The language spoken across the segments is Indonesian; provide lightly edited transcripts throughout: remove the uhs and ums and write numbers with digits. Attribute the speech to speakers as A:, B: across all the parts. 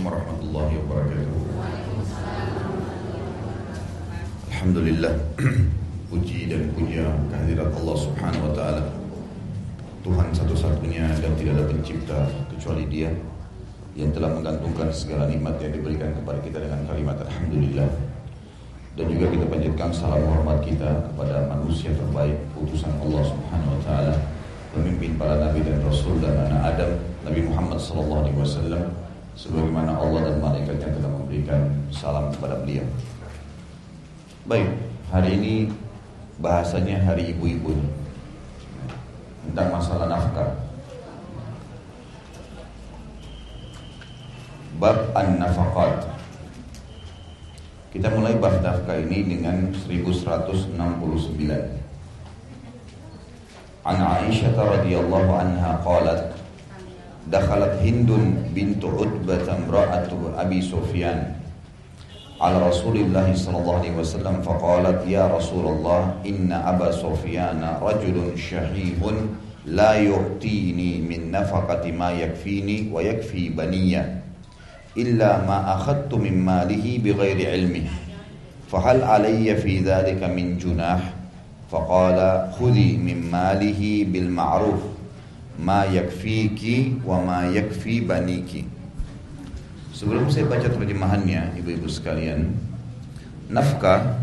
A: warahmatullahi wabarakatuh. Alhamdulillah, puji dan puja kehadirat Allah subhanahu wa ta'ala, Tuhan satu-satunya dan tidak ada pencipta kecuali Dia, yang telah menggantungkan segala nikmat yang diberikan kepada kita dengan kalimat Alhamdulillah. Dan juga kita panjatkan salam hormat kita kepada manusia terbaik, utusan Allah subhanahu wa ta'ala, pemimpin para nabi dan rasul dan anak Adam, Nabi Muhammad sallallahu alaihi wasallam, sebagaimana Allah dan malaikatnya telah memberikan salam kepada beliau. Baik, hari ini bahasanya hari ibu-ibu tentang masalah nafkah. Bab an-nafaqat. Kita mulai bab nafkah ini dengan 1169. An Aisyah radhiyallahu anha qalat dakhalat Hindun bintu Utbah imra'atu Abi Sufyan ala Rasulillah sallallahu alaihi wasallam faqalat ya Rasulullah inna Aba Sufyan rajulun syahihun la yu'tini min nafaqati ma yakfini wa yakfi baniya illa ma akhadtu min malihi bighairi ilmi fahal alayya fi dhalika min junah faqala khudhi min malihi bil ma'ruf ma yakfiki wa ma yakfi baniki. Sebelum saya baca terjemahannya, ibu-ibu sekalian, nafkah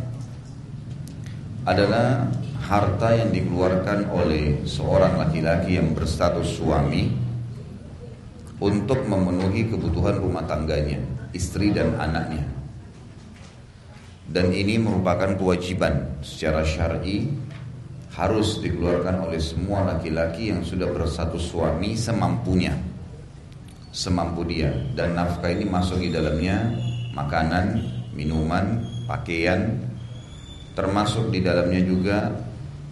A: adalah harta yang dikeluarkan oleh seorang laki-laki yang berstatus suami untuk memenuhi kebutuhan rumah tangganya, istri dan anaknya. Dan ini merupakan kewajiban secara syar'i, harus dikeluarkan oleh semua laki-laki yang sudah berstatus suami semampunya, semampu dia. Dan nafkah ini masuk di dalamnya makanan, minuman, pakaian, termasuk di dalamnya juga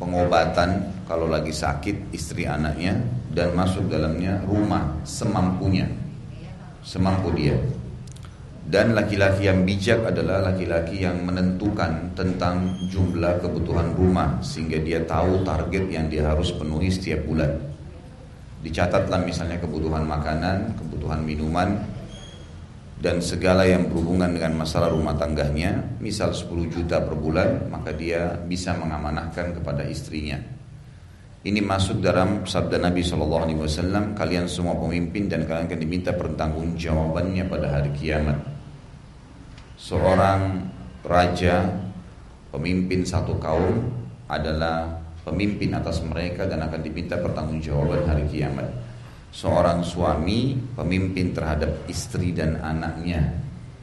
A: pengobatan kalau lagi sakit istri anaknya, dan masuk dalamnya rumah semampunya, semampu dia. Dan laki-laki yang bijak adalah laki-laki yang menentukan tentang jumlah kebutuhan rumah, sehingga dia tahu target yang dia harus penuhi setiap bulan. Dicatatlah misalnya kebutuhan makanan, kebutuhan minuman, dan segala yang berhubungan dengan masalah rumah tangganya. Misal 10 juta per bulan, maka dia bisa mengamanahkan kepada istrinya. Ini masuk dalam sabda Nabi SAW, kalian semua pemimpin dan kalian akan diminta pertanggungjawabannya pada hari kiamat. Seorang raja, pemimpin satu kaum, adalah pemimpin atas mereka dan akan diminta pertanggungjawaban hari kiamat. Seorang suami, pemimpin terhadap istri dan anaknya,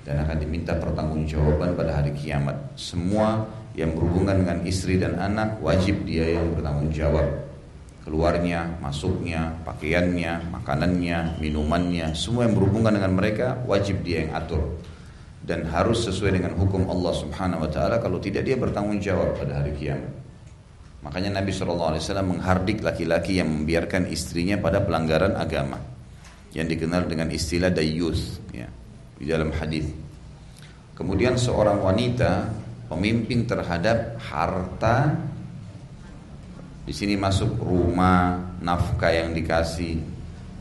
A: dan akan diminta pertanggungjawaban pada hari kiamat. Semua yang berhubungan dengan istri dan anak, wajib dia yang bertanggung jawab. Keluarnya, masuknya, pakaiannya, makanannya, minumannya, semua yang berhubungan dengan mereka wajib dia yang atur, dan harus sesuai dengan hukum Allah subhanahu wa ta'ala. Kalau tidak, dia bertanggung jawab pada hari kiamat. Makanya Nabi SAW menghardik laki-laki yang membiarkan istrinya pada pelanggaran agama, yang dikenal dengan istilah dayyus ya, di dalam hadis. Kemudian seorang wanita pemimpin terhadap harta. Di sini masuk rumah, nafkah yang dikasih,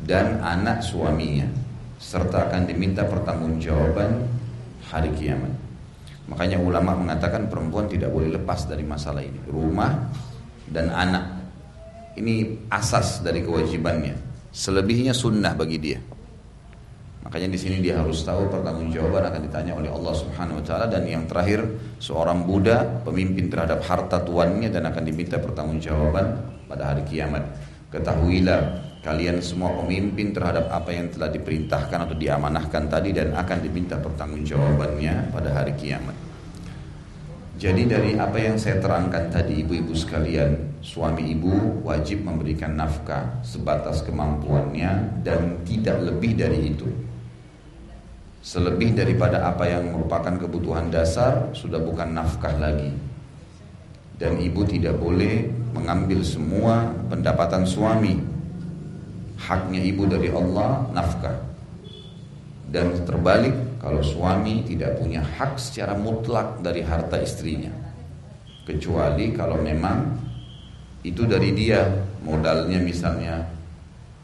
A: dan anak suaminya, serta akan diminta pertanggungjawaban hari kiamat. Makanya ulama mengatakan perempuan tidak boleh lepas dari masalah ini, rumah dan anak. Ini asas dari kewajibannya. Selebihnya sunnah bagi dia. Makanya di sini dia harus tahu pertanggungjawaban akan ditanya oleh Allah Subhanahu wa taala. Dan yang terakhir, seorang budak pemimpin terhadap harta tuannya dan akan diminta pertanggungjawaban pada hari kiamat. Ketahuilah kalian semua pemimpin terhadap apa yang telah diperintahkan atau diamanahkan tadi, dan akan diminta pertanggungjawabannya pada hari kiamat. Jadi dari apa yang saya terangkan tadi, ibu-ibu sekalian, suami ibu wajib memberikan nafkah sebatas kemampuannya dan tidak lebih dari itu. Selebih daripada apa yang merupakan kebutuhan dasar sudah bukan nafkah lagi. Dan ibu tidak boleh mengambil semua pendapatan suami. Haknya ibu dari Allah nafkah. Dan terbalik, kalau suami tidak punya hak secara mutlak dari harta istrinya, kecuali kalau memang itu dari dia, modalnya misalnya,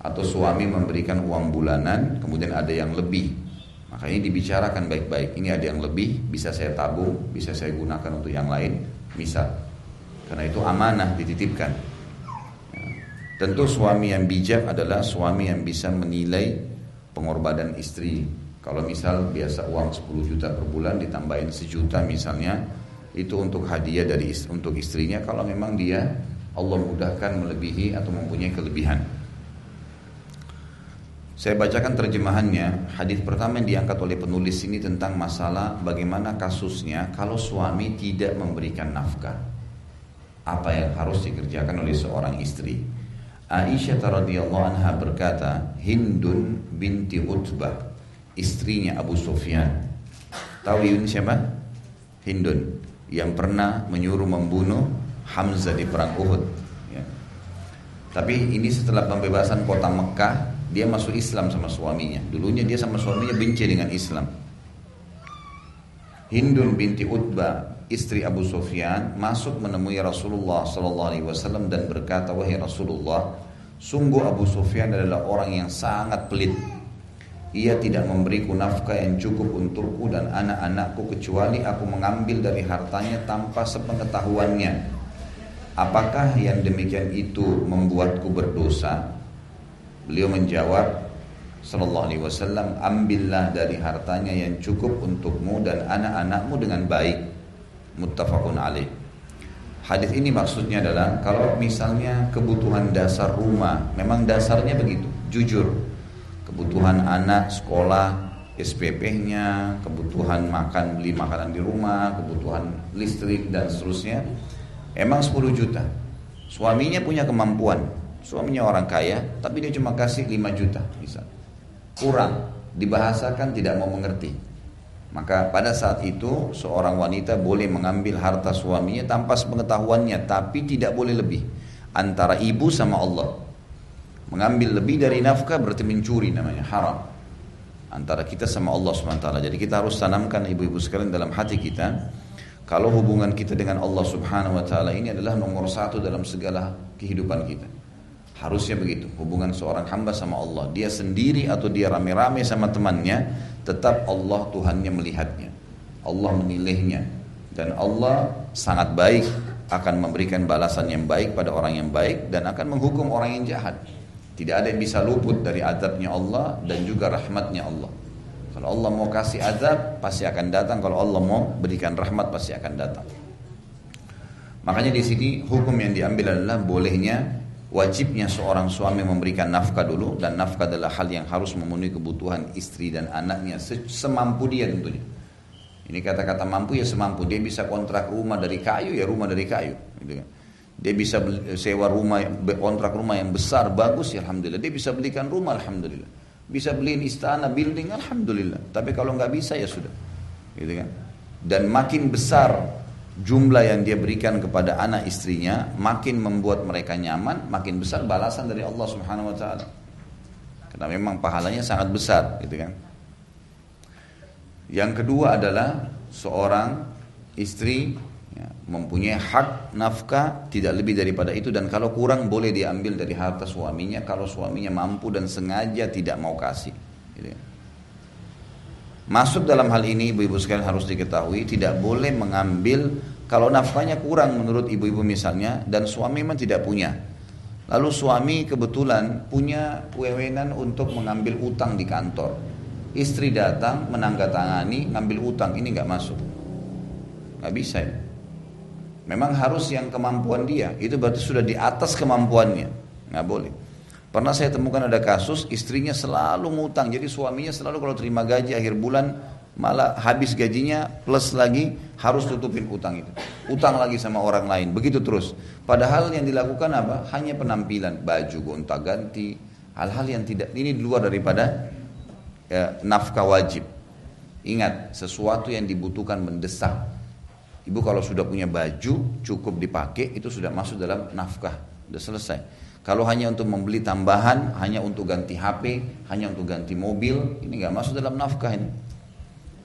A: atau suami memberikan uang bulanan kemudian ada yang lebih, Maka ini dibicarakan baik-baik. Ini ada yang lebih, bisa saya tabung, bisa saya gunakan untuk yang lain, misal. Karena itu amanah dititipkan. Tentu suami yang bijak adalah suami yang bisa menilai pengorbanan istri. Kalau misal biasa uang 10 juta per bulan ditambahin 1 juta misalnya, itu untuk hadiah untuk istrinya kalau memang dia Allah mudahkan melebihi atau mempunyai kelebihan. Saya bacakan terjemahannya. Hadis pertama yang diangkat oleh penulis ini tentang masalah bagaimana kasusnya kalau suami tidak memberikan nafkah. Apa yang harus dikerjakan oleh seorang istri? Aisyah radhiyallahu anha berkata, Hindun binti Utbah, istrinya Abu Sufyan. Tahu Yun siapa? Hindun, yang pernah menyuruh membunuh Hamzah di perang Uhud. Ya. Tapi ini setelah pembebasan kota Mekah, dia masuk Islam sama suaminya. Dulunya dia sama suaminya benci dengan Islam. Hindun binti Utbah, istri Abu Sufyan, masuk menemui Rasulullah SAW dan berkata, wahai Rasulullah, sungguh Abu Sufyan adalah orang yang sangat pelit. Ia tidak memberiku nafkah yang cukup untukku dan anak-anakku kecuali aku mengambil dari hartanya tanpa sepengetahuannya. Apakah yang demikian itu membuatku berdosa? Beliau menjawab sallallahu alaihi wasallam, ambillah dari hartanya yang cukup untukmu dan anak-anakmu dengan baik. Muttafaqun alaih. Hadis ini maksudnya adalah kalau misalnya kebutuhan dasar rumah, memang dasarnya begitu, jujur. Kebutuhan anak sekolah, SPP-nya, kebutuhan makan, beli makanan di rumah, kebutuhan listrik dan seterusnya, emang 10 juta. Suaminya punya kemampuan, suaminya orang kaya, tapi dia cuma kasih 5 juta misal. Kurang, dibahasakan tidak mau mengerti. Maka pada saat itu seorang wanita boleh mengambil harta suaminya tanpa sepengetahuannya, tapi tidak boleh lebih. Antara ibu sama Allah. Mengambil lebih dari nafkah berarti mencuri, namanya haram. Antara kita sama Allah SWT. Jadi kita harus tanamkan ibu-ibu sekalian dalam hati kita, kalau hubungan kita dengan Allah Subhanahu Wa Taala ini adalah nomor 1 dalam segala kehidupan kita. Harusnya begitu, hubungan seorang hamba sama Allah. Dia sendiri atau dia rame-rame sama temannya, tetap Allah Tuhannya melihatnya, Allah menilainya. Dan Allah sangat baik, akan memberikan balasan yang baik pada orang yang baik dan akan menghukum orang yang jahat. Tidak ada yang bisa luput dari azabnya Allah dan juga rahmatnya Allah. Kalau Allah mau kasih azab pasti akan datang, kalau Allah mau berikan rahmat pasti akan datang. Makanya di sini hukum yang diambil adalah bolehnya, wajibnya seorang suami memberikan nafkah dulu, dan nafkah adalah hal yang harus memenuhi kebutuhan istri dan anaknya semampu dia tentunya. Ini kata-kata mampu ya semampu. Dia bisa kontrak rumah dari kayu ya rumah dari kayu, gitu kan. Dia bisa sewa rumah, kontrak rumah yang besar bagus ya alhamdulillah. Dia bisa belikan rumah alhamdulillah. Bisa beliin istana, building alhamdulillah. Tapi kalau nggak bisa ya sudah, gitu kan. Dan makin besar jumlah yang dia berikan kepada anak istrinya, makin membuat mereka nyaman, makin besar balasan dari Allah Subhanahu Wa Taala. Karena memang pahalanya sangat besar, gitu kan. Yang kedua adalah seorang istri ya, mempunyai hak nafkah tidak lebih daripada itu, dan kalau kurang boleh diambil dari harta suaminya kalau suaminya mampu dan sengaja tidak mau kasih, gitu kan. Masuk dalam hal ini ibu-ibu sekalian harus diketahui, tidak boleh mengambil kalau nafkahnya kurang menurut ibu-ibu misalnya, dan suami memang tidak punya. Lalu suami kebetulan punya kewenangan untuk mengambil utang di kantor. Istri datang menandatangani ngambil utang, ini nggak masuk, nggak bisa ya. Memang harus yang kemampuan dia, itu berarti sudah di atas kemampuannya, nggak boleh. Pernah saya temukan ada kasus istrinya selalu ngutang, jadi suaminya selalu kalau terima gaji akhir bulan malah habis gajinya plus lagi harus tutupin utang itu, utang lagi sama orang lain, begitu terus. Padahal yang dilakukan apa? Hanya penampilan, baju gonta-ganti, hal-hal yang tidak, ini di luar daripada nafkah wajib. Ingat, sesuatu yang dibutuhkan mendesak. Ibu kalau sudah punya baju cukup dipakai, itu sudah masuk dalam nafkah, sudah selesai. Kalau hanya untuk membeli tambahan, hanya untuk ganti HP, hanya untuk ganti mobil, ini nggak masuk dalam nafkah ini.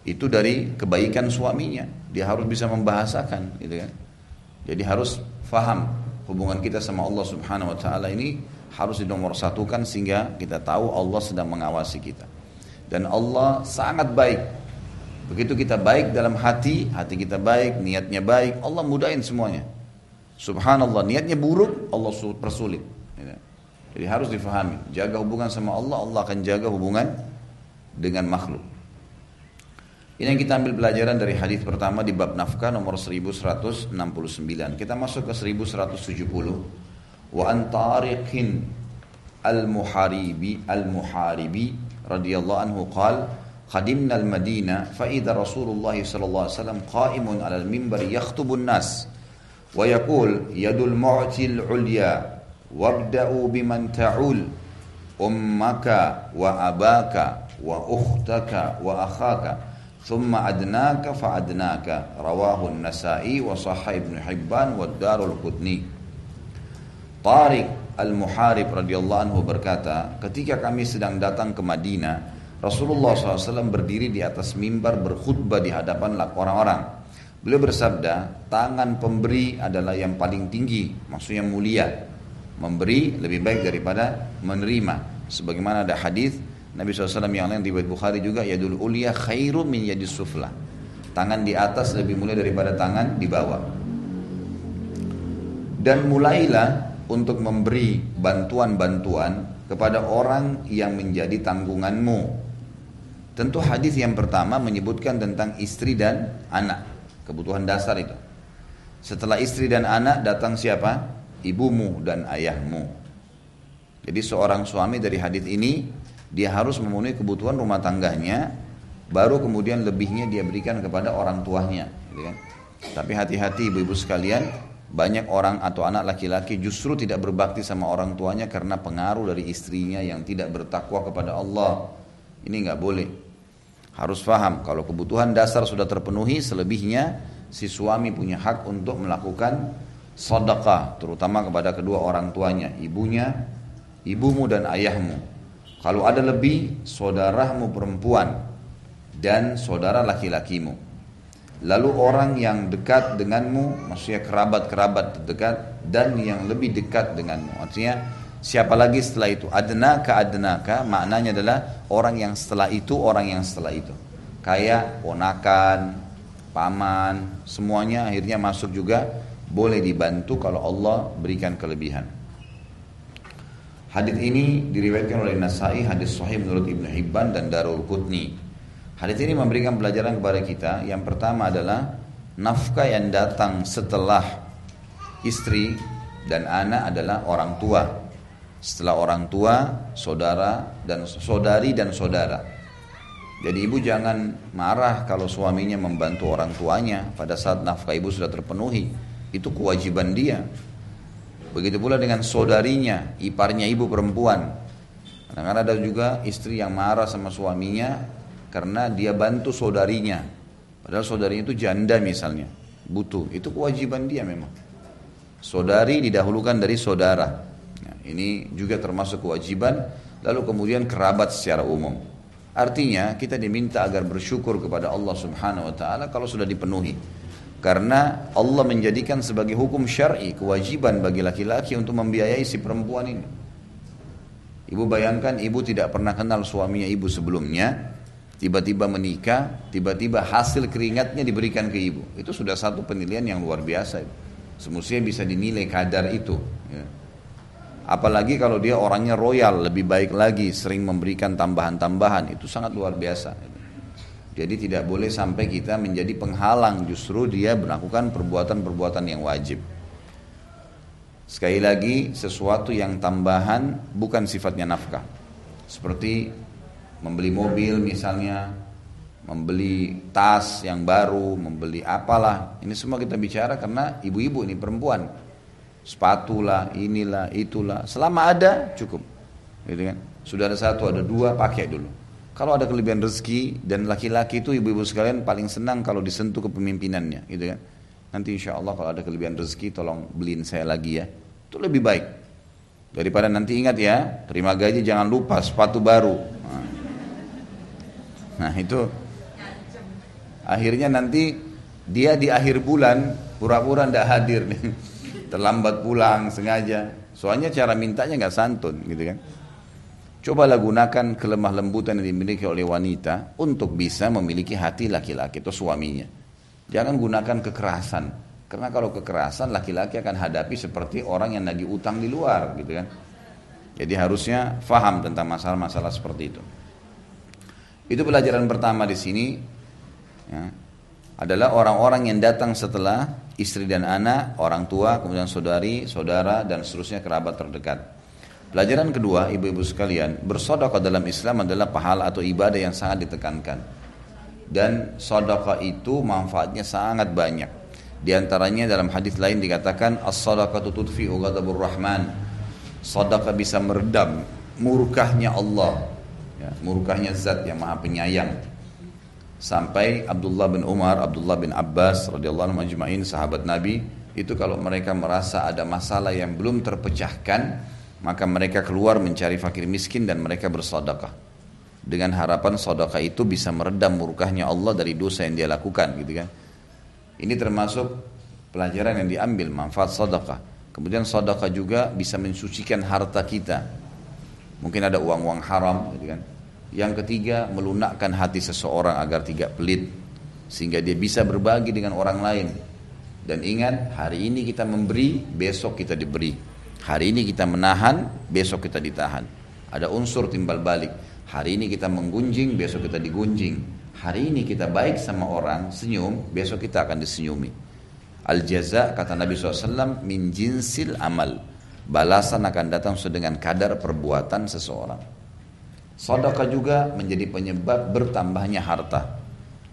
A: Itu dari kebaikan suaminya, dia harus bisa membahasakan, gitu kan. Jadi harus faham hubungan kita sama Allah Subhanahu Wa Taala ini harus dinomorsatukan sehingga kita tahu Allah sedang mengawasi kita. Dan Allah sangat baik. Begitu kita baik dalam hati kita baik, niatnya baik, Allah mudahin semuanya. Subhanallah, niatnya buruk, Allah persulit. Jadi harus difahami, jaga hubungan sama Allah, Allah akan jaga hubungan dengan makhluk. Ini yang kita ambil pelajaran dari hadis pertama di bab nafkah nomor 1169. Kita masuk ke 1170. Wa an Tariqin al-Muharibi radhiyallahu anhu qala qadimna al-Madinah fa idza Rasulullah sallallahu alaihi wasallam qa'imun 'ala al-minbar yakhutubu an-nas wa yaqul yadul mu'til 'ulya wabda'u biman ta'ul ummaka wa abaka wa ukhtaka wa akhaka thumma adnaka fa adnaka rawahu an-Nasa'i wa sahih Ibnu Hibban wa Darul Qutni. Tariq al-Muharib radhiyallahu anhu berkata, ketika kami sedang datang ke Madinah, Rasulullah SAW berdiri di atas mimbar berkhutbah di hadapan orang-orang. Beliau bersabda, tangan pemberi adalah yang paling tinggi, maksudnya mulia. Memberi lebih baik daripada menerima. Sebagaimana ada hadis Nabi SAW yang lain riwayat Bukhari juga, yadul ulia khairum min yadis sufla. Tangan di atas lebih mulia daripada tangan di bawah. Dan mulailah untuk memberi bantuan-bantuan kepada orang yang menjadi tanggunganmu. Tentu hadis yang pertama menyebutkan tentang istri dan anak, kebutuhan dasar itu. Setelah istri dan anak datang siapa? Ibumu dan ayahmu. Jadi seorang suami dari hadis ini dia harus memenuhi kebutuhan rumah tangganya, baru kemudian lebihnya dia berikan kepada orang tuanya, gitu kan? Tapi hati-hati ibu-ibu sekalian, banyak orang atau anak laki-laki justru tidak berbakti sama orang tuanya karena pengaruh dari istrinya yang tidak bertakwa kepada Allah. Ini nggak boleh. Harus paham kalau kebutuhan dasar sudah terpenuhi, selebihnya si suami punya hak untuk melakukan sedekah, terutama kepada kedua orang tuanya, ibunya, ibumu dan ayahmu. Kalau ada lebih, saudaramu perempuan dan saudara laki-lakimu. Lalu orang yang dekat denganmu, maksudnya kerabat-kerabat terdekat dan yang lebih dekat denganmu. Artinya siapa lagi setelah itu? Adnaka, maknanya adalah orang yang setelah itu, orang yang setelah itu. Kayak ponakan, paman, semuanya akhirnya masuk juga, boleh dibantu kalau Allah berikan kelebihan. Hadis ini diriwayatkan oleh Nasa'i, hadis sahih menurut Ibnu Hibban dan Darul Qutni. Hadis ini memberikan pelajaran kepada kita. Yang pertama adalah nafkah yang datang setelah istri dan anak adalah orang tua. Setelah orang tua, saudara dan saudari dan saudara. Jadi ibu jangan marah kalau suaminya membantu orang tuanya pada saat nafkah ibu sudah terpenuhi. Itu kewajiban dia. Begitu pula dengan saudarinya, iparnya ibu perempuan. Kadang-kadang ada juga istri yang marah sama suaminya karena dia bantu saudarinya, padahal saudarinya itu janda misalnya, butuh, itu kewajiban dia memang. Saudari didahulukan dari saudara. Nah, ini juga termasuk kewajiban. Lalu kemudian kerabat secara umum. Artinya kita diminta agar bersyukur kepada Allah Subhanahu Wa Taala kalau sudah dipenuhi, karena Allah menjadikan sebagai hukum syar'i kewajiban bagi laki-laki untuk membiayai si perempuan ini. Ibu bayangkan, ibu tidak pernah kenal suaminya ibu sebelumnya, tiba-tiba menikah, tiba-tiba hasil keringatnya diberikan ke ibu. Itu sudah satu penilaian yang luar biasa. Semestinya bisa dinilai kadar itu. Ya. Apalagi kalau dia orangnya royal, lebih baik lagi, sering memberikan tambahan-tambahan. Itu sangat luar biasa. Jadi tidak boleh sampai kita menjadi penghalang, justru dia melakukan perbuatan-perbuatan yang wajib. Sekali lagi, sesuatu yang tambahan bukan sifatnya nafkah. Seperti membeli mobil misalnya, membeli tas yang baru, membeli apalah. Ini semua kita bicara karena ibu-ibu ini perempuan. Sepatu lah, inilah, itulah. Selama ada cukup. Gitu kan? Sudah ada satu, ada dua, pakai dulu. Kalau ada kelebihan rezeki dan laki-laki itu ibu-ibu sekalian paling senang kalau disentuh kepemimpinannya, gitu kan? Nanti insya Allah kalau ada kelebihan rezeki tolong beliin saya lagi ya. Itu lebih baik. Daripada nanti ingat ya, terima gaji jangan lupa sepatu baru. Nah itu akhirnya nanti dia di akhir bulan pura-pura tidak hadir nih, terlambat pulang sengaja. Soalnya cara mintanya nggak santun, gitu kan? Cobalah gunakan kelemah lembutan yang dimiliki oleh wanita untuk bisa memiliki hati laki-laki atau suaminya. Jangan gunakan kekerasan. Karena kalau kekerasan laki-laki akan hadapi seperti orang yang lagi utang di luar gitu kan. Jadi harusnya faham tentang masalah-masalah seperti itu. Itu pelajaran pertama di sini ya, adalah orang-orang yang datang setelah istri dan anak, orang tua, kemudian saudari, saudara dan seterusnya kerabat terdekat. Pelajaran kedua, ibu-ibu sekalian, bersedekah dalam Islam adalah pahala atau ibadah yang sangat ditekankan. Dan sedekah itu manfaatnya sangat banyak. Di antaranya dalam hadis lain dikatakan as-sadaqatu tudfi'u ghadabur rahman. Sedekah bisa meredam murkahnya Allah. Ya, murkahnya Zat yang Maha Penyayang. Sampai Abdullah bin Umar, Abdullah bin Abbas radhiyallahu anhum ajma'in sahabat Nabi, itu kalau mereka merasa ada masalah yang belum terpecahkan, maka mereka keluar mencari fakir miskin dan mereka bersedekah. Dengan harapan sedekah itu bisa meredam murkahnya Allah dari dosa yang dia lakukan gitu kan. Ini termasuk pelajaran yang diambil manfaat sedekah. Kemudian sedekah juga bisa mensucikan harta kita. Mungkin ada uang-uang haram gitu kan. Yang ketiga, melunakkan hati seseorang agar tidak pelit sehingga dia bisa berbagi dengan orang lain. Dan ingat, hari ini kita memberi, besok kita diberi. Hari ini kita menahan, besok kita ditahan. Ada unsur timbal balik. Hari ini kita menggunjing, besok kita digunjing. Hari ini kita baik sama orang, senyum, besok kita akan disenyumi. Al-jaza, kata Nabi SAW, min jinsil amal. Balasan akan datang sesuai dengan kadar perbuatan seseorang. Sedekah juga menjadi penyebab bertambahnya harta.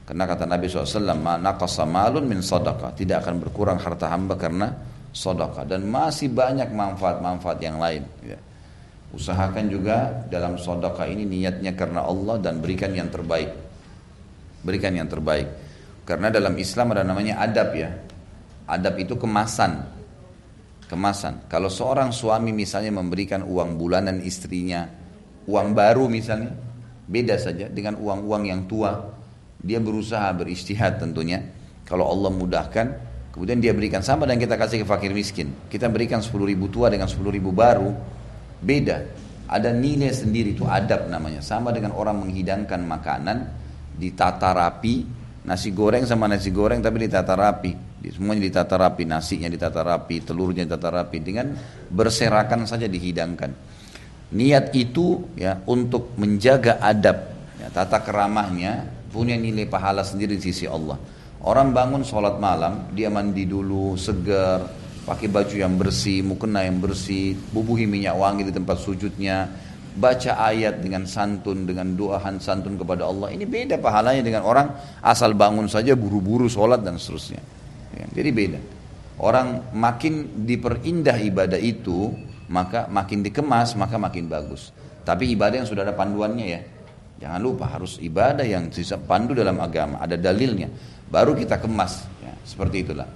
A: Karena kata Nabi SAW, ma naqasa malun min sedekah. Tidak akan berkurang harta hamba karena sedekah. Dan masih banyak manfaat-manfaat yang lain ya. Usahakan juga dalam sedekah ini niatnya karena Allah dan berikan yang terbaik. Berikan yang terbaik. Karena dalam Islam ada namanya adab ya. Adab itu kemasan. Kemasan. Kalau seorang suami misalnya memberikan uang bulanan istrinya, uang baru misalnya, beda saja dengan uang-uang yang tua. Dia berusaha berijtihad tentunya. Kalau Allah mudahkan, kemudian dia berikan sama dan kita kasih ke fakir miskin. Kita berikan 10.000 tua dengan 10.000 baru, beda. Ada nilai sendiri, itu adab namanya. Sama dengan orang menghidangkan makanan, ditata rapi, nasi goreng sama nasi goreng tapi ditata rapi. Semuanya ditata rapi, nasinya ditata rapi, telurnya ditata rapi, dengan berserakan saja dihidangkan. Niat itu ya untuk menjaga adab, ya, tata keramahnya punya nilai pahala sendiri di sisi Allah. Orang bangun sholat malam, dia mandi dulu, segar, pakai baju yang bersih, mukena yang bersih, bubuhi minyak wangi di tempat sujudnya, baca ayat dengan santun, dengan doahan santun kepada Allah. Ini beda pahalanya dengan orang asal bangun saja buru-buru sholat dan seterusnya. Ya, jadi beda. Orang makin diperindah ibadah itu, maka makin dikemas, maka makin bagus. Tapi ibadah yang sudah ada panduannya ya. Jangan lupa harus ibadah yang pandu dalam agama, ada dalilnya. Baru kita kemas, ya, seperti itulah.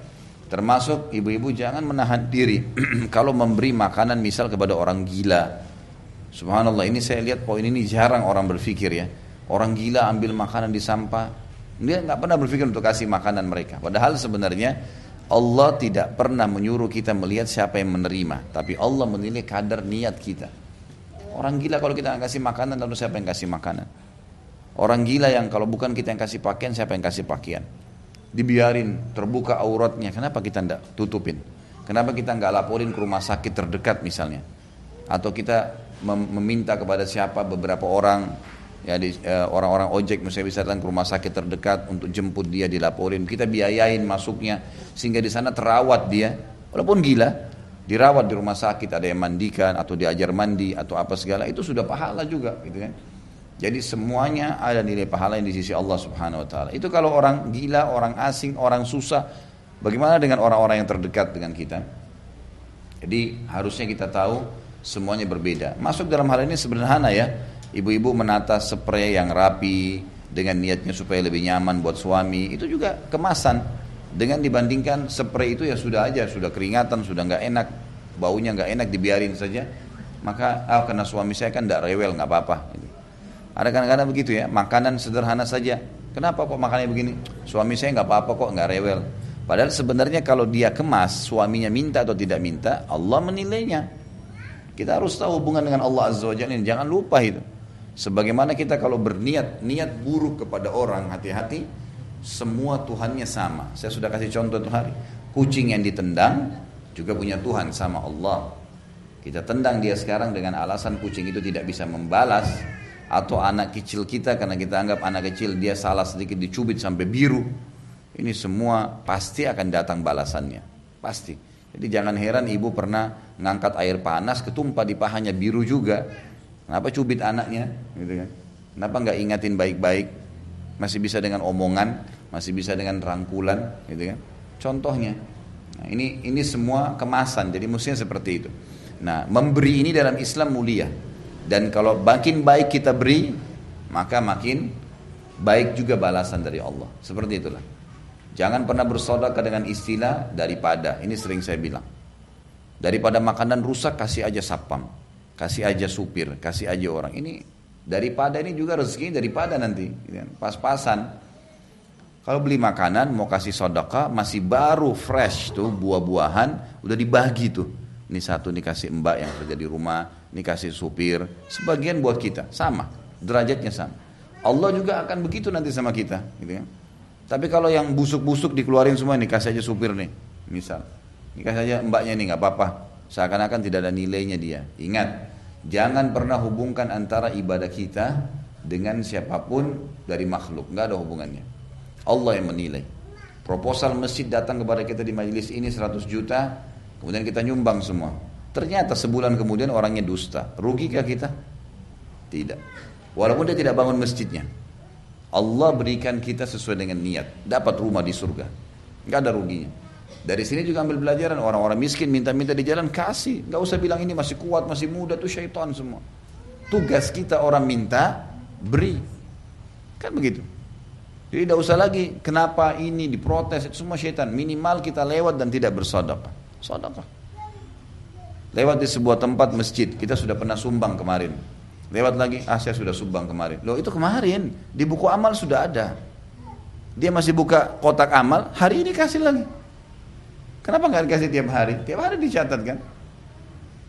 A: Termasuk ibu-ibu jangan menahan diri kalau memberi makanan misal kepada orang gila. Subhanallah, ini saya lihat poin ini jarang orang berpikir ya. Orang gila ambil makanan di sampah, dia nggak pernah berpikir untuk kasih makanan mereka. Padahal sebenarnya Allah tidak pernah menyuruh kita melihat siapa yang menerima, tapi Allah menilai kadar niat kita. Orang gila kalau kita nggak kasih makanan, lalu siapa yang kasih makanan? Orang gila yang kalau bukan kita yang kasih pakaian, siapa yang kasih pakaian? Dibiarin terbuka auratnya, kenapa kita tidak tutupin? Kenapa kita nggak laporin ke rumah sakit terdekat misalnya? Atau kita meminta kepada siapa beberapa orang, ya orang-orang ojek misalnya bisa datang ke rumah sakit terdekat untuk jemput dia, dilaporin, kita biayain masuknya sehingga di sana terawat dia, walaupun gila, dirawat di rumah sakit, ada yang mandikan atau diajar mandi atau apa segala, itu sudah pahala juga gitu kan. Jadi semuanya ada nilai pahala yang di sisi Allah Subhanahu wa taala. Itu kalau orang gila, orang asing, orang susah. Bagaimana dengan orang-orang yang terdekat dengan kita? Jadi harusnya kita tahu semuanya berbeda. Masuk dalam hal ini sederhana ya. Ibu-ibu menata spray yang rapi dengan niatnya supaya lebih nyaman buat suami. Itu juga kemasan. Dengan dibandingkan spray itu ya sudah aja, sudah keringatan, sudah nggak enak, baunya nggak enak, dibiarin saja. Maka karena suami saya kan nggak rewel, nggak apa-apa. Ada kadang-kadang begitu ya, makanan sederhana saja. Kenapa kok makannya begini? Suami saya nggak apa-apa kok, nggak rewel. Padahal sebenarnya kalau dia kemas, suaminya minta atau tidak minta, Allah menilainya. Kita harus tahu hubungan dengan Allah Azza wa Jalla ini, jangan lupa itu. Sebagaimana kita kalau niat buruk kepada orang, hati-hati, semua Tuhannya sama. Saya sudah kasih contoh itu hari. Kucing yang ditendang juga punya Tuhan sama Allah. Kita tendang dia sekarang dengan alasan kucing itu tidak bisa membalas, atau anak kecil kita karena kita anggap anak kecil dia salah sedikit dicubit sampai biru. Ini semua pasti akan datang balasannya, pasti. Jadi jangan heran ibu pernah ngangkat air panas ketumpah di pahanya biru juga. Kenapa cubit anaknya? Gitu kan? Kenapa nggak ingatin baik-baik? Masih bisa dengan omongan, masih bisa dengan rangkulan, gitu kan? Contohnya. Nah, ini semua kemasan, jadi mestinya seperti itu. Nah, memberi ini dalam Islam mulia. Dan kalau makin baik kita beri, maka makin baik juga balasan dari Allah. Seperti itulah. Jangan pernah bersedekah dengan istilah daripada. Ini sering saya bilang. Daripada makanan rusak, kasih aja sapam, kasih aja supir, kasih aja orang. Ini daripada ini juga rezeki daripada nanti. Pas-pasan. Kalau beli makanan mau kasih sedekah masih baru fresh tuh buah-buahan udah dibagi tuh. Ini satu dikasih mbak yang kerja di rumah, ini kasih supir, sebagian buat kita, sama, derajatnya sama. Allah juga akan begitu nanti sama kita, gitu kan. Tapi kalau yang busuk-busuk dikeluarin semua, nih kasih aja supir nih, misal, ini kasih aja mbaknya nih nggak apa-apa, seakan-akan tidak ada nilainya dia. Ingat, jangan pernah hubungkan antara ibadah kita dengan siapapun dari makhluk, nggak ada hubungannya. Allah yang menilai. Proposal masjid datang kepada kita di majelis ini 100 juta. Kemudian kita nyumbang semua. Ternyata sebulan kemudian orangnya dusta. Rugikah kita? Tidak. Walaupun dia tidak bangun masjidnya. Allah berikan kita sesuai dengan niat. Dapat rumah di surga. Enggak ada ruginya. Dari sini juga ambil pelajaran. Orang-orang miskin minta-minta di jalan, kasih. Enggak usah bilang ini masih kuat, masih muda. Itu syaitan semua. Tugas kita orang minta, beri. Kan begitu. Jadi tidak usah lagi kenapa ini diprotes. Itu semua syaitan. Minimal kita lewat dan tidak bersedekah. Sedekah. Lewat di sebuah tempat masjid, kita sudah pernah sumbang kemarin. Lewat lagi, saya sudah sumbang kemarin. Loh itu kemarin, di buku amal sudah ada. Dia masih buka kotak amal, hari ini kasih lagi. Kenapa nggak dikasih tiap hari? Tiap hari dicatat kan?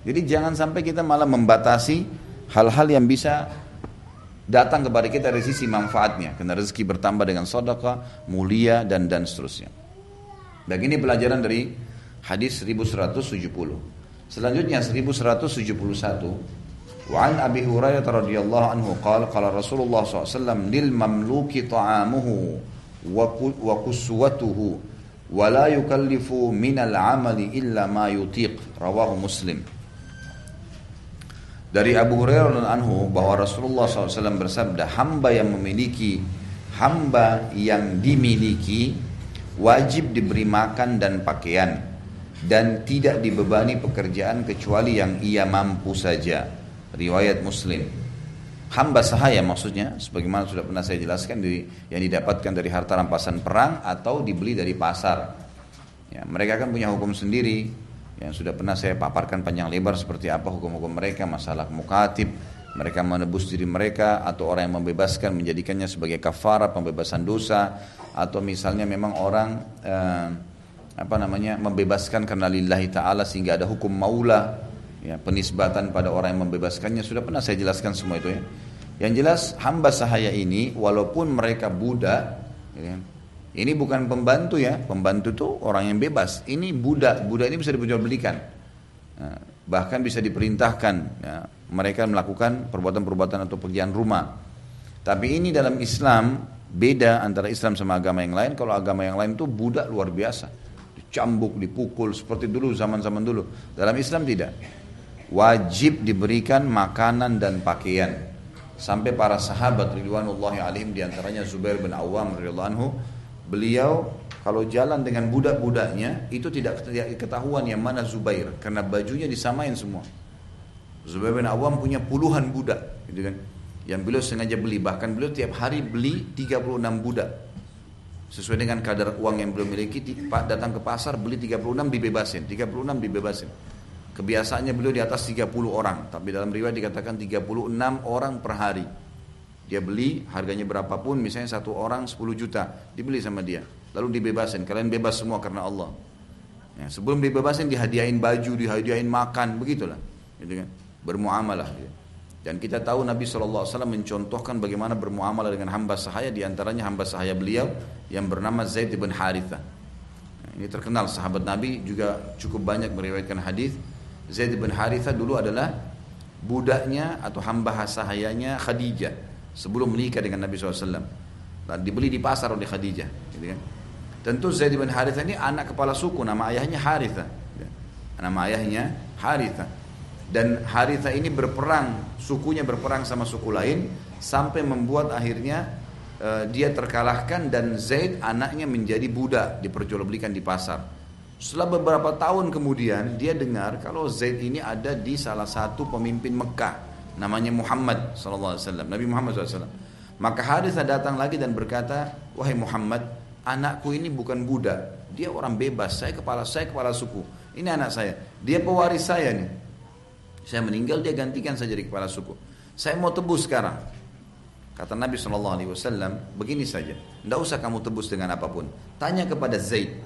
A: Jadi jangan sampai kita malah membatasi hal-hal yang bisa datang kepada kita dari sisi manfaatnya. Karena rezeki bertambah dengan sedekah, mulia dan seterusnya. Dan ini pelajaran dari hadis 1170. Selanjutnya 1171. Wa an Abi Hurairah radhiyallahu anhu qala qala Rasulullah SAW lil mamluki ta'amuhu wa kuswatuhu wa la yukallifu minal amali illa ma yutiq. Rawahu Muslim. Dari Abu Hurairah anhu bahwa Rasulullah SAW bersabda, hamba yang dimiliki wajib diberi makan dan pakaian dan tidak dibebani pekerjaan kecuali yang ia mampu saja. Riwayat Muslim. Hamba sahaya maksudnya, sebagaimana sudah pernah saya jelaskan, yang didapatkan dari harta rampasan perang atau dibeli dari pasar. Ya, mereka kan punya hukum sendiri yang sudah pernah saya paparkan panjang lebar seperti apa hukum-hukum mereka, masalah mukatib, mereka menebus diri mereka atau orang yang membebaskan menjadikannya sebagai kafarah pembebasan dosa, atau misalnya memang orang membebaskan karena lillahi ta'ala sehingga ada hukum maula, ya, penisbatan pada orang yang membebaskannya. Sudah pernah saya jelaskan semua itu ya. Yang jelas hamba sahaya ini walaupun mereka budak, ya, ini bukan pembantu ya, pembantu itu orang yang bebas. Ini budak ini bisa diperjualbelikan, bahkan bisa diperintahkan ya, mereka melakukan perbuatan-perbuatan atau pekerjaan rumah. Tapi ini dalam Islam beda antara Islam sama agama yang lain. Kalau agama yang lain itu budak luar biasa, dicambuk, dipukul seperti dulu, zaman-zaman dulu. Dalam Islam tidak. Wajib diberikan makanan dan pakaian. Sampai para sahabat ridwanullahi alaihim, diantaranya Zubair bin Awam radhiyallahu anhu, beliau kalau jalan dengan budak-budaknya itu tidak ketahuan yang mana Zubair, karena bajunya disamain semua. Zubair bin Awam punya puluhan budak, gitu kan, yang beliau sengaja beli. Bahkan beliau tiap hari beli 36 budak. Sesuai dengan kadar uang yang beliau miliki, datang ke pasar beli 36 dibebasin, 36 dibebasin. Kebiasaannya beliau di atas 30 orang, tapi dalam riwayat dikatakan 36 orang per hari. Dia beli harganya berapapun, misalnya satu orang 10 juta, dibeli sama dia. Lalu dibebasin, kalian bebas semua karena Allah. Ya, sebelum dibebasin dihadiahin baju, dihadiahin makan, begitulah. gitu kan? Bermuamalah. Gitu. Dan kita tahu Nabi SAW mencontohkan bagaimana bermuamalah dengan hamba sahaya, diantaranya hamba sahaya beliau yang bernama Zaid bin Harithah. Ini terkenal sahabat Nabi, juga cukup banyak meriwayatkan hadis. Zaid bin Harithah dulu adalah budaknya atau hamba sahayanya Khadijah sebelum menikah dengan Nabi SAW. Dan dibeli di pasar oleh Khadijah. Gitu kan? Tentu Zaid bin Harithah ini anak kepala suku, nama ayahnya Harithah. Nama ayahnya Harithah. Dan Harithah ini berperang, sukunya berperang sama suku lain sampai membuat akhirnya dia terkalahkan dan Zaid anaknya menjadi budak, diperjualbelikan di pasar. Setelah beberapa tahun kemudian dia dengar kalau Zaid ini ada di salah satu pemimpin Mekah, namanya Muhammad SAW, Nabi Muhammad SAW. Maka Harithah datang lagi dan berkata, wahai Muhammad, anakku ini bukan budak, dia orang bebas, saya kepala suku, ini anak saya, dia pewaris saya nih. Saya meninggal, dia gantikan saja di kepala suku. Saya mau tebus sekarang. Kata Nabi SAW, begini saja, tidak usah kamu tebus dengan apapun. Tanya kepada Zaid.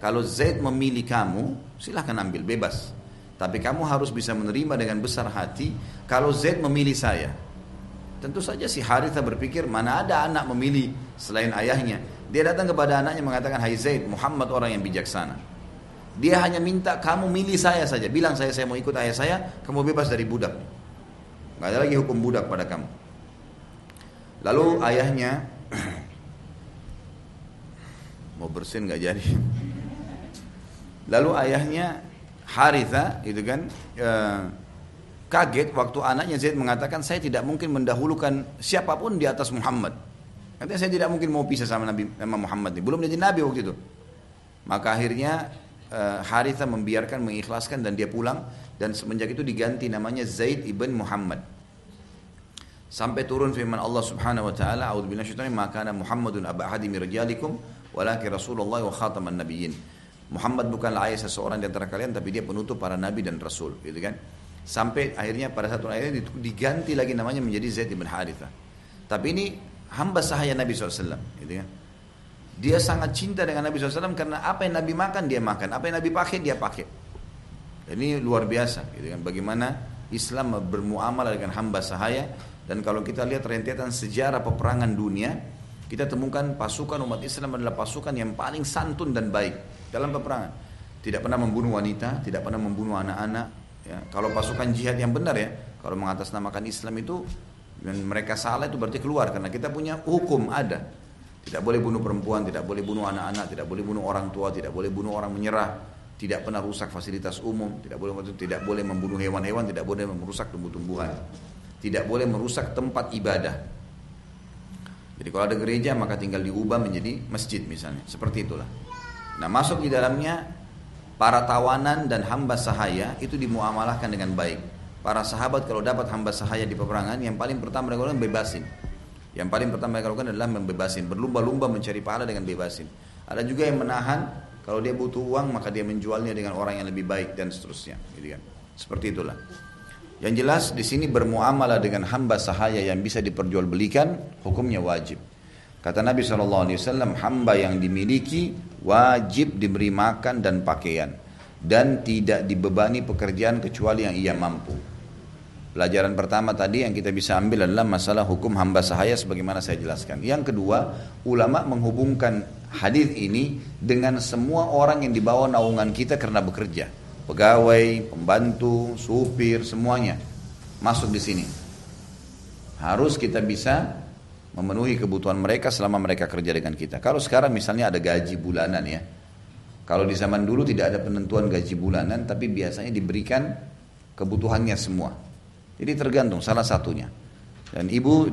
A: Kalau Zaid memilih kamu, silahkan ambil, bebas. Tapi kamu harus bisa menerima dengan besar hati kalau Zaid memilih saya. Tentu saja si Harithah berpikir, mana ada anak memilih selain ayahnya. Dia datang kepada anaknya mengatakan, hai Zaid, Muhammad orang yang bijaksana. Dia hanya minta kamu milih saya saja. Bilang saya mau ikut ayah saya, kamu bebas dari budak. Gak ada lagi hukum budak pada kamu. Lalu ayahnya mau bersin gak jadi. Lalu ayahnya Harithah itu kan kaget waktu anaknya Zaid mengatakan, saya tidak mungkin mendahulukan siapapun di atas Muhammad. Katanya saya tidak mungkin mau pisah sama Muhammad ini. Belum jadi Nabi waktu itu. Maka akhirnya Harithah membiarkan, mengikhlaskan dan dia pulang, dan semenjak itu diganti namanya Zaid ibn Muhammad. Sampai turun firman Allah Subhanahu wa taala, a'udzubillahi minasyaitonir rajim, ma kana Muhammadun aba ahadin min rijalikum walakin Rasulullah wa khataman nabiyyin. Muhammad bukanlah ayah seseorang di antara kalian, tapi dia penutup para nabi dan rasul, gitu kan? Sampai akhirnya pada satu ayat diganti lagi namanya menjadi Zaid ibn Harithah. Tapi ini hamba sahaya Nabi SAW, gitu kan? Dia sangat cinta dengan Nabi SAW karena apa yang Nabi makan dia makan, apa yang Nabi pakai dia pakai. Ini luar biasa, gitu kan? Bagaimana Islam bermuamalah dengan hamba sahaya. Dan kalau kita lihat rentetan sejarah peperangan dunia, kita temukan pasukan umat Islam adalah pasukan yang paling santun dan baik dalam peperangan. Tidak pernah membunuh wanita, tidak pernah membunuh anak-anak. Ya. Kalau pasukan jihad yang benar ya, kalau mengatasnamakan Islam itu dan mereka salah itu berarti keluar, karena kita punya hukum ada. Tidak boleh bunuh perempuan, tidak boleh bunuh anak-anak, tidak boleh bunuh orang tua, tidak boleh bunuh orang menyerah, tidak pernah rusak fasilitas umum, tidak boleh membunuh hewan-hewan, tidak boleh merusak tumbuh-tumbuhan, tidak boleh merusak tempat ibadah. Jadi kalau ada gereja maka tinggal diubah menjadi masjid misalnya, seperti itulah. Nah, masuk di dalamnya para tawanan dan hamba sahaya itu dimuamalahkan dengan baik. Para sahabat kalau dapat hamba sahaya di peperangan, yang paling pertama mereka lakukan bebasin. Yang paling pertama mereka lakukan adalah membebasin, berlumba-lumba mencari pahala dengan bebasin. Ada juga yang menahan, kalau dia butuh uang maka dia menjualnya dengan orang yang lebih baik dan seterusnya, gitu kan. Seperti itulah. Yang jelas di sini bermuamalah dengan hamba sahaya yang bisa diperjualbelikan, hukumnya wajib. Kata Nabi SAW, hamba yang dimiliki wajib diberi makan dan pakaian dan tidak dibebani pekerjaan kecuali yang ia mampu. Pelajaran pertama tadi yang kita bisa ambil adalah masalah hukum hamba sahaya sebagaimana saya jelaskan. Yang kedua, ulama menghubungkan hadis ini dengan semua orang yang dibawa naungan kita karena bekerja. Pegawai, pembantu, supir, semuanya masuk di sini. Harus kita bisa memenuhi kebutuhan mereka selama mereka kerja dengan kita. Kalau sekarang misalnya ada gaji bulanan ya. Kalau di zaman dulu tidak ada penentuan gaji bulanan, tapi biasanya diberikan kebutuhannya semua. Jadi tergantung salah satunya. Dan ibu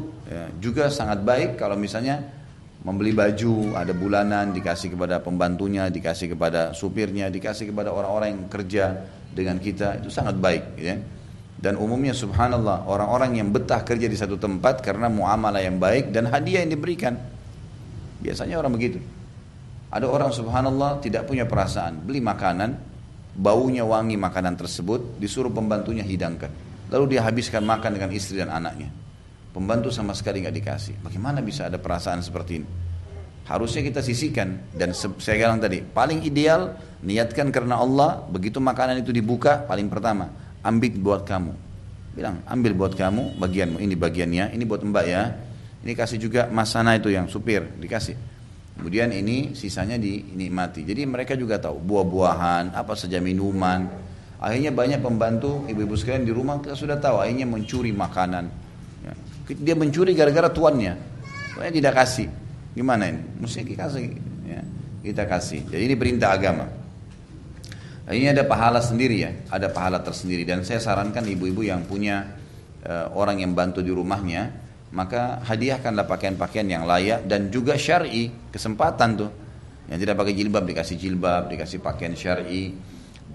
A: juga sangat baik kalau misalnya membeli baju ada bulanan, dikasih kepada pembantunya, dikasih kepada supirnya, dikasih kepada orang-orang yang kerja dengan kita, itu sangat baik, ya. Dan umumnya subhanallah orang-orang yang betah kerja di satu tempat karena muamalah yang baik dan hadiah yang diberikan. Biasanya orang begitu. Ada orang subhanallah tidak punya perasaan, beli makanan, baunya wangi makanan tersebut, disuruh pembantunya hidangkan. Lalu dia habiskan makan dengan istri dan anaknya. Pembantu sama sekali nggak dikasih. Bagaimana bisa ada perasaan seperti ini? Harusnya kita sisihkan. Dan saya bilang tadi, paling ideal niatkan karena Allah. Begitu makanan itu dibuka, paling pertama ambil buat kamu. Bilang, ambil buat kamu bagianmu, ini bagiannya, ini buat mbak ya. Ini kasih juga mas sana itu yang supir, dikasih. Kemudian ini sisanya dinikmati. Jadi mereka juga tahu buah-buahan, apa saja minuman. Akhirnya banyak pembantu ibu-ibu sekalian di rumah kita sudah tahu akhirnya mencuri makanan. Ya. Dia mencuri gara-gara tuannya. Tuannya tidak kasih. Gimana ini? Mesti dikasih. Ya. Kita kasih. Jadi ini perintah agama. Ini ada pahala sendiri ya, ada pahala tersendiri. Dan saya sarankan ibu-ibu yang punya orang yang bantu di rumahnya, maka hadiahkanlah pakaian-pakaian yang layak dan juga syar'i, kesempatan tuh. Yang tidak pakai jilbab, dikasih pakaian syar'i,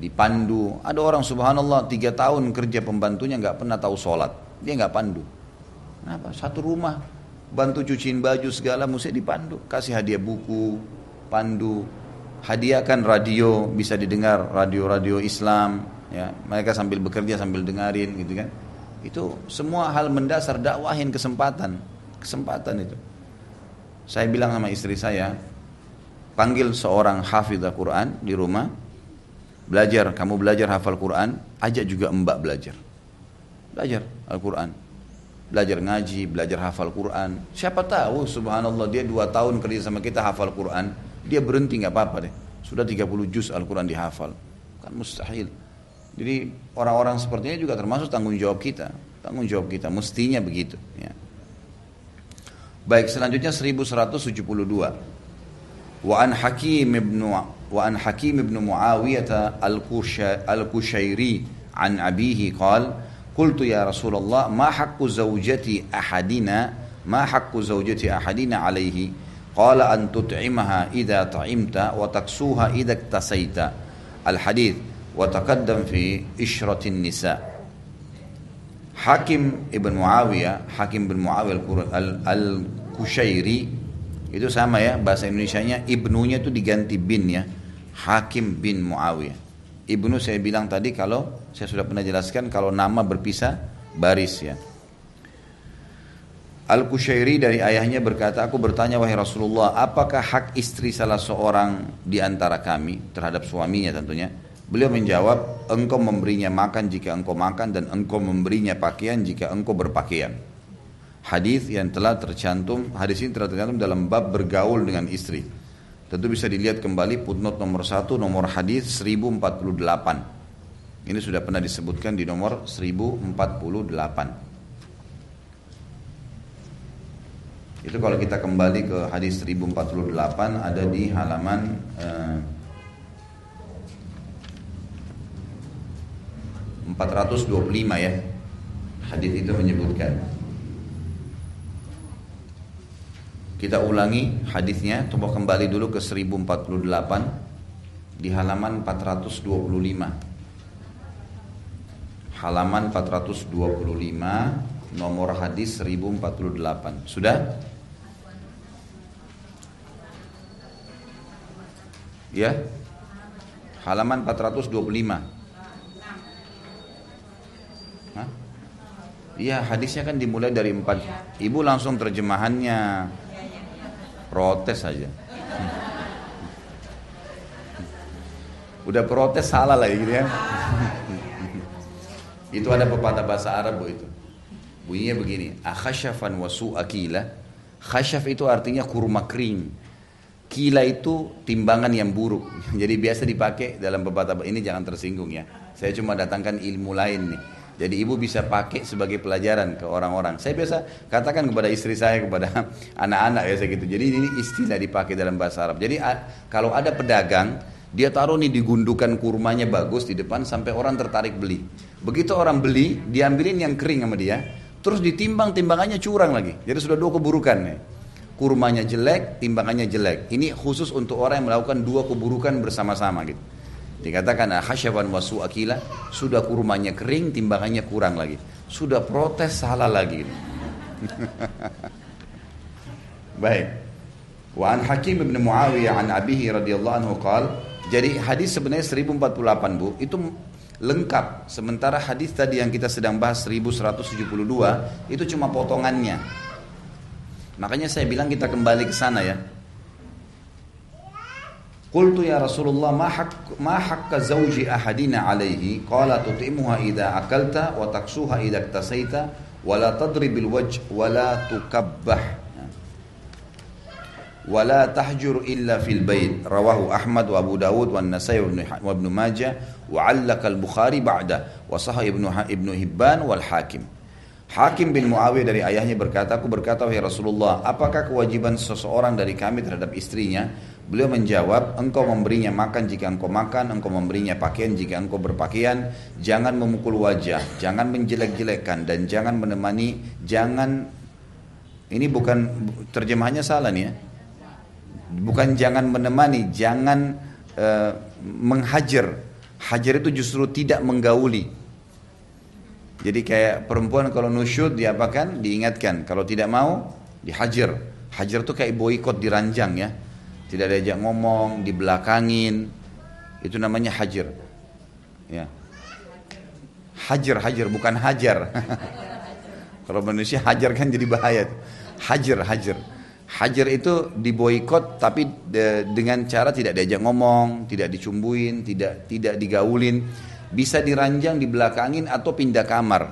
A: dipandu. Ada orang subhanallah 3 tahun kerja pembantunya nggak pernah tahu sholat, dia nggak pandu. Kenapa? Satu rumah bantu cuciin baju segala mesti dipandu, kasih hadiah buku, pandu. Hadiahkan radio, bisa didengar radio-radio Islam, ya. Mereka sambil bekerja sambil dengarin gitu kan. Itu semua hal mendasar, dakwahin kesempatan itu. Saya bilang sama istri saya, panggil seorang hafidz Quran di rumah, kamu belajar hafal Quran, ajak juga mbak belajar Al-Quran, belajar ngaji, belajar hafal Quran. Siapa tahu subhanallah dia 2 tahun kerja sama kita hafal Quran, dia berhenti nggak apa-apa deh. Sudah 30 juz Al-Quran dihafal. Kan mustahil. Jadi orang-orang seperti ini juga termasuk tanggung jawab kita. Tanggung jawab kita, mestinya begitu. Ya. Baik, selanjutnya 1172. Wa an Hakim ibn Muawiyah al-Kushairi an abihi qala qultu ya Rasulullah ma haqqu zawjati ahadina alaihi qala an tut'imaha idza ta'imta wa taksuha idza iktasaita al-hadits wa taqaddam fi ishratin nisa. Hakim bin Muawiyah al-Kushairi itu sama ya, bahasa Indonesianya ibnunya itu diganti bin ya, Hakim bin Muawiyah. Ibnu saya bilang tadi, kalau saya sudah pernah jelaskan kalau nama berpisah baris ya. Al-Kushairi dari ayahnya berkata, aku bertanya wahai Rasulullah, apakah hak istri salah seorang di antara kami terhadap suaminya tentunya? Beliau menjawab, engkau memberinya makan jika engkau makan dan engkau memberinya pakaian jika engkau berpakaian. Hadis ini telah tercantum dalam bab bergaul dengan istri. Tentu bisa dilihat kembali footnote nomor 1, nomor hadis 1048. Ini sudah pernah disebutkan di nomor 1048. Itu kalau kita kembali ke hadis 1048 ada di halaman 425 ya. Hadis itu menyebutkan. Kita ulangi hadisnya, coba kembali dulu ke 1048 di halaman 425. Halaman 425 nomor hadis 1048. Sudah? Ya, halaman 425. Hah? Iya, hadisnya kan dimulai dari 4. Ibu langsung terjemahannya, protes saja. Udah protes salah lagi gitu ya. Itu ada pepatah bahasa Arab Bu itu. Bunyinya begini, akhashafan wasu akila. Khashaf itu artinya kurma kering. Kila itu timbangan yang buruk. Jadi biasa dipakai dalam pepatah ini, jangan tersinggung ya. Saya cuma datangkan ilmu lain nih. Jadi ibu bisa pakai sebagai pelajaran ke orang-orang. Saya biasa katakan kepada istri saya, kepada anak-anak ya gitu. Jadi ini istilah dipakai dalam bahasa Arab. Jadi kalau ada pedagang, dia taruh nih digundukan kurmanya bagus di depan sampai orang tertarik beli. Begitu orang beli, diambilin yang kering sama dia, terus ditimbang, timbangannya curang lagi. Jadi sudah 2 keburukan nih. Kurmanya jelek, timbangannya jelek. Ini khusus untuk orang yang melakukan 2 keburukan bersama-sama gitu. Dikatakan khasyaban wasu akila, sudah kurmanya kering, timbangannya kurang lagi. Sudah protes salah lagi. Baik. Wa an Hakim bin Muawiyah an abihi radhiyallahu anhu qala. Jadi hadis sebenarnya 1048 Bu, itu lengkap. Sementara hadis tadi yang kita sedang bahas 1172 itu cuma potongannya. Makanya saya bilang kita kembali ke sana ya. Qultu ya Rasulullah ma haqqa zawji ahadina alaihi qala tut'imuha idza akalta wa taksuha idza iktasaita wa la tadribil wajh wa la tukabbah wa la tahjur illa fil bait rawahu Ahmad wa Abu Dawud wa An-Nasai wa Ibnu Majah wa 'allaka al-Bukhari ba'da wa sahih Ibnu Hibban wal Hakim. Hakim bin Muawiyah dari ayahnya berkata, aku berkata wahai Rasulullah, apakah kewajiban seseorang dari kami terhadap istrinya? Beliau menjawab, engkau memberinya makan jika engkau makan, engkau memberinya pakaian jika engkau berpakaian, jangan memukul wajah, jangan menjelek-jelekkan, dan jangan menemani, ini bukan terjemahannya salah nih ya, bukan jangan menemani, jangan menghajar. Hajar itu justru tidak menggauli. Jadi kayak perempuan kalau nusyud diapakan? Diingatkan. Kalau tidak mau dihajar. Hajar itu kayak boikot, diranjang ya. Tidak diajak ngomong, dibelakangin. Itu namanya hajar. Ya. Hajar bukan hajar. Kalau manusia hajar kan jadi bahaya. Hajar. Hajar itu diboikot tapi dengan cara tidak diajak ngomong, tidak dicumbuin, tidak digaulin. Bisa diranjang, dibelakangin atau pindah kamar.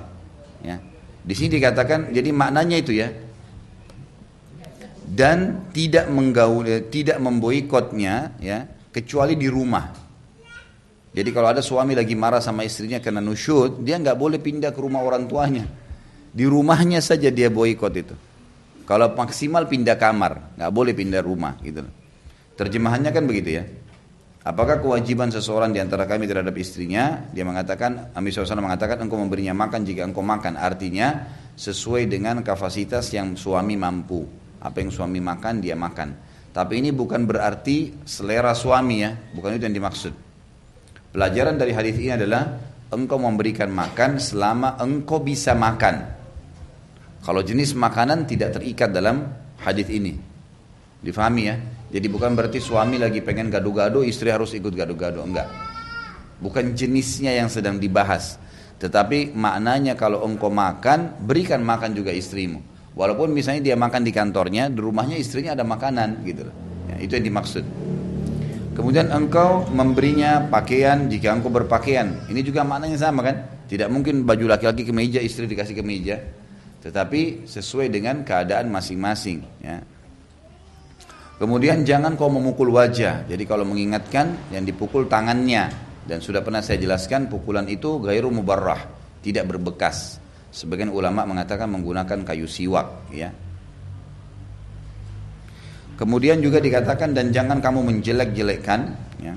A: Ya. Di sini dikatakan, jadi maknanya itu ya. Dan tidak memboikotnya, ya, kecuali di rumah. Jadi kalau ada suami lagi marah sama istrinya karena nusyud, dia nggak boleh pindah ke rumah orang tuanya. Di rumahnya saja dia boikot itu. Kalau maksimal pindah kamar, nggak boleh pindah rumah, gitu. Terjemahannya kan begitu ya. Apakah kewajiban seseorang di antara kami terhadap istrinya? Dia mengatakan, Nabi SAW mengatakan, engkau memberinya makan jika engkau makan. Artinya, sesuai dengan kapasitas yang suami mampu. Apa yang suami makan, dia makan. Tapi ini bukan berarti selera suami ya. Bukan itu yang dimaksud. Pelajaran dari hadis ini adalah, engkau memberikan makan selama engkau bisa makan. Kalau jenis makanan tidak terikat dalam hadis ini. Difahami ya? Jadi bukan berarti suami lagi pengen gado-gado, istri harus ikut gado-gado, enggak. Bukan jenisnya yang sedang dibahas. Tetapi maknanya kalau engkau makan, berikan makan juga istrimu. Walaupun misalnya dia makan di kantornya, di rumahnya istrinya ada makanan gitu. Ya, itu yang dimaksud. Kemudian engkau memberinya pakaian jika engkau berpakaian. Ini juga maknanya sama kan? Tidak mungkin baju laki-laki kemeja, istri dikasih kemeja. Tetapi sesuai dengan keadaan masing-masing ya. Kemudian jangan kau memukul wajah. Jadi kalau mengingatkan yang dipukul tangannya. Dan sudah pernah saya jelaskan pukulan itu ghairu mubarrah, tidak berbekas. Sebagian ulama mengatakan menggunakan kayu siwak ya. Kemudian juga dikatakan dan jangan kamu menjelek-jelekkan ya.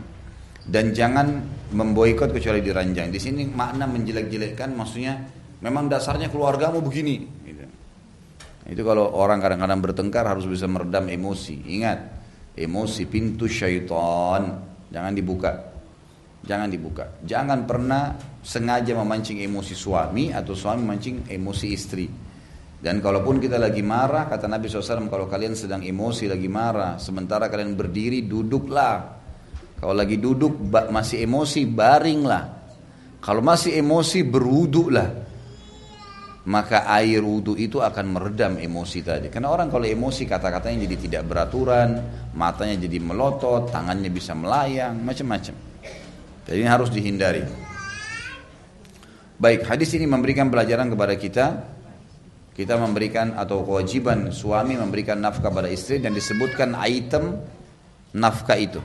A: Dan jangan memboikot kecuali diranjang. Di sini makna menjelek-jelekkan maksudnya memang dasarnya keluargamu begini gitu. Itu kalau orang kadang-kadang bertengkar harus bisa meredam emosi. Ingat, emosi pintu syaitan. Jangan dibuka. Jangan pernah sengaja memancing emosi suami atau suami memancing emosi istri. Dan kalaupun kita lagi marah, kata Nabi SAW, kalau kalian sedang emosi, lagi marah, sementara kalian berdiri, duduklah. Kalau lagi duduk masih emosi, baringlah. Kalau masih emosi, berwuduklah. Maka air wudu itu akan meredam emosi tadi. Karena orang kalau emosi kata-katanya jadi tidak beraturan, matanya jadi melotot, tangannya bisa melayang, macam-macam. Jadi ini harus dihindari. Baik, hadis ini memberikan pelajaran kepada kita memberikan atau kewajiban suami memberikan nafkah pada istri dan disebutkan item nafkah itu.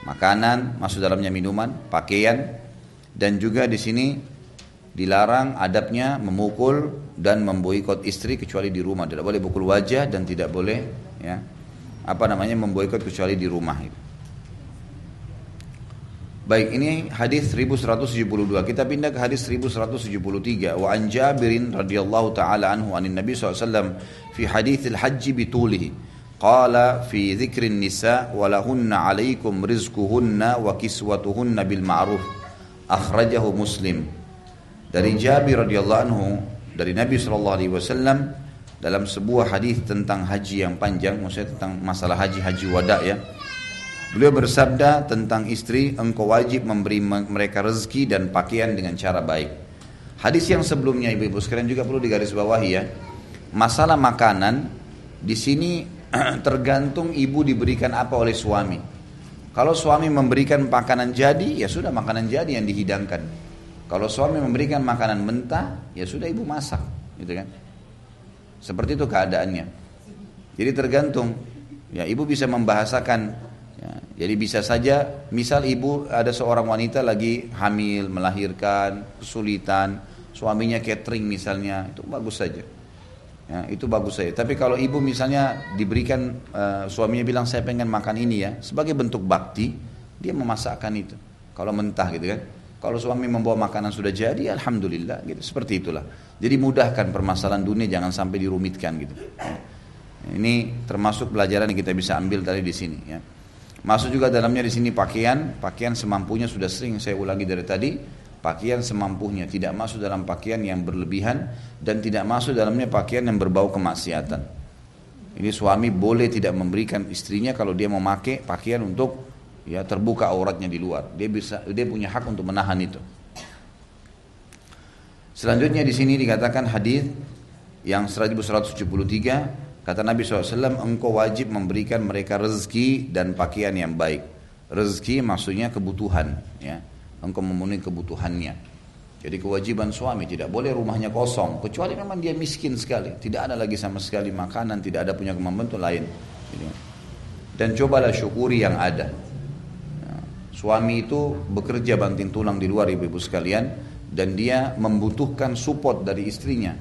A: Makanan, masuk dalamnya minuman, pakaian, dan juga di sini dilarang adabnya memukul dan memboikot istri kecuali di rumah. Tidak boleh pukul wajah dan tidak boleh ya, memboikot kecuali di rumah itu. Baik, ini hadis 1172. Kita pindah ke hadis 1173. Wa an Jabirin radhiyallahu taala anhu anin Nabi SAW fi hadits al-hajj bitulihi. Qala fi dzikrin nisa wa lahunna 'alaikum rizquhunna wa kiswatuhunna bil ma'ruf. Akhrajahu Muslim. Dari Jabir radhiyallahu anhu dari Nabi sallallahu alaihi wasallam dalam sebuah hadis tentang haji yang panjang, maksudnya tentang masalah haji wada ya. Beliau bersabda tentang istri, engkau wajib memberi mereka rezeki dan pakaian dengan cara baik. Hadis yang sebelumnya ibu-ibu sekalian juga perlu digarisbawahi ya. Masalah makanan di sini tergantung ibu diberikan apa oleh suami. Kalau suami memberikan makanan jadi, ya sudah makanan jadi yang dihidangkan. Kalau suami memberikan makanan mentah, ya sudah ibu masak, gitu kan? Seperti itu keadaannya. Jadi tergantung. Ya, ibu bisa membahasakan. Ya, jadi bisa saja, misal ibu ada seorang wanita lagi hamil, melahirkan, kesulitan, suaminya catering misalnya, itu bagus saja. Ya, itu bagus saja. Tapi kalau ibu misalnya diberikan, suaminya bilang saya pengen makan ini ya, sebagai bentuk bakti, dia memasakkan itu. Kalau mentah gitu kan. Kalau suami membawa makanan sudah jadi, alhamdulillah gitu. Seperti itulah. Jadi mudahkan permasalahan dunia, jangan sampai dirumitkan gitu. Ya. Ini termasuk pelajaran yang kita bisa ambil tadi di sini. Ya. Masuk juga dalamnya di sini pakaian semampunya, sudah sering saya ulangi dari tadi. Pakaian semampunya, tidak masuk dalam pakaian yang berlebihan dan tidak masuk dalamnya pakaian yang berbau kemaksiatan. Ini suami boleh tidak memberikan istrinya kalau dia memakai pakaian untuk ya terbuka auratnya di luar. Dia punya hak untuk menahan itu. Selanjutnya di sini dikatakan hadis yang 1173, kata Nabi SAW, engkau wajib memberikan mereka rezeki dan pakaian yang baik. Rezeki maksudnya kebutuhan, ya. Engkau memenuhi kebutuhannya. Jadi kewajiban suami, tidak boleh rumahnya kosong, kecuali memang dia miskin sekali, tidak ada lagi sama sekali makanan, tidak ada punya kemampuan itu lain. Dan cobalah syukuri yang ada. Suami itu bekerja banting tulang di luar, ibu-ibu sekalian, dan dia membutuhkan support dari istrinya.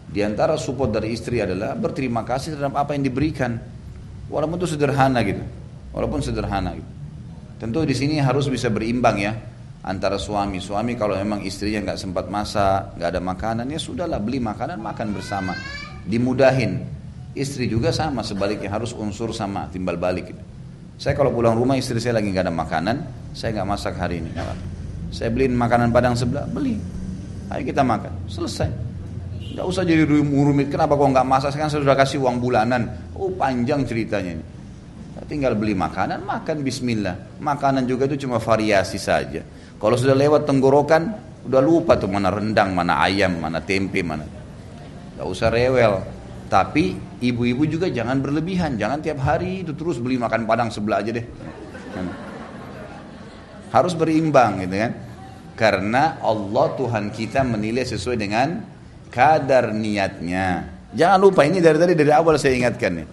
A: Di antara support dari istri adalah berterima kasih terhadap apa yang diberikan, walaupun itu sederhana gitu, walaupun sederhana gitu. Tentu di sini harus bisa berimbang ya. Antara suami kalau memang istrinya nggak sempat masak, nggak ada makanan, ya sudahlah beli makanan, makan bersama, dimudahin. Istri juga sama, sebaliknya harus unsur sama, timbal balik gitu. Saya kalau pulang rumah istri saya lagi nggak ada makanan, saya nggak masak hari ini, saya beliin makanan Padang sebelah, beli, ayo kita makan, selesai. Nggak usah jadi rumit, kenapa kok nggak masak, sekarang saya sudah kasih uang bulanan, panjang ceritanya ini. Tinggal beli makanan, makan bismillah. Makanan juga itu cuma variasi saja. Kalau sudah lewat tenggorokan, udah lupa tuh mana rendang, mana ayam, mana tempe, mana. Gak usah rewel. Tapi ibu-ibu juga jangan berlebihan. Jangan tiap hari itu terus beli makan Padang sebelah aja deh. Harus berimbang gitu kan. Karena Allah Tuhan kita menilai sesuai dengan kadar niatnya. Jangan lupa, ini dari awal saya ingatkan nih.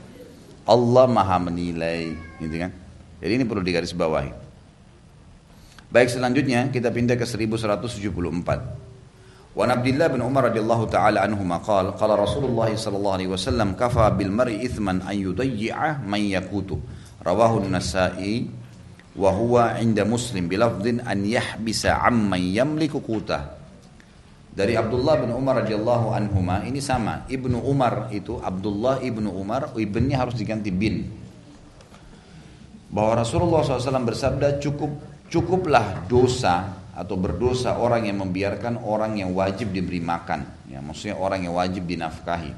A: Allah maha menilai gitu kan. Jadi ini perlu digarisbawahi. Baik, selanjutnya kita pindah ke 1174. Wa Abdullah bin Umar radhiyallahu taala anhuma qala Rasulullah sallallahu alaihi wasallam kafa bil mar'i ithman an yudayyi'a man yakutu. Rawahu an-Nasa'i wa huwa 'inda Muslim bi lafdhin an yahbisa 'amman yamliku qutah. Dari Abdullah bin Umar radhiyallahu anhuma, ini sama. Ibnu Umar itu Abdullah ibnu Umar, ibnnya harus diganti bin. Bahwa Rasulullah SAW bersabda, cukuplah dosa atau berdosa orang yang membiarkan orang yang wajib diberi makan. Ya, maksudnya orang yang wajib dinafkahi.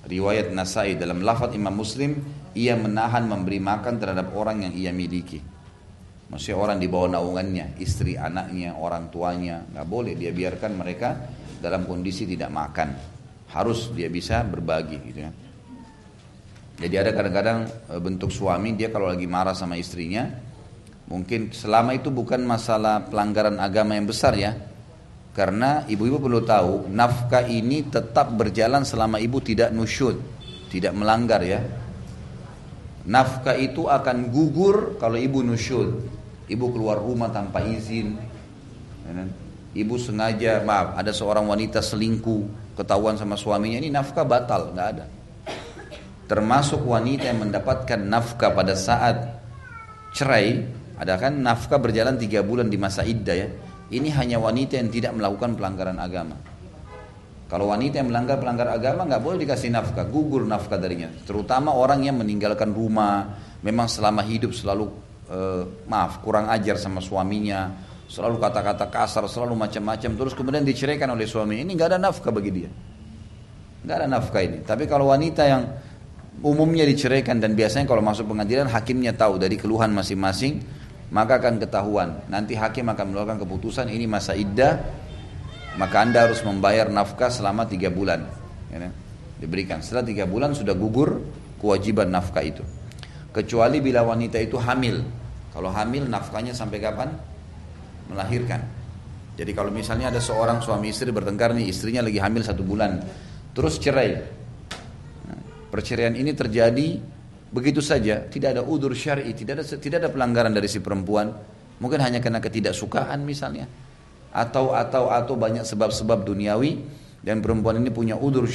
A: Riwayat Nasai dalam lafaz Imam Muslim, ia menahan memberi makan terhadap orang yang ia miliki. Maksudnya orang di bawah naungannya, istri, anaknya, orang tuanya, nggak boleh dia biarkan mereka dalam kondisi tidak makan. Harus dia bisa berbagi gitu ya. Jadi ada kadang-kadang bentuk suami, dia kalau lagi marah sama istrinya, mungkin selama itu bukan masalah pelanggaran agama yang besar ya. Karena ibu-ibu perlu tahu, nafkah ini tetap berjalan selama ibu tidak nusyud, tidak melanggar ya. Nafkah itu akan gugur kalau ibu nusyud. Ibu keluar rumah tanpa izin. Ibu sengaja, ada seorang wanita selingkuh, ketahuan sama suaminya, ini nafkah batal, nggak ada. Termasuk wanita yang mendapatkan nafkah pada saat cerai, ada kan nafkah berjalan 3 bulan di masa iddah ya. Ini hanya wanita yang tidak melakukan pelanggaran agama. Kalau wanita yang pelanggar agama nggak boleh dikasih nafkah, gugur nafkah darinya. Terutama orang yang meninggalkan rumah, memang selama hidup selalu kurang ajar sama suaminya, selalu kata-kata kasar, selalu macam-macam, terus kemudian diceraikan oleh suaminya, ini nggak ada nafkah bagi dia, nggak ada nafkah ini. Tapi kalau wanita yang umumnya diceraikan dan biasanya kalau masuk pengadilan hakimnya tahu dari keluhan masing-masing, maka akan ketahuan. Nanti hakim akan mengeluarkan keputusan ini masa iddah, maka anda harus membayar nafkah selama 3 bulan. Ya, diberikan. Setelah 3 bulan sudah gugur kewajiban nafkah itu. Kecuali bila wanita itu hamil. Kalau hamil nafkahnya sampai kapan? Melahirkan. Jadi kalau misalnya ada seorang suami istri bertengkar nih, istrinya lagi hamil 1 bulan, terus cerai. Nah, perceraian ini terjadi begitu saja, tidak ada udzur syar'i, tidak ada pelanggaran dari si perempuan. Mungkin hanya karena ketidaksukaan misalnya, atau banyak sebab-sebab duniawi, dan perempuan ini punya udzur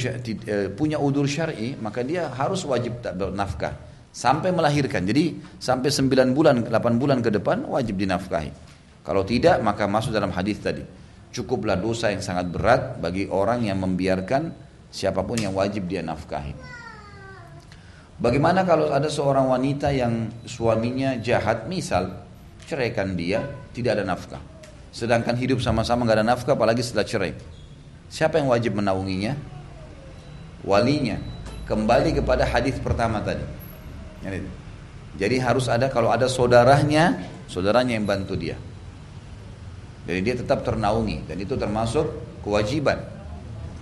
A: syar'i, maka dia harus wajib bernafkah sampai melahirkan. Jadi sampai 9 bulan, 8 bulan ke depan wajib dinafkahi. Kalau tidak, maka masuk dalam hadis tadi. Cukuplah dosa yang sangat berat bagi orang yang membiarkan siapapun yang wajib dia nafkahi. Bagaimana kalau ada seorang wanita yang suaminya jahat, misal ceraikan dia, tidak ada nafkah. Sedangkan hidup sama-sama gak ada nafkah, apalagi setelah cerai. Siapa yang wajib menaunginya? Walinya. Kembali kepada hadis pertama tadi. Jadi harus ada, kalau ada saudaranya yang bantu dia. Jadi dia tetap ternaungi, dan itu termasuk kewajiban.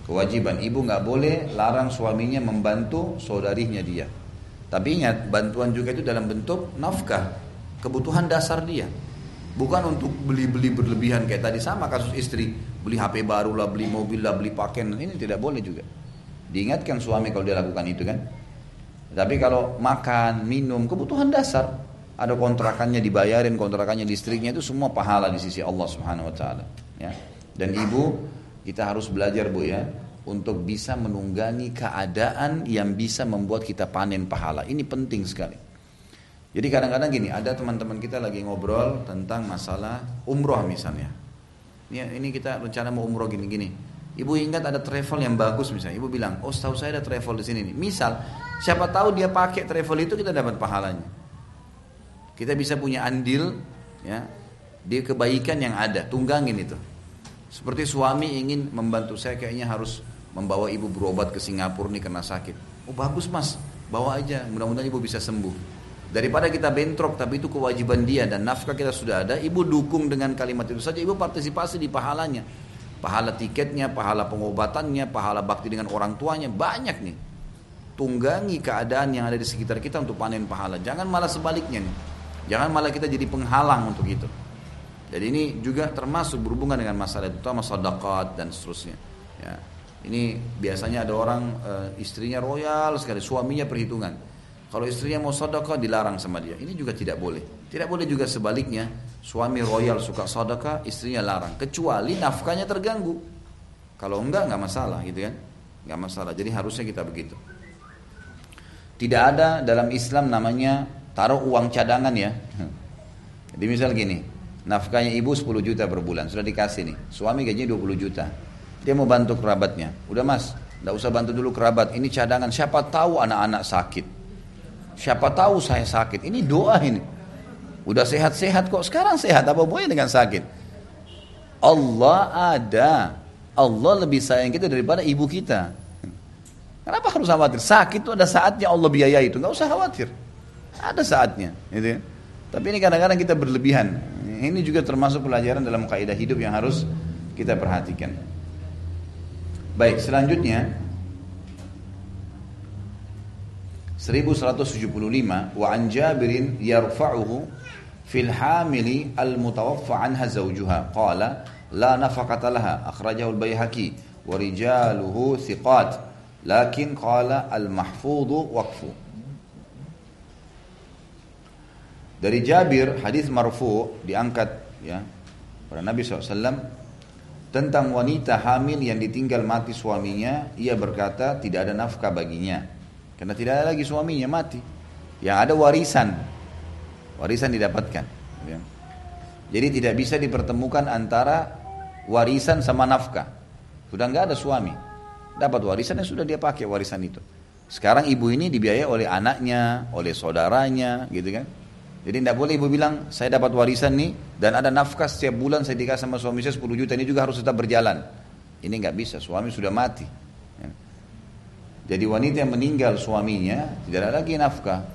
A: Kewajiban ibu gak boleh larang suaminya membantu saudarinya dia. Tapi ingat, bantuan juga itu dalam bentuk nafkah, kebutuhan dasar dia. Bukan untuk beli-beli berlebihan kayak tadi, sama kasus istri, beli HP baru lah, beli mobil lah, beli pakaian, ini tidak boleh juga. Diingatkan suami kalau dia lakukan itu kan. Tapi kalau makan, minum, kebutuhan dasar, ada kontrakannya dibayarin, kontrakannya listriknya, itu semua pahala di sisi Allah Subhanahu wa taala, ya. Dan ibu, kita harus belajar Bu ya, untuk bisa menunggangi keadaan yang bisa membuat kita panen pahala. Ini penting sekali. Jadi kadang-kadang gini, ada teman-teman kita lagi ngobrol tentang masalah umroh misalnya. Ini kita rencana mau umroh gini-gini. Ibu ingat ada travel yang bagus misalnya. Ibu bilang, oh setahu saya ada travel di sini nih. Misal, siapa tahu dia pakai travel itu, kita dapat pahalanya. Kita bisa punya andil ya di kebaikan yang ada. Tunggangin itu. Seperti suami ingin membantu, saya kayaknya harus membawa ibu berobat ke Singapura nih karena sakit. Oh bagus mas, bawa aja, mudah-mudahan ibu bisa sembuh. Daripada kita bentrok, tapi itu kewajiban dia dan nafkah kita sudah ada, ibu dukung dengan kalimat itu saja, ibu partisipasi di pahalanya. Pahala tiketnya, pahala pengobatannya, pahala bakti dengan orang tuanya, banyak nih. Tunggangi keadaan yang ada di sekitar kita untuk panen pahala. Jangan malah sebaliknya nih. Jangan malah kita jadi penghalang untuk itu. Jadi ini juga termasuk berhubungan dengan masalah itu, terutama sedekah dan seterusnya. Ya. Ini biasanya ada orang istrinya royal sekali, suaminya perhitungan. Kalau istrinya mau sedekah dilarang sama dia. Ini juga tidak boleh. Tidak boleh juga sebaliknya, suami royal suka sedekah, istrinya larang. Kecuali nafkahnya terganggu. Kalau enggak masalah gitu kan. Enggak masalah. Jadi harusnya kita begitu. Tidak ada dalam Islam namanya taruh uang cadangan ya. Jadi misal gini, nafkahnya ibu 10 juta per bulan, sudah dikasih nih. Suami gajinya 20 juta. Dia mau bantu kerabatnya. Udah mas, enggak usah bantu dulu kerabat. Ini cadangan, siapa tahu anak-anak sakit. Siapa tahu saya sakit. Ini doa ini. Udah sehat-sehat kok. Sekarang sehat, apa boleh dengan sakit? Allah ada. Allah lebih sayang kita daripada ibu kita. Kenapa harus khawatir? Sakit itu ada saatnya Allah biaya itu. Enggak usah khawatir. Ada saatnya. Gitu ya. Tapi ini kadang-kadang kita berlebihan. Ini juga termasuk pelajaran dalam kaidah hidup yang harus kita perhatikan. Baik, selanjutnya 1175 wa an Jabirin yarfa'uhu fil hamili al-mutawaffa anha zawjuha qala la nafaqata laha akhrajahu al-Baihaqi wa rijaluhu thiqat lakin qala al-mahfudhu waqfu. Dari Jabir hadis marfu diangkat ya pada Nabi SAW tentang wanita hamil yang ditinggal mati suaminya, ia berkata tidak ada nafkah baginya karena tidak ada lagi suaminya mati. Yang ada warisan didapatkan ya. Jadi tidak bisa dipertemukan antara warisan sama nafkah. Sudah nggak ada suami, dapat warisan yang sudah dia pakai warisan itu. Sekarang ibu ini dibiayai oleh anaknya, oleh saudaranya gitu kan. Jadi tidak boleh ibu bilang, saya dapat warisan nih, dan ada nafkah setiap bulan saya dikasih sama suami saya 10 juta, ini juga harus tetap berjalan. Ini nggak bisa, suami sudah mati. Jadi wanita yang meninggal suaminya, tidak ada lagi nafkah.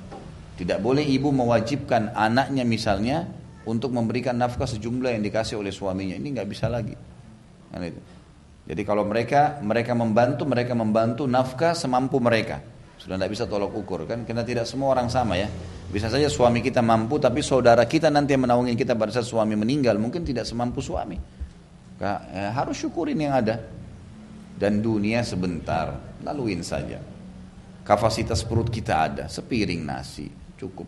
A: Tidak boleh ibu mewajibkan anaknya misalnya, untuk memberikan nafkah sejumlah yang dikasih oleh suaminya. Ini nggak bisa lagi. Jadi kalau mereka membantu nafkah semampu mereka. Sudah tidak bisa tolok ukur kan, karena tidak semua orang sama ya. Bisa saja suami kita mampu, tapi saudara kita nanti yang menaungin kita pada saat suami meninggal mungkin tidak semampu suami. Harus syukurin yang ada. Dan dunia sebentar, laluin saja. Kapasitas perut kita ada, sepiring nasi cukup.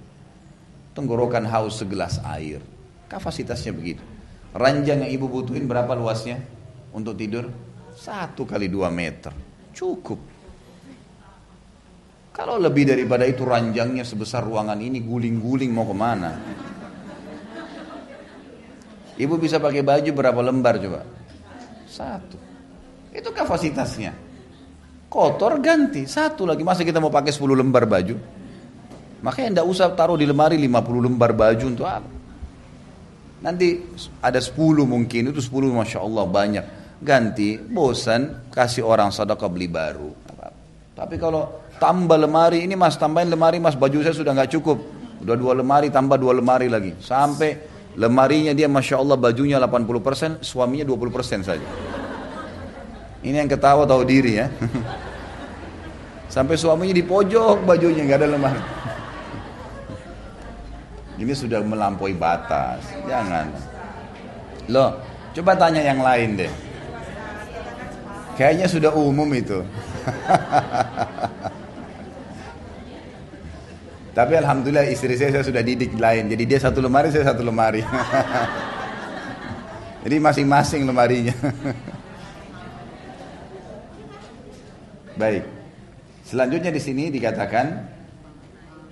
A: Tenggorokan haus segelas air, kapasitasnya begitu. Ranjang yang ibu butuhin berapa luasnya untuk tidur? 1 kali 2 meter, cukup. Kalau lebih daripada itu ranjangnya sebesar ruangan ini, guling-guling mau kemana? Ibu bisa pakai baju berapa lembar coba? 1. Itu kapasitasnya. Kotor ganti 1 lagi. Masa kita mau pakai 10 lembar baju? Makanya tidak usah taruh di lemari 50 lembar baju untuk apa? Nanti ada 10 mungkin, itu 10 Masya Allah banyak. Ganti, bosan, kasih orang sedekah beli baru. Tapi kalau tambah lemari, ini mas tambahin lemari mas, baju saya sudah nggak cukup. Udah 2 lemari, tambah 2 lemari lagi. Sampai lemarinya dia Masya Allah bajunya 80%, suaminya 20% saja. Ini yang ketawa tahu diri ya. Sampai suaminya di pojok bajunya, nggak ada lemari. Ini sudah melampaui batas. Jangan. Loh, coba tanya yang lain deh. Kayaknya sudah umum itu. Tapi alhamdulillah istri saya sudah didik lain. Jadi dia 1 lemari, saya 1 lemari. Jadi masing-masing lemarinya. Baik. Selanjutnya di sini dikatakan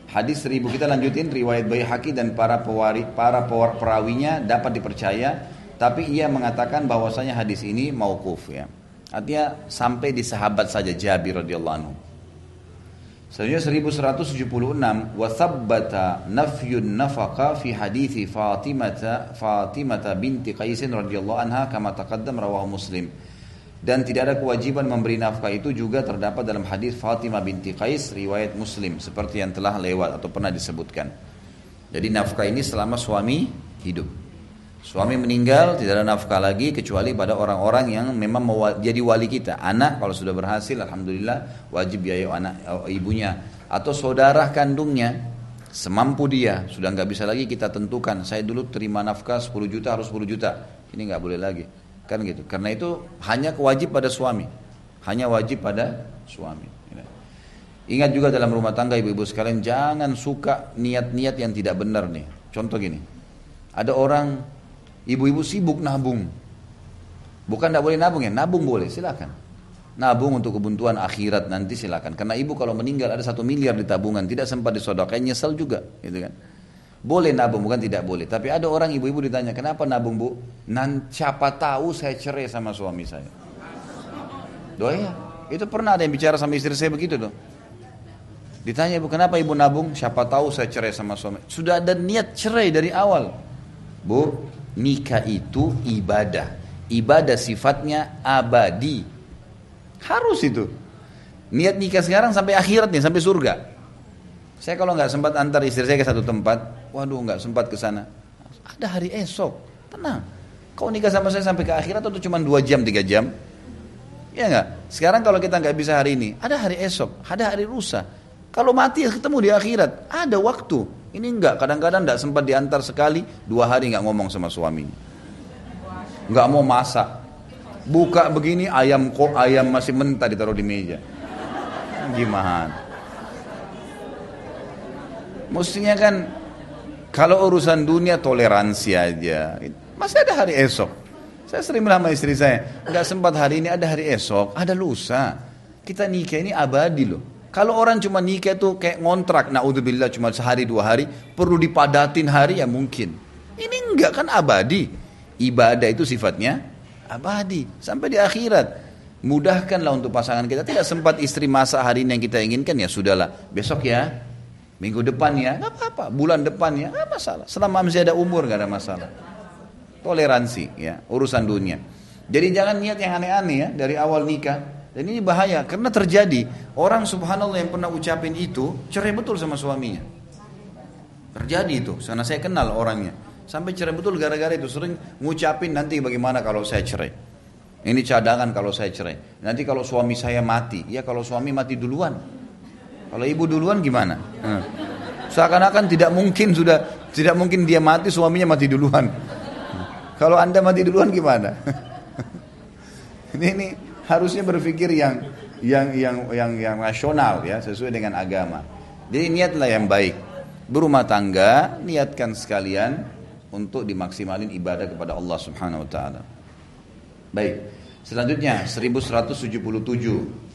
A: hadis 1000, kita lanjutin riwayat Baihaqi dan para perawinya dapat dipercaya, tapi ia mengatakan bahwasanya hadis ini mauquf ya. Artinya sampai di sahabat saja Jabir radhiyallahu anhu. Selanjutnya 1176 wa thabbata nafyun nafaqa fi hadithi Fatimah binti Qais radhiyallahu anha kama taqaddam rawahu Muslim. Dan tidak ada kewajiban memberi nafkah itu juga terdapat dalam hadis Fatimah binti Qais riwayat Muslim seperti yang telah lewat atau pernah disebutkan. Jadi nafkah ini selama suami hidup. Suami meninggal tidak ada nafkah lagi kecuali pada orang-orang yang memang mau jadi wali kita. Anak kalau sudah berhasil alhamdulillah wajib biaya anak ibunya, atau saudara kandungnya semampu dia, sudah nggak bisa lagi kita tentukan. Saya dulu terima nafkah 10 juta harus 10 juta. Ini nggak boleh lagi. Kan gitu. Karena itu hanya wajib pada suami. Hanya wajib pada suami. Ingat juga dalam rumah tangga ibu-ibu sekalian, jangan suka niat-niat yang tidak benar nih. Contoh gini. Ada orang ibu-ibu sibuk nabung. Bukan tidak boleh nabung ya, nabung boleh, silakan. Nabung untuk kebutuhan akhirat nanti silakan. Karena ibu kalau meninggal ada 1 miliar di tabungan, tidak sempat disedekahkan, nyesal juga, gitu kan. Boleh nabung, bukan tidak boleh. Tapi ada orang ibu-ibu ditanya, kenapa nabung bu? Siapa tahu saya cerai sama suami saya. Doa ya. Itu pernah ada yang bicara sama istri saya begitu tuh. Ditanya ibu, kenapa ibu nabung? Siapa tahu saya cerai sama suami. Sudah ada niat cerai dari awal. Bu, nikah itu ibadah. Ibadah sifatnya abadi. Harus itu. Niat nikah sekarang sampai akhirat nih, sampai surga. Saya kalau nggak sempat antar istri saya ke satu tempat, waduh nggak sempat ke sana. Ada hari esok, tenang. Kau nikah sama saya sampai ke akhirat atau cuma 2 jam, 3 jam? Ya nggak? Sekarang kalau kita nggak bisa hari ini, ada hari esok, ada hari lusa. Kalau mati ketemu di akhirat, ada waktu. Ini enggak, kadang-kadang nggak sempat diantar sekali, 2 hari nggak ngomong sama suaminya. Nggak mau masak. Buka begini ayam masih mentah ditaruh di meja. Gimana? Mestinya kan kalau urusan dunia toleransi aja. Masih ada hari esok. Saya sering bilang sama istri saya, nggak sempat hari ini, ada hari esok, ada lusa. Kita nikah ini abadi loh. Kalau orang cuma nikah tuh kayak ngontrak, naudzubillah cuma sehari 2 hari, perlu dipadatin hari ya mungkin. Ini enggak kan abadi. Ibadah itu sifatnya abadi sampai di akhirat. Mudahkanlah untuk pasangan kita. Tidak sempat istri masak hari ini yang kita inginkan, ya sudahlah. Besok ya. Minggu depan ya, nggak apa-apa. Bulan depan ya, nggak masalah. Selama masih ada umur nggak ada masalah. Toleransi ya, urusan dunia. Jadi jangan niat yang aneh-aneh ya dari awal nikah. Dan ini bahaya karena terjadi orang subhanallah yang pernah ucapin itu cerai betul sama suaminya. Terjadi itu, karena saya kenal orangnya. Sampai cerai betul gara-gara itu, sering ngucapin nanti bagaimana kalau saya cerai. Ini cadangan kalau saya cerai. Nanti kalau suami saya mati, ya kalau suami mati duluan. Kalau ibu duluan gimana? Seakan-akan tidak mungkin dia mati, suaminya mati duluan. Kalau Anda mati duluan gimana? ini harusnya berpikir yang rasional ya, sesuai dengan agama. Jadi niatlah yang baik. Berumah tangga, niatkan sekalian untuk dimaksimalin ibadah kepada Allah Subhanahu wa taala. Baik. Selanjutnya 1177.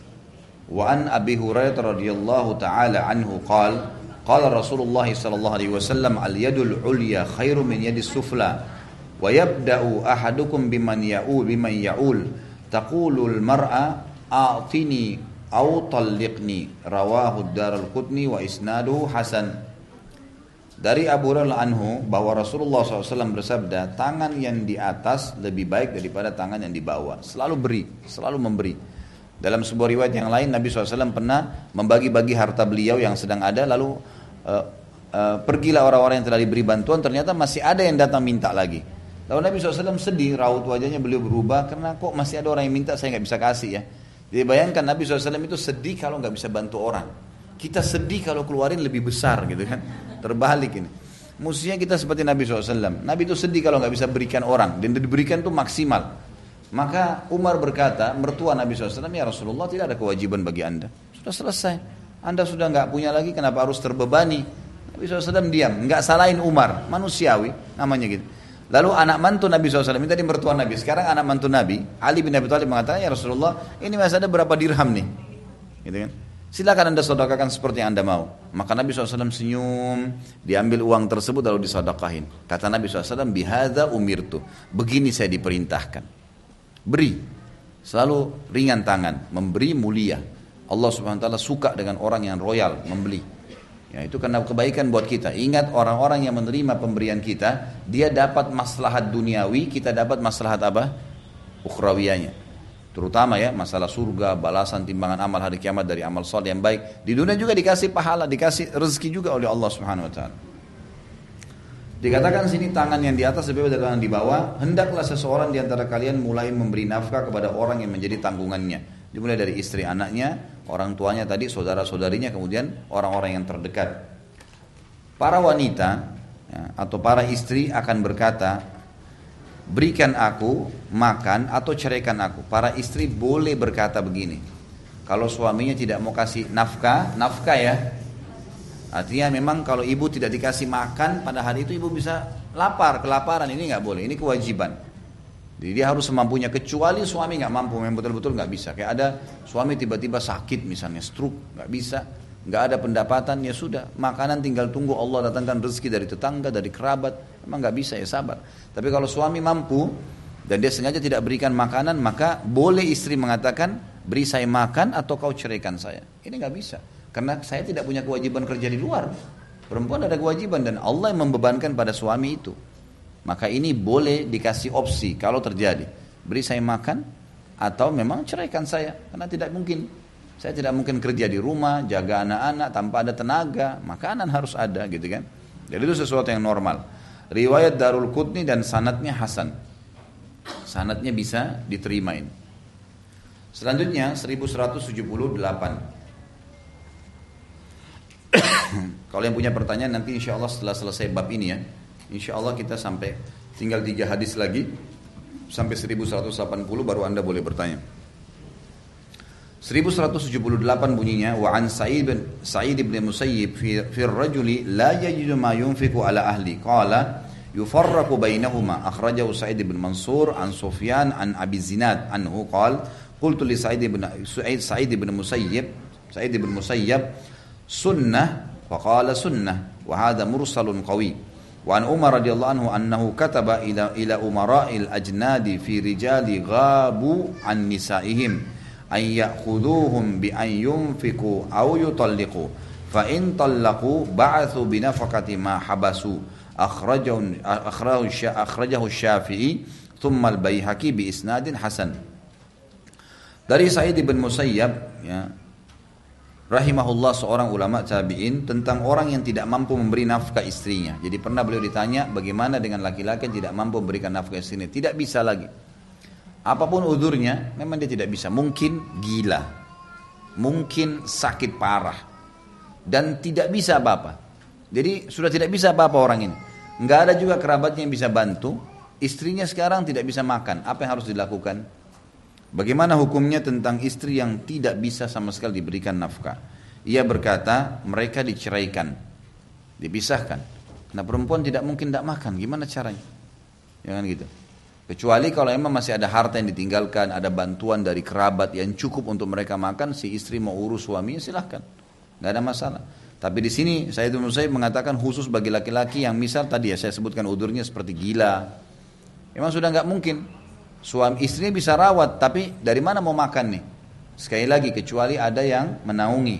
A: Wa an Abi Hurairah radhiyallahu taala anhu qala qala Rasulullah sallallahu alaihi wasallam al yadul ulya khairu min yadis sufla wa yabda'u ahadukum biman ya'ul taqulul mar'a a'tini aw talliqni rawahu ad-Daraqutni wa isnaduhu hasan. Dari Abu Hurairah anhu bahwa Rasulullah SAW bersabda, tangan yang di atas lebih baik daripada tangan yang di bawah. Selalu beri, selalu memberi. Dalam sebuah riwayat yang lain Nabi SAW pernah membagi-bagi harta beliau yang sedang ada, lalu pergilah orang-orang yang telah diberi bantuan, ternyata masih ada yang datang minta lagi. Lalu Nabi SAW sedih, raut wajahnya beliau berubah, karena kok masih ada orang yang minta, saya nggak bisa kasih ya. Jadi bayangkan Nabi SAW itu sedih kalau nggak bisa bantu orang. Kita sedih kalau keluarin lebih besar gitu kan. Terbalik ini. Mestinya kita seperti Nabi SAW. Nabi itu sedih kalau nggak bisa berikan orang, dan diberikan itu maksimal. Maka Umar berkata, mertua Nabi SAW, ya Rasulullah, tidak ada kewajiban bagi anda. Sudah selesai. Anda sudah nggak punya lagi, kenapa harus terbebani? Nabi SAW diam, nggak salahin Umar, manusiawi namanya gitu. Lalu anak mantu Nabi SAW, ini tadi mertua Nabi, sekarang anak mantu Nabi, Ali bin Abi Thalib mengatakan, ya Rasulullah, ini masih ada berapa dirham nih? Gitu kan? Silakan anda sedekahkan seperti yang anda mau. Maka Nabi SAW senyum, diambil uang tersebut lalu disedekahin. Kata Nabi SAW, bihadza umirtu, begini saya diperintahkan. Beri, selalu ringan tangan, memberi mulia. Allah Subhanahu wa taala suka dengan orang yang royal, membeli. Ya, itu karena kebaikan buat kita. Ingat, orang-orang yang menerima pemberian kita, dia dapat maslahat duniawi, kita dapat maslahat apa? Ukhrawiyahnya. Terutama ya masalah surga, balasan timbangan amal hari kiamat dari amal saleh yang baik. Di dunia juga dikasih pahala, dikasih rezeki juga oleh Allah Subhanahu wa taala. Dikatakan sini tangan yang di atas lebih dari tangan di bawah. Hendaklah seseorang di antara kalian mulai memberi nafkah kepada orang yang menjadi tanggungannya. Dimulai dari istri anaknya, orang tuanya tadi, saudara-saudarinya, kemudian orang-orang yang terdekat. Para wanita ya, atau para istri akan berkata, berikan aku makan atau ceraikan aku. Para istri boleh berkata begini. Kalau suaminya tidak mau kasih nafkah ya. Artinya memang kalau ibu tidak dikasih makan pada hari itu, ibu bisa lapar, kelaparan. Ini nggak boleh, ini kewajiban. Jadi dia harus semampunya, kecuali suami nggak mampu, memang betul-betul nggak bisa. Kayak ada suami tiba-tiba sakit misalnya, stroke, nggak bisa. Nggak ada pendapatan, ya sudah, makanan tinggal tunggu Allah datangkan rezeki dari tetangga, dari kerabat. Memang nggak bisa, ya sabar. Tapi kalau suami mampu dan dia sengaja tidak berikan makanan, maka boleh istri mengatakan, beri saya makan atau kau ceraikan saya. Ini nggak bisa, karena saya tidak punya kewajiban kerja di luar. Perempuan ada kewajiban dan Allah yang membebankan pada suami itu. Maka ini boleh dikasih opsi kalau terjadi, beri saya makan atau memang ceraikan saya, karena tidak mungkin. Saya tidak mungkin kerja di rumah, jaga anak-anak tanpa ada tenaga, makanan harus ada gitu kan. Jadi itu sesuatu yang normal. Riwayat Daraqutni dan sanadnya hasan. Sanadnya bisa diterimain. Selanjutnya 1178. Kalau yang punya pertanyaan nanti insya Allah setelah selesai bab ini ya, insya Allah kita sampai tinggal 3 hadis lagi sampai 1180 baru anda boleh bertanya. 1178 bunyinya, wa an Sa'id bin Musayyib fi ar-rajuli la yajidu ma yunfiqu ala ahli qala yufarraqu bainahuma akhrajahu Sa'id bin Mansur an Sufyan an Abi Zinad anhu qala qultu li Sa'id bin Musayyib sunnah wa qala sunnah wa hadha mursalun qawi wa an Umar radhiyallahu anhu annahu kataba ila umara'il ajnadi fi rijali ghabu an nisaihim an ya'khudhuhum bi an yunfiqu aw yutalliqu fa in tallaqu ba'athu bi nafaqati ma habasu akhrajahu Syafi'i thumma al-Baihaqi bi isnadin hasan. Dari Sa'id bin Musayyab ya, rahimahullah, seorang ulama tabi'in, tentang orang yang tidak mampu memberi nafkah istrinya. Jadi pernah beliau ditanya bagaimana dengan laki-laki yang tidak mampu memberikan nafkah istrinya, tidak bisa lagi. Apapun udurnya, memang dia tidak bisa. Mungkin gila, mungkin sakit parah, dan tidak bisa apa-apa. Jadi sudah tidak bisa apa-apa orang ini. Nggak ada juga kerabatnya yang bisa bantu. Istrinya sekarang tidak bisa makan. Apa yang harus dilakukan? Bagaimana hukumnya tentang istri yang tidak bisa sama sekali diberikan nafkah? Ia berkata, mereka diceraikan, dipisahkan. Nah perempuan tidak mungkin tidak makan, gimana caranya? Jangan gitu. Kecuali kalau emang masih ada harta yang ditinggalkan, ada bantuan dari kerabat yang cukup untuk mereka makan, si istri mau urus suaminya silahkan, nggak ada masalah. Tapi di sini saya mengatakan khusus bagi laki-laki yang misal tadi ya saya sebutkan udurnya seperti gila, memang sudah nggak mungkin. Suami istrinya bisa rawat, tapi dari mana mau makan nih? Sekali lagi kecuali ada yang menaungi,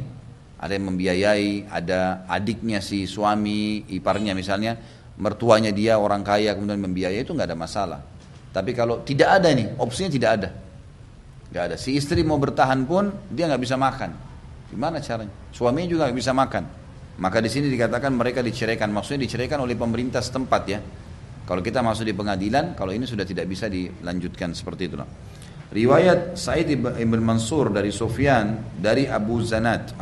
A: ada yang membiayai, ada adiknya si suami, iparnya misalnya, mertuanya dia orang kaya kemudian membiayai, itu nggak ada masalah. Tapi kalau tidak ada nih, opsinya tidak ada. Nggak ada. Si istri mau bertahan pun dia nggak bisa makan. Gimana caranya? Suaminya juga nggak bisa makan. Maka di sini dikatakan mereka diceraikan. Maksudnya diceraikan oleh pemerintah setempat ya. Kalau kita masuk di pengadilan, kalau ini sudah tidak bisa dilanjutkan seperti itu. Riwayat Sa'id ibn Mansur dari Sufyan dari Abu Zinad.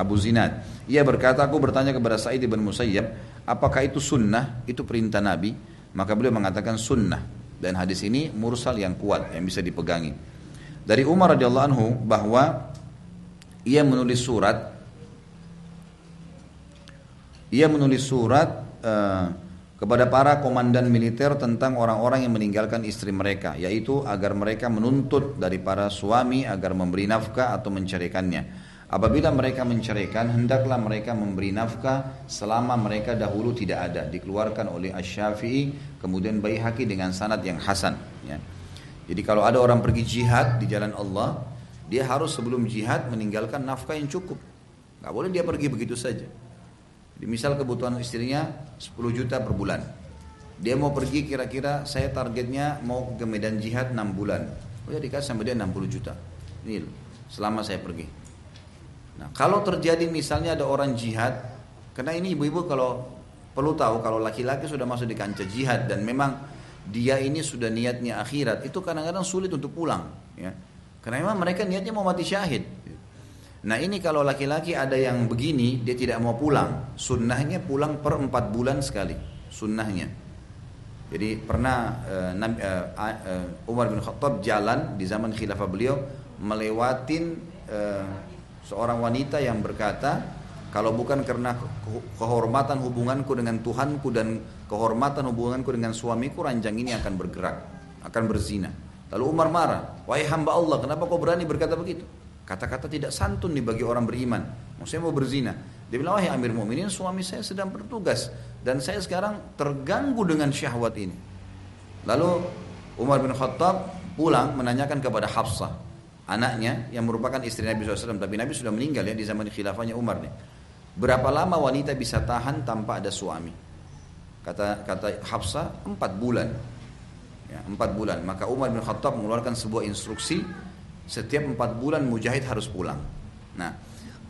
A: Ia berkata, aku bertanya kepada Sa'id ibn Musayyab, apakah itu sunnah? Itu perintah Nabi? Maka beliau mengatakan sunnah. Dan hadis ini mursal yang kuat yang bisa dipegangi. Dari Umar radhiyallahu anhu bahwa ia menulis surat kepada para komandan militer tentang orang-orang yang meninggalkan istri mereka, yaitu agar mereka menuntut dari para suami agar memberi nafkah atau menceraikannya. Apabila mereka menceraikan, hendaklah mereka memberi nafkah selama mereka dahulu tidak ada. Dikeluarkan oleh Asy-Syafi'i, kemudian Baihaqi dengan sanad yang hasan. Ya. Jadi kalau ada orang pergi jihad di jalan Allah, dia harus sebelum jihad meninggalkan nafkah yang cukup. Gak boleh dia pergi begitu saja. Jadi misal kebutuhan istrinya 10 juta per bulan. Dia mau pergi kira-kira saya targetnya mau ke medan jihad 6 bulan. Udah dikasih sama dia 60 juta. Ini selama saya pergi. Nah, kalau terjadi misalnya ada orang jihad, karena ini ibu-ibu kalau perlu tahu kalau laki-laki sudah masuk di kancah jihad dan memang dia ini sudah niatnya akhirat, itu kadang-kadang sulit untuk pulang, ya. Karena memang mereka niatnya mau mati syahid. Nah ini kalau laki-laki ada yang begini, dia tidak mau pulang, sunnahnya pulang per 4 bulan sekali, sunnahnya. Jadi pernah Umar bin Khattab jalan di zaman khilafah beliau melewatin seorang wanita yang berkata, kalau bukan karena kehormatan hubunganku dengan Tuhanku dan kehormatan hubunganku dengan suamiku, ranjang ini akan bergerak, akan berzina. Lalu Umar marah, wahai hamba Allah, kenapa kau berani berkata begitu? Kata-kata tidak santun nih bagi orang beriman. Maksudnya mau berzina. Dia bilang, wahai Amir Mu'minin, suami saya sedang bertugas dan saya sekarang terganggu dengan syahwat ini. Lalu Umar bin Khattab pulang menanyakan kepada Hafsah, anaknya yang merupakan istri Nabi SAW, tapi Nabi sudah meninggal ya di zaman khilafahnya Umar nih. Berapa lama wanita bisa tahan tanpa ada suami? Kata Hafsah 4 bulan. Ya, 4 bulan. Maka Umar bin Khattab mengeluarkan sebuah instruksi, setiap 4 bulan mujahid harus pulang. Nah,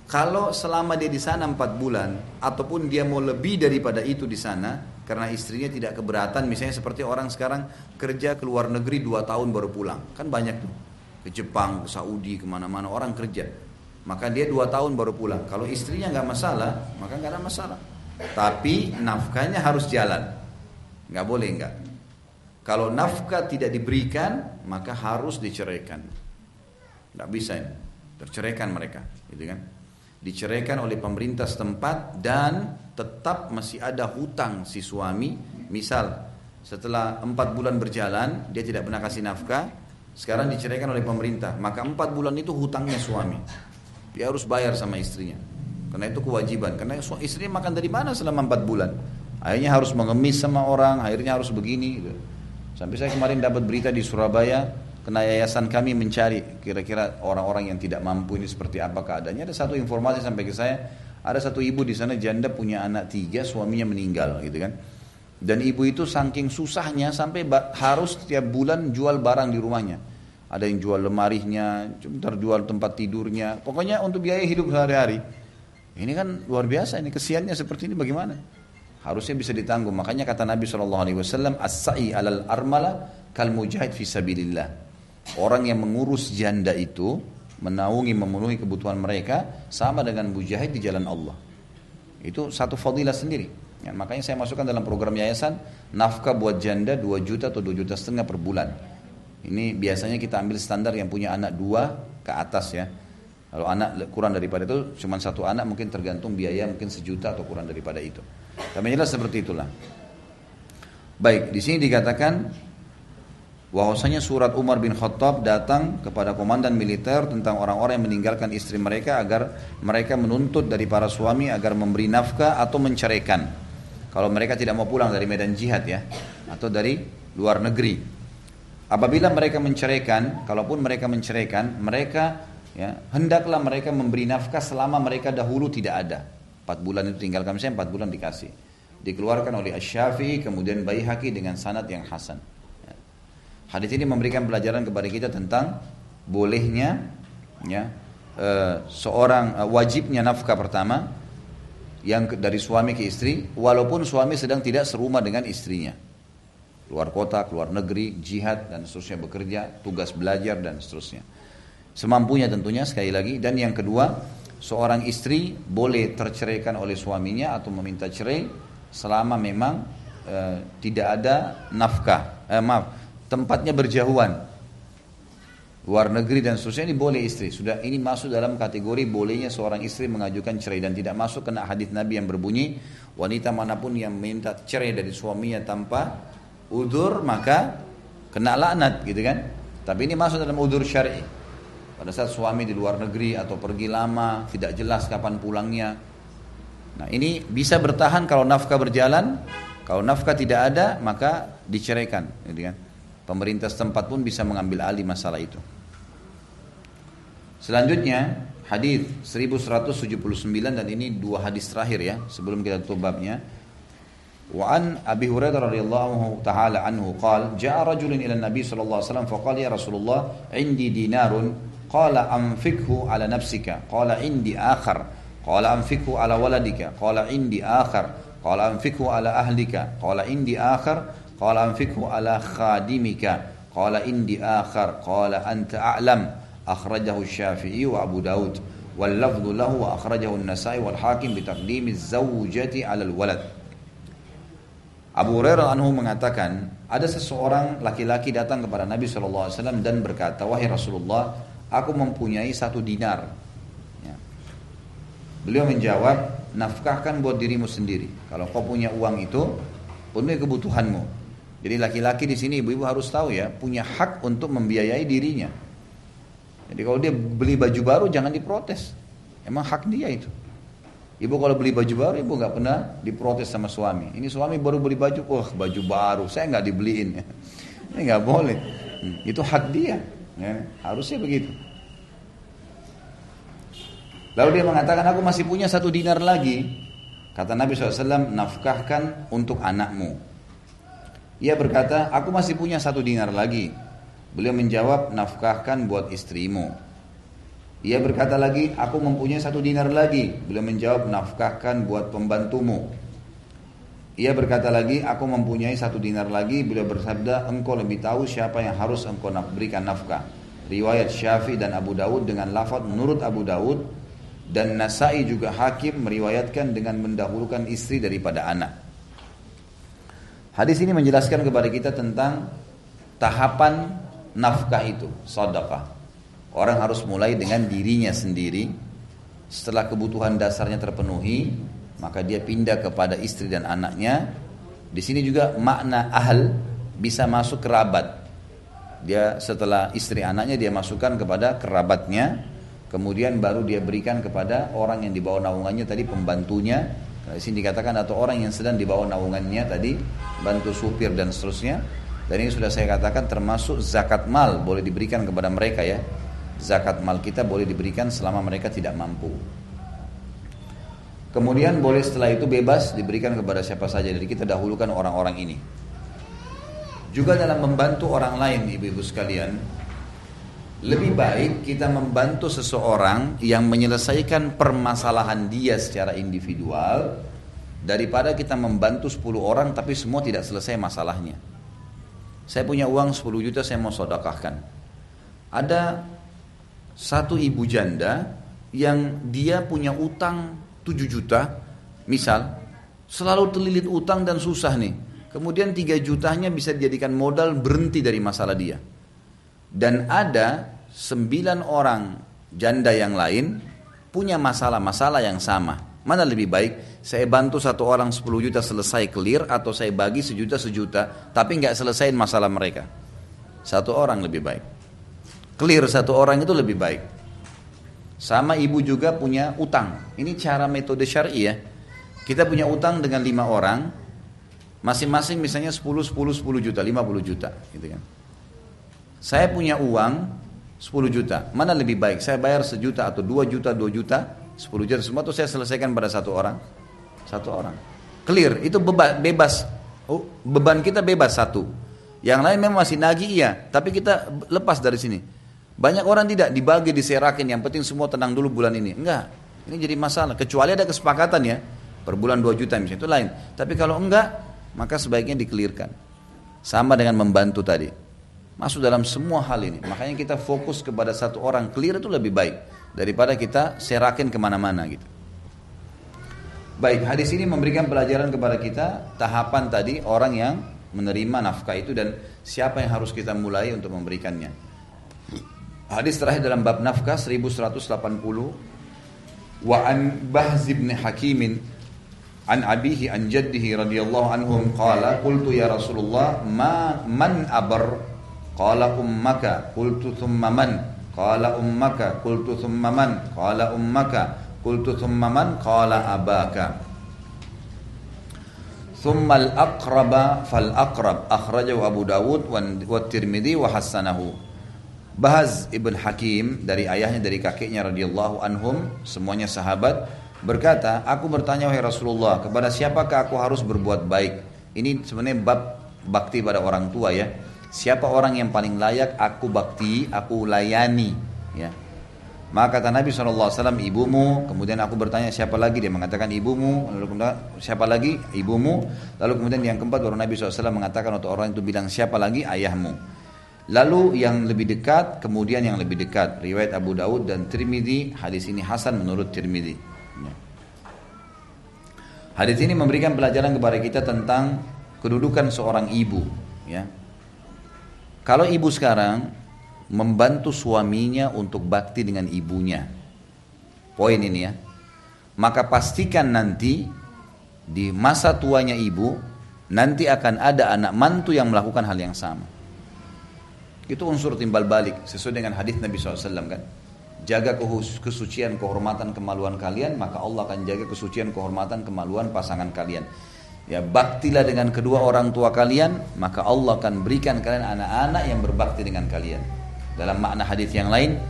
A: kalau selama dia di sana 4 bulan ataupun dia mau lebih daripada itu di sana karena istrinya tidak keberatan, misalnya seperti orang sekarang kerja ke luar negeri 2 tahun baru pulang, kan banyak tuh. Ke Jepang, ke Saudi, kemana-mana orang kerja, maka dia 2 tahun baru pulang. Kalau istrinya nggak masalah, maka nggak ada masalah. Tapi nafkahnya harus jalan, nggak boleh nggak. Kalau nafkah tidak diberikan, maka harus diceraikan. Nggak bisa ini, terceraikan mereka, gitu kan? Diceraikan oleh pemerintah setempat dan tetap masih ada hutang si suami. Misal setelah 4 bulan berjalan dia tidak pernah kasih nafkah, sekarang diceraikan oleh pemerintah, maka 4 bulan itu hutangnya suami. Dia harus bayar sama istrinya. Karena itu kewajiban. Karena istrinya makan dari mana selama 4 bulan? Akhirnya harus mengemis sama orang, akhirnya harus begini gitu. Sampai saya kemarin dapat berita di Surabaya, kena yayasan kami mencari kira-kira orang-orang yang tidak mampu ini seperti apa keadaannya. Ada satu informasi sampai ke saya, ada satu ibu di sana janda punya anak 3, suaminya meninggal gitu kan. Dan ibu itu saking susahnya sampai harus setiap bulan jual barang di rumahnya. Ada yang jual lemarinya, sebentar jual tempat tidurnya, pokoknya untuk biaya hidup sehari-hari. Ini kan luar biasa, ini kesiannya seperti ini bagaimana? Harusnya bisa ditanggung. Makanya kata Nabi SAW, as-sa'i alal armala kal mujahid fi sabilillah. Orang yang mengurus janda itu, menaungi, memenuhi kebutuhan mereka, sama dengan mujahid di jalan Allah. Itu satu fadilah sendiri. Ya, makanya saya masukkan dalam program yayasan nafkah buat janda 2 juta atau 2,5 juta per bulan. Ini biasanya kita ambil standar yang punya anak 2 ke atas ya. Kalau anak kurang daripada itu, cuma 1 anak mungkin tergantung biaya mungkin 1 juta atau kurang daripada itu. Tapi jelas seperti itulah. Baik, di sini dikatakan bahwasanya surat Umar bin Khattab datang kepada komandan militer tentang orang-orang yang meninggalkan istri mereka agar mereka menuntut dari para suami agar memberi nafkah atau menceraikan. Kalau mereka tidak mau pulang dari medan jihad ya, atau dari luar negeri. Apabila mereka menceraikan, kalaupun mereka menceraikan, mereka ya, hendaklah mereka memberi nafkah selama mereka dahulu tidak ada. 4 bulan itu tinggalkan, misalnya 4 bulan dikasih. Dikeluarkan oleh Asy-Syafi'i kemudian Baihaqi dengan sanad yang hasan. Hadis ini memberikan pelajaran kepada kita tentang bolehnya ya, seorang wajibnya nafkah pertama yang dari suami ke istri, walaupun suami sedang tidak serumah dengan istrinya, luar kota, keluar negeri, jihad dan seterusnya, bekerja, tugas belajar dan seterusnya, semampunya tentunya sekali lagi. Dan yang kedua, seorang istri boleh terceraikan oleh suaminya atau meminta cerai selama memang tidak ada nafkah, tempatnya berjauhan, luar negeri dan seterusnya, ini boleh istri. Sudah ini masuk dalam kategori bolehnya seorang istri mengajukan cerai dan tidak masuk kena hadis Nabi yang berbunyi wanita manapun yang minta cerai dari suaminya tanpa udzur maka kena laknat gitu kan. Tapi ini masuk dalam udzur syar'i. Pada saat suami di luar negeri atau pergi lama, tidak jelas kapan pulangnya. Nah, ini bisa bertahan kalau nafkah berjalan. Kalau nafkah tidak ada maka diceraikan gitu kan. Pemerintah setempat pun bisa mengambil alih masalah itu. Selanjutnya hadis 1179 dan ini 2 hadis terakhir ya sebelum kita tutup babnya. Wa an Abi Hurairah radhiyallahu taala anhu qala jaa rajulun ila an-nabi sallallahu alaihi wasallam faqala ya Rasulullah indi dinarun qala anfikhu ala nafsika qala indi akhar qala anfikhu ala waladika qala indi akhar qala anfikhu ala ahlika qala indi akhar qala anfikhu ala khadimika qala indi akhar qala anta a'lam akhrajahu Asy-Syafi'i wa Abu Daud wal lafdhu lahu wa akhrajahu An-Nasa'i wal Hakim bi taqdimi az-zawjati 'ala al-walad. Abu Hurairah anhu mengatakan ada seseorang laki-laki datang kepada Nabi SAW dan berkata, wahai Rasulullah, aku mempunyai 1 dinar ya. Beliau menjawab, nafkahkan buat dirimu sendiri. Kalau kau punya uang itu penuhi kebutuhanmu. Jadi laki-laki di sini ibu-ibu harus tahu ya, punya hak untuk membiayai dirinya. Jadi kalau dia beli baju baru jangan diprotes. Emang hak dia itu. Ibu kalau beli baju baru ibu nggak pernah diprotes sama suami. Ini suami baru beli baju, wah baju baru, saya nggak dibeliin. Ini nggak boleh. Itu hak dia. Ya, harusnya begitu. Lalu dia mengatakan aku masih punya 1 dinar lagi. Kata Nabi SAW, nafkahkan untuk anakmu. Ia berkata, aku masih punya 1 dinar lagi. Beliau menjawab, nafkahkan buat istrimu. Ia berkata lagi, aku mempunyai 1 dinar lagi. Beliau menjawab, nafkahkan buat pembantumu. Ia berkata lagi, aku mempunyai 1 dinar lagi. Beliau bersabda, engkau lebih tahu siapa yang harus engkau berikan nafkah. Riwayat Syafi'i dan Abu Daud dengan lafaz menurut Abu Daud. Dan Nasa'i juga Hakim meriwayatkan dengan mendahulukan istri daripada anak. Hadis ini menjelaskan kepada kita tentang tahapan nafkah itu, sedekah. Orang harus mulai dengan dirinya sendiri. Setelah kebutuhan dasarnya terpenuhi, maka dia pindah kepada istri dan anaknya. Di sini juga makna ahl bisa masuk kerabat. Dia setelah istri anaknya dia masukkan kepada kerabatnya, kemudian baru dia berikan kepada orang yang di bawah naungannya tadi, pembantunya. Di sini dikatakan atau orang yang sedang di bawah naungannya tadi, bantu supir dan seterusnya. Dan ini sudah saya katakan termasuk zakat mal boleh diberikan kepada mereka ya. Zakat mal kita boleh diberikan selama mereka tidak mampu. Kemudian boleh setelah itu bebas diberikan kepada siapa saja. Jadi kita dahulukan orang-orang ini. Juga dalam membantu orang lain ibu-ibu sekalian, lebih baik kita membantu seseorang yang menyelesaikan permasalahan dia secara individual daripada kita membantu 10 orang tapi semua tidak selesai masalahnya. Saya punya uang 10 juta saya mau sedekahkan. Ada satu ibu janda yang dia punya utang 7 juta Misal, selalu terlilit utang dan susah nih. Kemudian 3 jutanya bisa dijadikan modal berhenti dari masalah dia. Dan ada 9 orang janda yang lain punya masalah-masalah yang sama. Mana lebih baik? Saya bantu 1 orang 10 juta selesai clear, atau saya bagi sejuta tapi nggak selesaiin masalah mereka? 1 orang lebih baik. Clear 1 orang itu lebih baik. Sama ibu juga punya utang. Ini cara metode syar'i ya. Kita punya utang dengan 5 orang, masing-masing misalnya 10 juta, 50 juta gitu kan. Saya punya uang 10 juta, mana lebih baik? Saya bayar 1 juta atau 2 juta, 10 juta semua, atau saya selesaikan pada 1 orang? 1 orang. Clear, itu bebas. Beban kita bebas 1. Yang lain memang masih nagih iya, tapi kita lepas dari sini. Banyak orang tidak dibagi, diserakin, yang penting semua tenang dulu bulan ini. Enggak, ini jadi masalah. Kecuali ada kesepakatan ya, per bulan 2 juta misalnya, itu lain. Tapi kalau enggak, maka sebaiknya dikelirkan. Sama dengan membantu tadi. Masuk dalam semua hal ini. Makanya kita fokus kepada 1 orang clear itu lebih baik daripada kita serakin kemana-mana gitu. Baik, hadis ini memberikan pelajaran kepada kita tahapan tadi orang yang menerima nafkah itu dan siapa yang harus kita mulai untuk memberikannya. Hadis terakhir dalam bab nafkah 1180. Wa an Bahz bin Hakim an abihi an jaddihi radhiyallahu anhum qala qultu ya Rasulullah man abar qala ummaka qultu thumma man qala ummaka qultu thumma man qala ummaka qultu thumma man qala abaka thumma al-aqraba fal-aqrab akhrajahu Abu Dawud wa Tirmidzi wa hasanahu. Bahz ibn Hakim dari ayahnya dari kakeknya radhiyallahu anhum, semuanya sahabat, berkata, aku bertanya wahai Rasulullah, kepada siapakah aku harus berbuat baik? Ini sebenarnya bab bakti pada orang tua ya. Siapa orang yang paling layak aku bakti, aku layani ya. Maka kata Nabi SAW, ibumu. Kemudian aku bertanya siapa lagi, dia mengatakan ibumu. Lalu kemudian siapa lagi, ibumu. Lalu kemudian yang keempat baru Nabi SAW mengatakan, atau orang itu bilang siapa lagi, ayahmu. Lalu yang lebih dekat, kemudian yang lebih dekat. Riwayat Abu Dawud dan Tirmidzi. Hadis ini hasan menurut Tirmidzi ya. Hadis ini memberikan pelajaran kepada kita tentang kedudukan seorang ibu ya. Kalau ibu sekarang membantu suaminya untuk bakti dengan ibunya, poin ini ya, maka pastikan nanti di masa tuanya ibu, nanti akan ada anak mantu yang melakukan hal yang sama. Itu unsur timbal balik, sesuai dengan hadis Nabi SAW kan. Jaga kesucian, kehormatan, kemaluan kalian, maka Allah akan jaga kesucian, kehormatan, kemaluan pasangan kalian. Ya, baktilah dengan kedua orang tua kalian, maka Allah akan berikan kalian anak-anak yang berbakti dengan kalian. Dalam makna hadis yang lain,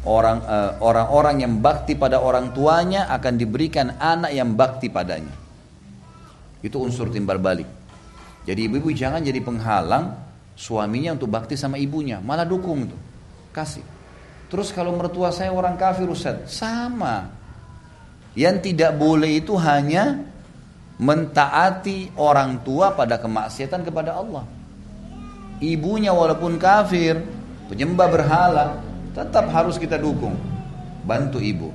A: orang-orang yang bakti pada orang tuanya akan diberikan anak yang bakti padanya. Itu unsur timbal balik. Jadi ibu-ibu jangan jadi penghalang suaminya untuk bakti sama ibunya, malah dukung tuh, kasih. Terus kalau mertua saya orang kafir Ustaz, sama. Yang tidak boleh itu hanya mentaati orang tua pada kemaksiatan kepada Allah. Ibunya walaupun kafir, penyembah berhala, tetap harus kita dukung. Bantu ibu.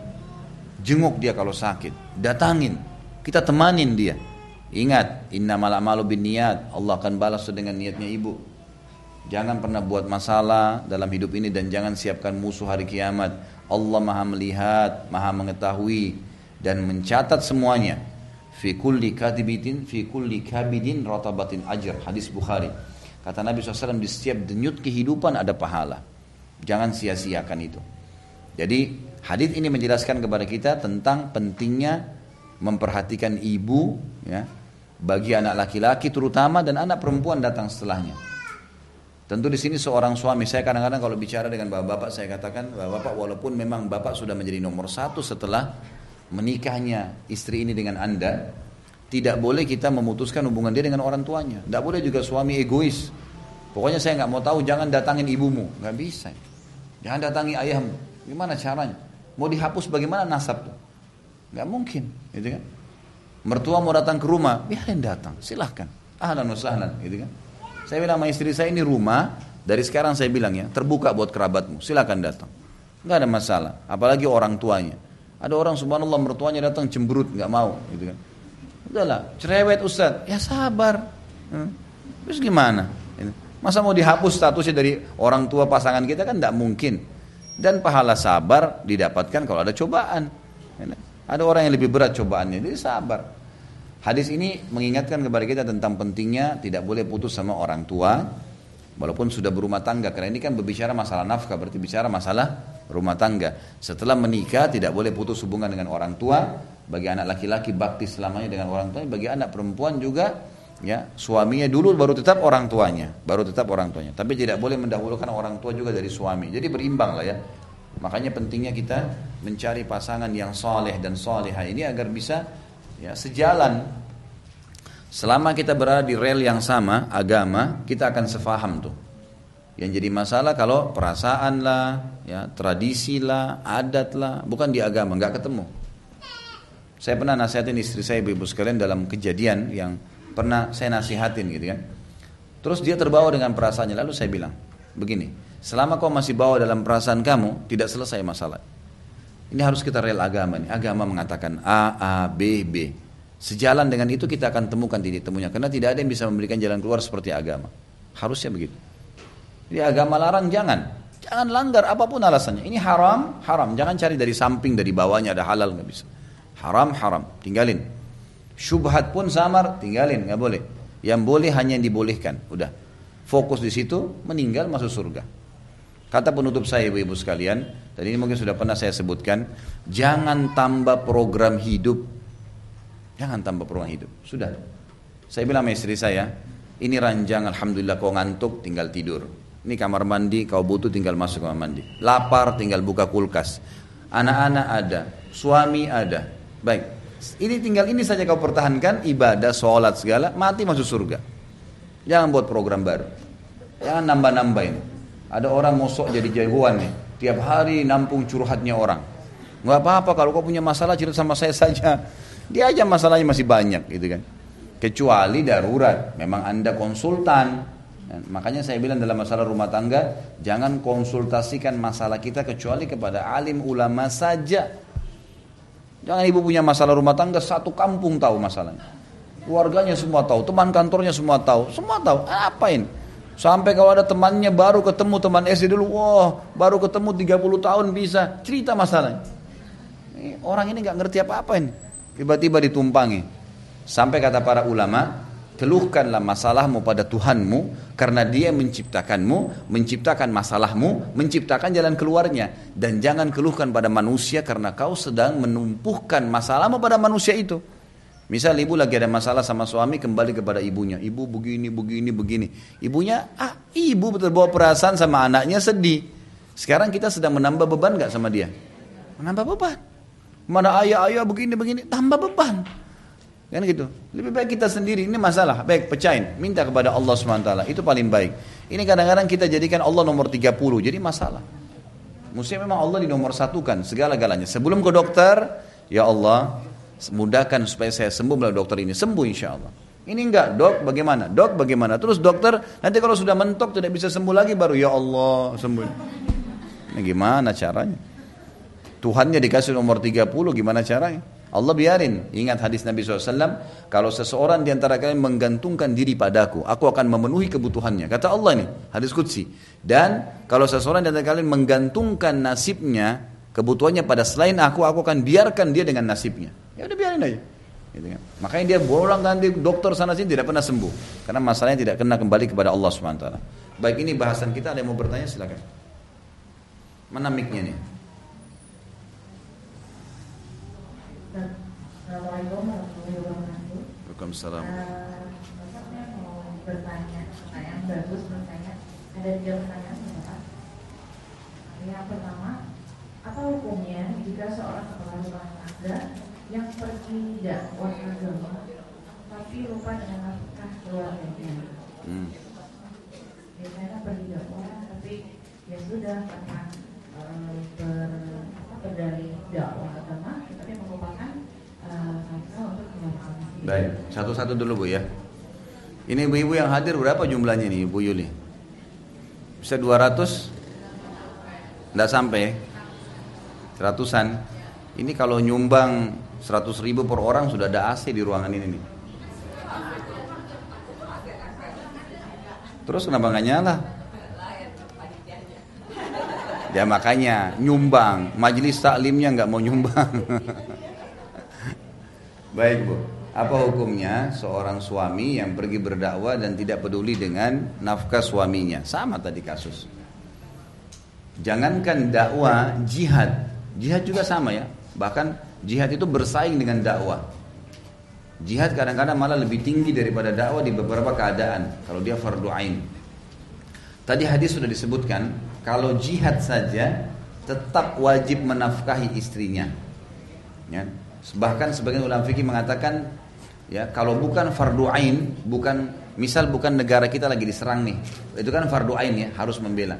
A: Jenguk dia kalau sakit, datangin. Kita temanin dia. Ingat, innamal a'malu binniyat. Allah akan balas dengan niatnya ibu. Jangan pernah buat masalah dalam hidup ini dan jangan siapkan musuh hari kiamat. Allah Maha melihat, Maha mengetahui dan mencatat semuanya. Fi kulli kabidin ratabatin ajr. Hadis Bukhari. Kata Nabi SAW, di setiap denyut kehidupan ada pahala. Jangan sia-siakan itu. Jadi hadis ini menjelaskan kepada kita tentang pentingnya memperhatikan ibu ya, bagi anak laki-laki terutama dan anak perempuan datang setelahnya. Tentu di sini seorang suami, saya kadang-kadang kalau bicara dengan bapak-bapak saya katakan, bapak walaupun memang bapak sudah menjadi nomor 1 setelah menikahnya istri ini dengan Anda, tidak boleh kita memutuskan hubungan dia dengan orang tuanya. Tidak boleh juga suami egois. Pokoknya saya nggak mau tahu, jangan datangin ibumu, nggak bisa. Jangan datangi ayahmu. Gimana caranya? Mau dihapus bagaimana nasab tuh? Nggak mungkin, gitu kan? Mertua mau datang ke rumah, biarin datang, silahkan. Ahlan wa sahlan, gitu kan? Saya bilang sama istri saya, ini rumah, dari sekarang saya bilang ya, terbuka buat kerabatmu, silakan datang. Nggak ada masalah, apalagi orang tuanya. Ada orang subhanallah mertuanya datang cemberut, nggak mau, gitu kan. Udahlah, cerewet Ustaz, ya sabar. Terus gimana? Masa mau dihapus statusnya dari orang tua pasangan kita kan tidak mungkin. Dan pahala sabar didapatkan kalau ada cobaan. Ada orang yang lebih berat cobaannya, jadi sabar. Hadis ini mengingatkan kepada kita tentang pentingnya tidak boleh putus sama orang tua, walaupun sudah berumah tangga. Karena ini kan berbicara masalah nafkah, berarti bicara masalah rumah tangga. Setelah menikah tidak boleh putus hubungan dengan orang tua. Bagi anak laki-laki bakti selamanya dengan orang tuanya. Bagi anak perempuan juga, ya suaminya dulu baru tetap orang tuanya, Tapi tidak boleh mendahulukan orang tua juga dari suami. Jadi berimbang lah ya. Makanya pentingnya kita mencari pasangan yang soleh dan solehah ini agar bisa ya sejalan. Selama kita berada di rel yang sama agama, kita akan sefaham tuh. Yang jadi masalah kalau perasaan lah, ya tradisi lah, adat lah, bukan di agama, nggak ketemu. Saya pernah nasihatin istri saya, ibu sekalian, dalam kejadian yang pernah saya nasihatin gitu kan. Terus dia terbawa dengan perasaannya, lalu saya bilang begini, selama kau masih bawa dalam perasaan kamu, tidak selesai masalah. Ini harus kita rel agama nih. Agama mengatakan A, B, B. Sejalan dengan itu kita akan temukan titik temunya. Karena tidak ada yang bisa memberikan jalan keluar seperti agama. Harusnya begitu. Jadi agama larang jangan langgar apapun alasannya. Ini haram, jangan cari dari samping, dari bawahnya ada halal, nggak bisa. Haram, tinggalin. Syubhat pun samar, tinggalin, nggak boleh. Yang boleh hanya yang dibolehkan, udah. Fokus di situ, meninggal masuk surga. Kata penutup saya ibu-ibu sekalian, tadi ini mungkin sudah pernah saya sebutkan, jangan tambah program hidup. Sudah. Saya bilang sama istri saya, ini ranjang, alhamdulillah kau ngantuk, tinggal tidur. Ini kamar mandi, kau butuh tinggal masuk kamar mandi. Lapar, tinggal buka kulkas. Anak-anak ada, suami ada. Baik, ini saja kau pertahankan, ibadah, sholat segala, mati masuk surga. Jangan buat program baru. Jangan nambah-nambahin. Ada orang mosok jadi jagoan nih, tiap hari nampung curhatnya orang. Nggak apa-apa kalau kau punya masalah cerita sama saya saja. Dia aja masalahnya masih banyak gitu kan. Kecuali darurat, memang Anda konsultan. Makanya saya bilang dalam masalah rumah tangga, jangan konsultasikan masalah kita kecuali kepada alim ulama saja. Jangan ibu punya masalah rumah tangga, satu kampung tahu masalahnya. Keluarganya semua tahu, teman kantornya semua tahu. Apain? Sampai kalau ada temannya baru ketemu, teman SD dulu, baru ketemu 30 tahun bisa cerita masalahnya. Orang ini gak ngerti apa-apa ini. Tiba-tiba ditumpangi. Sampai kata para ulama, keluhkanlah masalahmu pada Tuhanmu, karena Dia menciptakanmu, menciptakan masalahmu, menciptakan jalan keluarnya. Dan jangan keluhkan pada manusia karena kau sedang menumpuhkan masalahmu pada manusia itu. Misal ibu lagi ada masalah sama suami, kembali kepada ibunya. Ibu begini. Ibunya, ibu betul bawa perasaan sama anaknya sedih. Sekarang kita sedang menambah beban gak sama dia? Menambah beban. Mana ayah begini, tambah beban. Kan gitu. Lebih baik kita sendiri, ini masalah, baik pecahin, minta kepada Allah SWT, itu paling baik. Ini kadang-kadang kita jadikan Allah nomor 30, jadi masalah. Mestinya memang Allah di nomor satukan segala-galanya. Sebelum ke dokter, ya Allah, mudahkan supaya saya sembuh melalui dokter ini, sembuh insya Allah. Ini enggak, dok bagaimana, terus dokter, nanti kalau sudah mentok tidak bisa sembuh lagi, baru ya Allah sembuh. Ini gimana caranya? Tuhannya dikasih nomor 30, gimana caranya? Allah biarin. Ingat hadis Nabi SAW, kalau seseorang di antara kalian menggantungkan diri padaku, aku akan memenuhi kebutuhannya. Kata Allah nih, hadis qudsi. Dan kalau seseorang di antara kalian menggantungkan nasibnya, kebutuhannya pada selain aku akan biarkan dia dengan nasibnya. Ya udah biarin aja. Gitu kan? Makanya dia bolang ganti dokter sana sini tidak pernah sembuh, karena masalahnya tidak kena kembali kepada Allah SWT. Baik, ini bahasan kita. Ada yang mau bertanya silakan. Mana mic-nya nih?
B: Assalamualaikum warahmatullahi wabarakatuh.
A: Waalaikumsalam.
B: Saya mau bertanya, pertanyaan bagus menurut saya. Ada 3 pertanyaan Bapak. Yang pertama, apa hukumnya jika seorang kepala rumah tangga yang pergi dakwah agama tapi lupa dengan nafkah keluarganya? Biasanya pergi dakwah tapi ya sudah karena berdalih dakwah agama tapi melupakan nafkah untuk keluarga.
A: Baik, satu-satu dulu Bu ya. Ini ibu-ibu yang hadir berapa jumlahnya nih Bu Yuli? Bisa 200? Nggak sampai? Ratusan? Ini kalau nyumbang 100.000 per orang sudah ada AC di ruangan ini nih. Terus kenapa nggak nyala? Ya makanya nyumbang, majelis taklimnya nggak mau nyumbang. Baik Bu, apa hukumnya seorang suami yang pergi berdakwah dan tidak peduli dengan nafkah suaminya? Sama tadi kasus. Jangankan dakwah, jihad juga sama ya. Bahkan jihad itu bersaing dengan dakwah. Jihad kadang-kadang malah lebih tinggi daripada dakwah di beberapa keadaan kalau dia fardu ain. Tadi hadis sudah disebutkan kalau jihad saja tetap wajib menafkahi istrinya. Ya. Bahkan sebagian ulama fikih mengatakan ya kalau bukan fardu ain, bukan negara kita lagi diserang nih, itu kan fardu ain ya harus membela.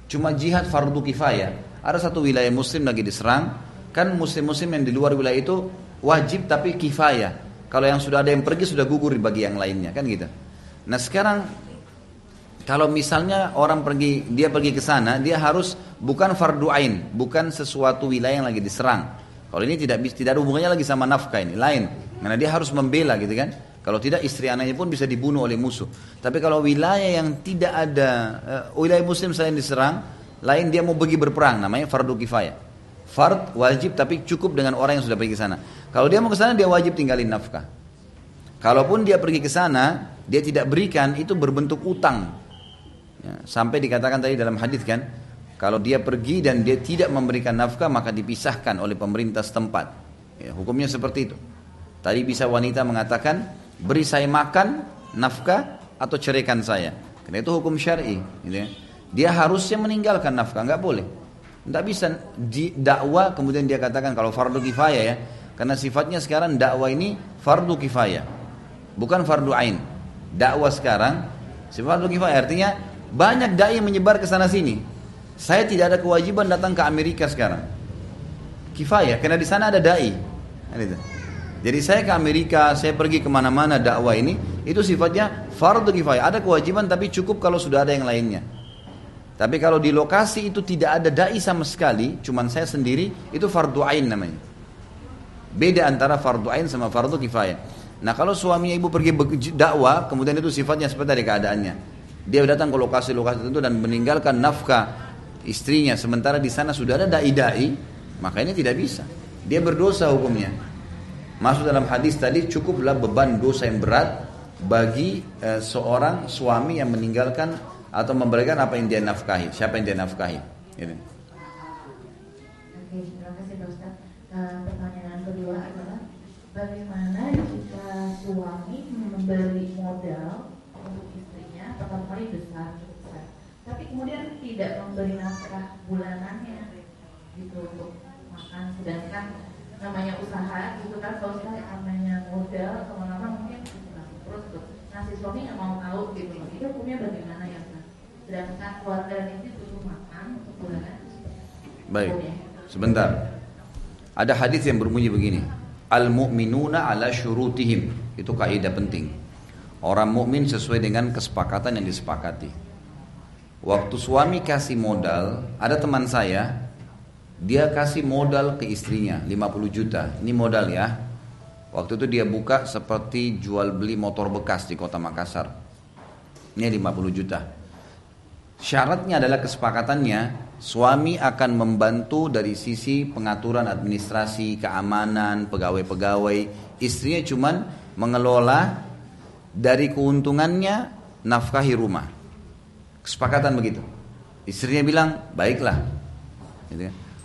A: Cuma jihad fardu kifayah. Ada satu wilayah muslim lagi diserang, kan muslim-muslim yang di luar wilayah itu wajib tapi kifayah. Kalau yang sudah ada yang pergi sudah gugur bagi yang lainnya kan gitu. Nah sekarang kalau misalnya orang dia pergi ke sana, dia harus bukan fardu ain, bukan sesuatu wilayah yang lagi diserang. Kalau ini tidak ada hubungannya lagi sama nafkah ini, lain. Karena dia harus membela gitu kan. Kalau tidak istri anaknya pun bisa dibunuh oleh musuh. Tapi kalau wilayah yang tidak ada wilayah muslim selain diserang, lain dia mau pergi berperang, namanya fardu kifayah. Fard wajib tapi cukup dengan orang yang sudah pergi ke sana. Kalau dia mau ke sana dia wajib tinggalin nafkah. Kalaupun dia pergi ke sana, dia tidak berikan itu berbentuk utang. Ya, sampai dikatakan tadi dalam hadis kan, kalau dia pergi dan dia tidak memberikan nafkah maka dipisahkan oleh pemerintah setempat. Ya, hukumnya seperti itu. Tadi bisa wanita mengatakan, beri saya makan nafkah atau ceraikan saya. Karena itu hukum syar'i. Gitu ya. Dia harusnya meninggalkan nafkah, nggak boleh. Nggak bisa dakwah kemudian dia katakan kalau fardu kifayah ya. Karena sifatnya sekarang dakwah ini fardu kifayah, bukan fardu ain. Dakwah sekarang sifat fardu kifayah artinya banyak dai yang menyebar ke sana sini. Saya tidak ada kewajiban datang ke Amerika sekarang. Kifayah karena di sana ada dai. Jadi saya ke Amerika, saya pergi kemana-mana dakwah ini itu sifatnya fardu kifayah. Ada kewajiban tapi cukup kalau sudah ada yang lainnya. Tapi kalau di lokasi itu tidak ada dai sama sekali, cuman saya sendiri, itu fardu ain namanya. Beda antara fardu ain sama fardu kifayah. Nah kalau suami ibu pergi dakwah, kemudian itu sifatnya seperti tadi keadaannya. Dia datang ke lokasi-lokasi tertentu dan meninggalkan nafkah istrinya, sementara di sana sudah ada dai-dai, maka ini tidak bisa. Dia berdosa hukumnya. Masuk dalam hadis tadi, cukuplah beban dosa yang berat bagi seorang suami yang meninggalkan atau memberikan apa yang dia nafkahi, siapa yang dia nafkahi. Ini.
B: Oke, terima kasih Pak Ustaz. Pertanyaan kedua adalah bagaimana jika suami memberi modal untuk istrinya pertama kali besar, tapi kemudian tidak memberi nafkah bulanannya gitu untuk makan, sedangkan namanya usaha gitu kan, kalau saya namanya modal kemana-mana mungkin terus tuh. Nah si suami nggak mau tahu gitu, itu hukumnya bagaimana ya? Sedangkan keluarga ini butuh makan untuk bulanan.
A: Baik, sebentar. Ada hadis yang berbunyi begini, al-mu'minuna ala syurutihim. Itu kaidah penting. Orang mukmin sesuai dengan kesepakatan yang disepakati. Waktu suami kasih modal, ada teman saya, dia kasih modal ke istrinya 50 juta. Ini modal ya. Waktu itu dia buka seperti jual beli motor bekas di kota Makassar. Ini 50 juta. Syaratnya adalah kesepakatannya suami akan membantu dari sisi pengaturan administrasi, keamanan, pegawai-pegawai. Istrinya cuman mengelola dari keuntungannya nafkahi rumah. Kesepakatan begitu. Istrinya bilang, baiklah.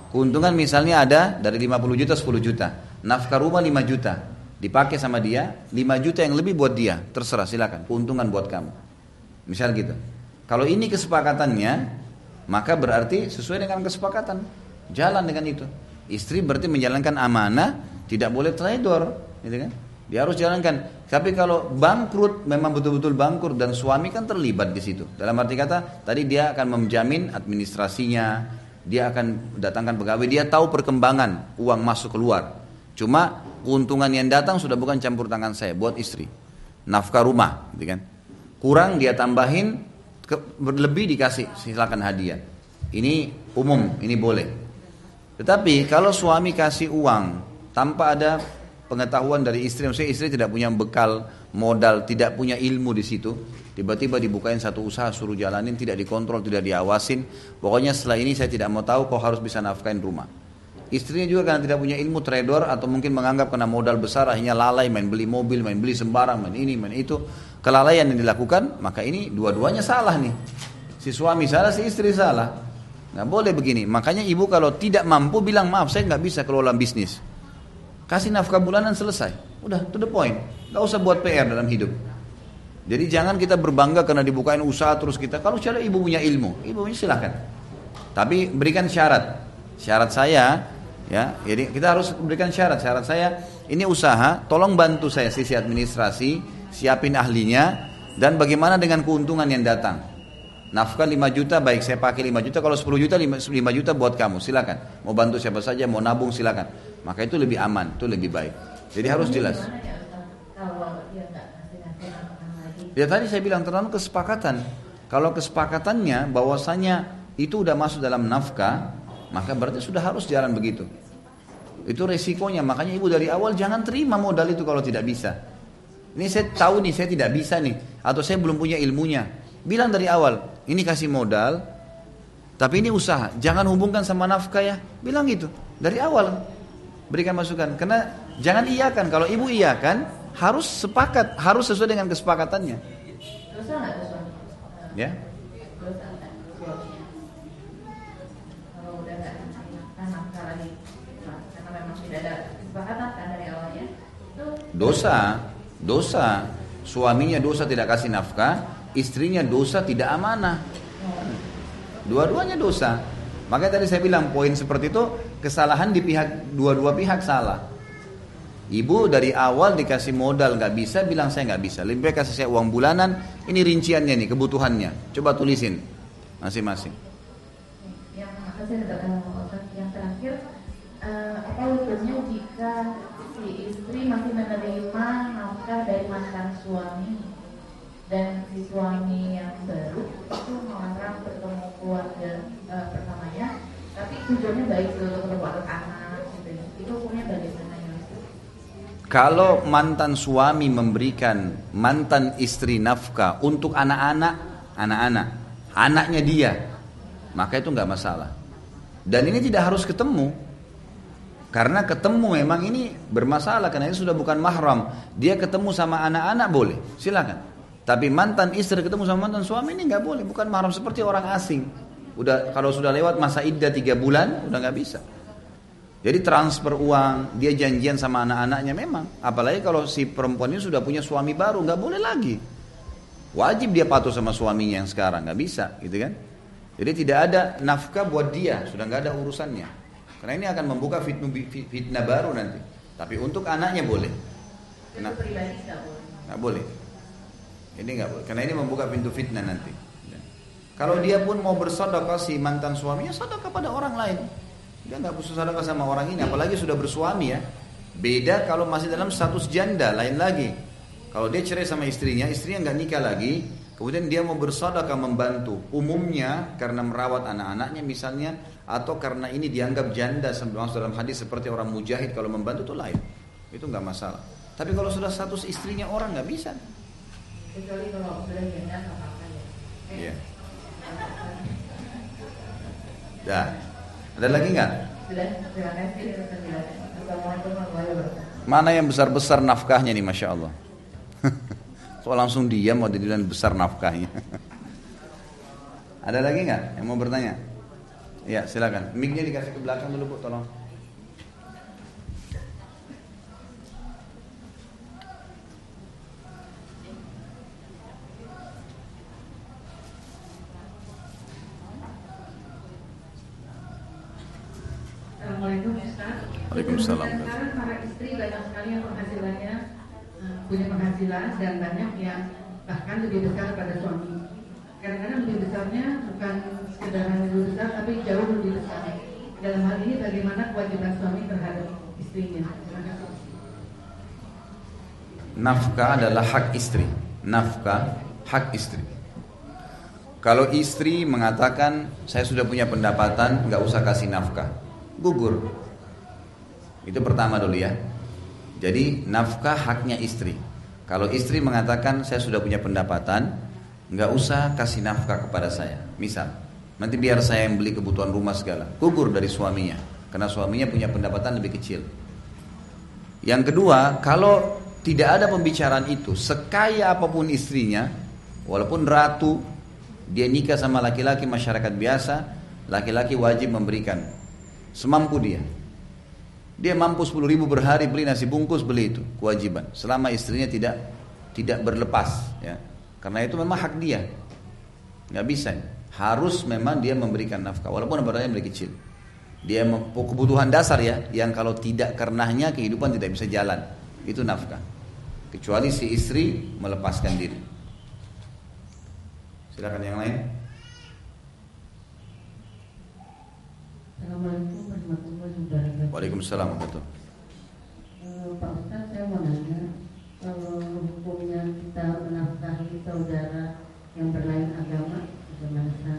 A: Keuntungan misalnya ada dari 50 juta 10 juta. Nafkah rumah 5 juta. Dipakai sama dia, 5 juta yang lebih buat dia. Terserah silakan, keuntungan buat kamu. Misal gitu. Kalau ini kesepakatannya, maka berarti sesuai dengan kesepakatan. Jalan dengan itu. Istri berarti menjalankan amanah, tidak boleh traidor, gitu kan? Dia harus jalankan. Tapi kalau bangkrut, memang betul-betul bangkrut dan suami kan terlibat di situ. Dalam arti kata, tadi dia akan menjamin administrasinya, dia akan datangkan pegawai, dia tahu perkembangan uang masuk keluar. Cuma keuntungan yang datang sudah bukan campur tangan saya, buat istri. Nafkah rumah, gitu kan? Kurang dia tambahin, berlebih dikasih, silakan hadiah. Ini umum, ini boleh. Tetapi kalau suami kasih uang tanpa ada pengetahuan dari istri, maksudnya istri tidak punya bekal modal, tidak punya ilmu di situ, tiba-tiba dibukain satu usaha suruh jalanin, tidak dikontrol, tidak diawasin, pokoknya setelah ini saya tidak mau tahu, kau harus bisa nafkahin rumah. Istrinya juga karena tidak punya ilmu trader atau mungkin menganggap kena modal besar akhirnya lalai main beli mobil, main beli sembarang, main ini, main itu, kelalaian yang dilakukan, maka ini dua-duanya salah nih. Si suami salah, si istri salah. Nggak boleh begini. Makanya ibu kalau tidak mampu bilang maaf saya nggak bisa kelola bisnis. Kasih nafkah bulanan selesai. Udah to the point. Nggak usah buat PR dalam hidup. Jadi jangan kita berbangga karena dibukain usaha terus kita. Kalau cara ibu punya ilmu, ibu punya silakan. Tapi berikan syarat. Syarat saya, ya. Jadi kita harus berikan syarat. Syarat saya ini usaha. Tolong bantu saya sisi administrasi, siapin ahlinya, dan bagaimana dengan keuntungan yang datang. Nafkah 5 juta, baik saya pakai 5 juta. Kalau 10 juta, 5 juta buat kamu. Silakan. Mau bantu siapa saja, mau nabung silakan. Maka itu lebih aman, itu lebih baik. Jadi harus jelas. Ya tadi saya bilang tergantung kesepakatan. Kalau kesepakatannya bahwasanya itu udah masuk dalam nafkah, maka berarti sudah harus jalan begitu. Itu resikonya. Makanya ibu dari awal jangan terima modal itu kalau tidak bisa. Ini saya tahu nih saya tidak bisa nih, atau saya belum punya ilmunya. Bilang dari awal, ini kasih modal, tapi ini usaha. Jangan hubungkan sama nafkah ya. Bilang gitu dari awal. Berikan masukan. Karena jangan iyakan. Kalau ibu iyakan, harus sepakat, harus sesuai dengan kesepakatannya.
B: Dosa nggak dosa?
A: Ya.
B: Dosa nggak suaminya? Kalau udah nggak dimakan nafkah lagi, karena memang tidak ada kesepakatan kan dari awalnya. Itu
A: Dosa. Suaminya dosa tidak kasih nafkah, istrinya dosa tidak amanah. Dua-duanya dosa. Makanya tadi saya bilang poin seperti itu kesalahan di pihak dua-dua pihak salah. Ibu dari awal dikasih modal nggak bisa, bilang saya nggak bisa. Lebih baik kasih saya uang bulanan. Ini rinciannya nih, kebutuhannya. Coba tulisin masing-masing.
B: Yang terakhir, apa hukumnya jika si istri masih menerima nafkah dari mantan suami dan si suami yang baru itu melarang bertemu keluarga pertamanya, tapi tujuannya baik untuk ketemu anak gitu ya. Itu hukumnya bagaimana ya?
A: Kalau mantan suami memberikan mantan istri nafkah untuk anaknya dia, maka itu nggak masalah. Dan ini tidak harus ketemu, karena ketemu memang ini bermasalah karena ini sudah bukan mahram. Dia ketemu sama anak-anak boleh, silakan. Tapi mantan istri ketemu sama mantan suami ini nggak boleh, bukan mahram, seperti orang asing. Kalau sudah lewat masa iddah 3 bulan, udah nggak bisa. Jadi transfer uang, dia janjian sama anak-anaknya memang. Apalagi kalau si perempuan ini sudah punya suami baru, nggak boleh lagi. Wajib dia patuh sama suaminya yang sekarang, nggak bisa, gitu kan? Jadi tidak ada nafkah buat dia, sudah nggak ada urusannya. Karena ini akan membuka fitnah baru nanti. Tapi untuk anaknya boleh. Nah,
B: pribadi nggak boleh.
A: Nggak boleh. Ini nggak boleh, karena ini membuka pintu fitnah nanti. Kalau dia pun mau bersedekah si mantan suaminya, sedekah pada orang lain. Dia nggak butuh sedekah sama orang ini, apalagi sudah bersuami ya. Beda kalau masih dalam status janda, lain lagi. Kalau dia cerai sama istrinya nggak nikah lagi, kemudian dia mau bersedekah membantu. Umumnya karena merawat anak-anaknya misalnya, atau karena ini dianggap janda dalam hadis seperti orang mujahid, kalau membantu itu lain. Itu nggak masalah. Tapi kalau sudah status istrinya orang nggak bisa.
B: Kecuali kalau sudah janda nggak apa-apa ya.
A: Iya. Dah. Ada lagi nggak?
B: Sudah, terima kasih. Assalamualaikum warahmatullahi wabarakatuh.
A: Mana yang besar-besar nafkahnya nih, Masya Allah. Kok langsung diam mau dibilang besar nafkahnya. Ada lagi nggak yang mau bertanya? Ya silakan. Mic-nya dikasih ke belakang dulu Bu, tolong.
B: Assalamualaikum Ustaz.
A: Waalaikumsalam.
B: Sekarang para istri banyak sekali yang penghasilannya punya penghasilan dan banyak yang bahkan lebih besar pada suami. Kadang-kadang lebih besarnya bukan sekedar hanya lebih besar, tapi jauh lebih besar. Dalam hal ini bagaimana kewajiban suami terhadap istrinya? Terima kasih.
A: Nafkah adalah hak istri. Nafkah hak istri. Kalau istri mengatakan saya sudah punya pendapatan, nggak usah kasih nafkah. gugur. Itu pertama dulu ya. Jadi nafkah haknya istri. Kalau istri mengatakan saya sudah punya pendapatan, nggak usah kasih nafkah kepada saya. Misal, nanti biar saya yang beli kebutuhan rumah segala. Gugur dari suaminya, karena suaminya punya pendapatan lebih kecil. Yang kedua, kalau tidak ada pembicaraan itu, sekaya apapun istrinya, walaupun ratu, dia nikah sama laki-laki masyarakat biasa, laki-laki wajib memberikan semampu dia. Dia mampu 10.000 berhari beli nasi bungkus, beli itu kewajiban. Selama istrinya tidak berlepas, ya. Karena itu memang hak dia, nggak bisa. Harus memang dia memberikan nafkah, walaupun barangnya lebih kecil. Dia kebutuhan dasar ya, yang kalau tidak karenanya kehidupan tidak bisa jalan. Itu nafkah. Kecuali si istri melepaskan diri. Silakan yang lain.
C: Assalamualaikum warahmatullahi wabarakatuh.
A: Waalaikumsalam betul.
C: Pak Ustaz, saya mau nanya, kalau hukumnya kita menafkahi saudara yang berlain agama, bagaimana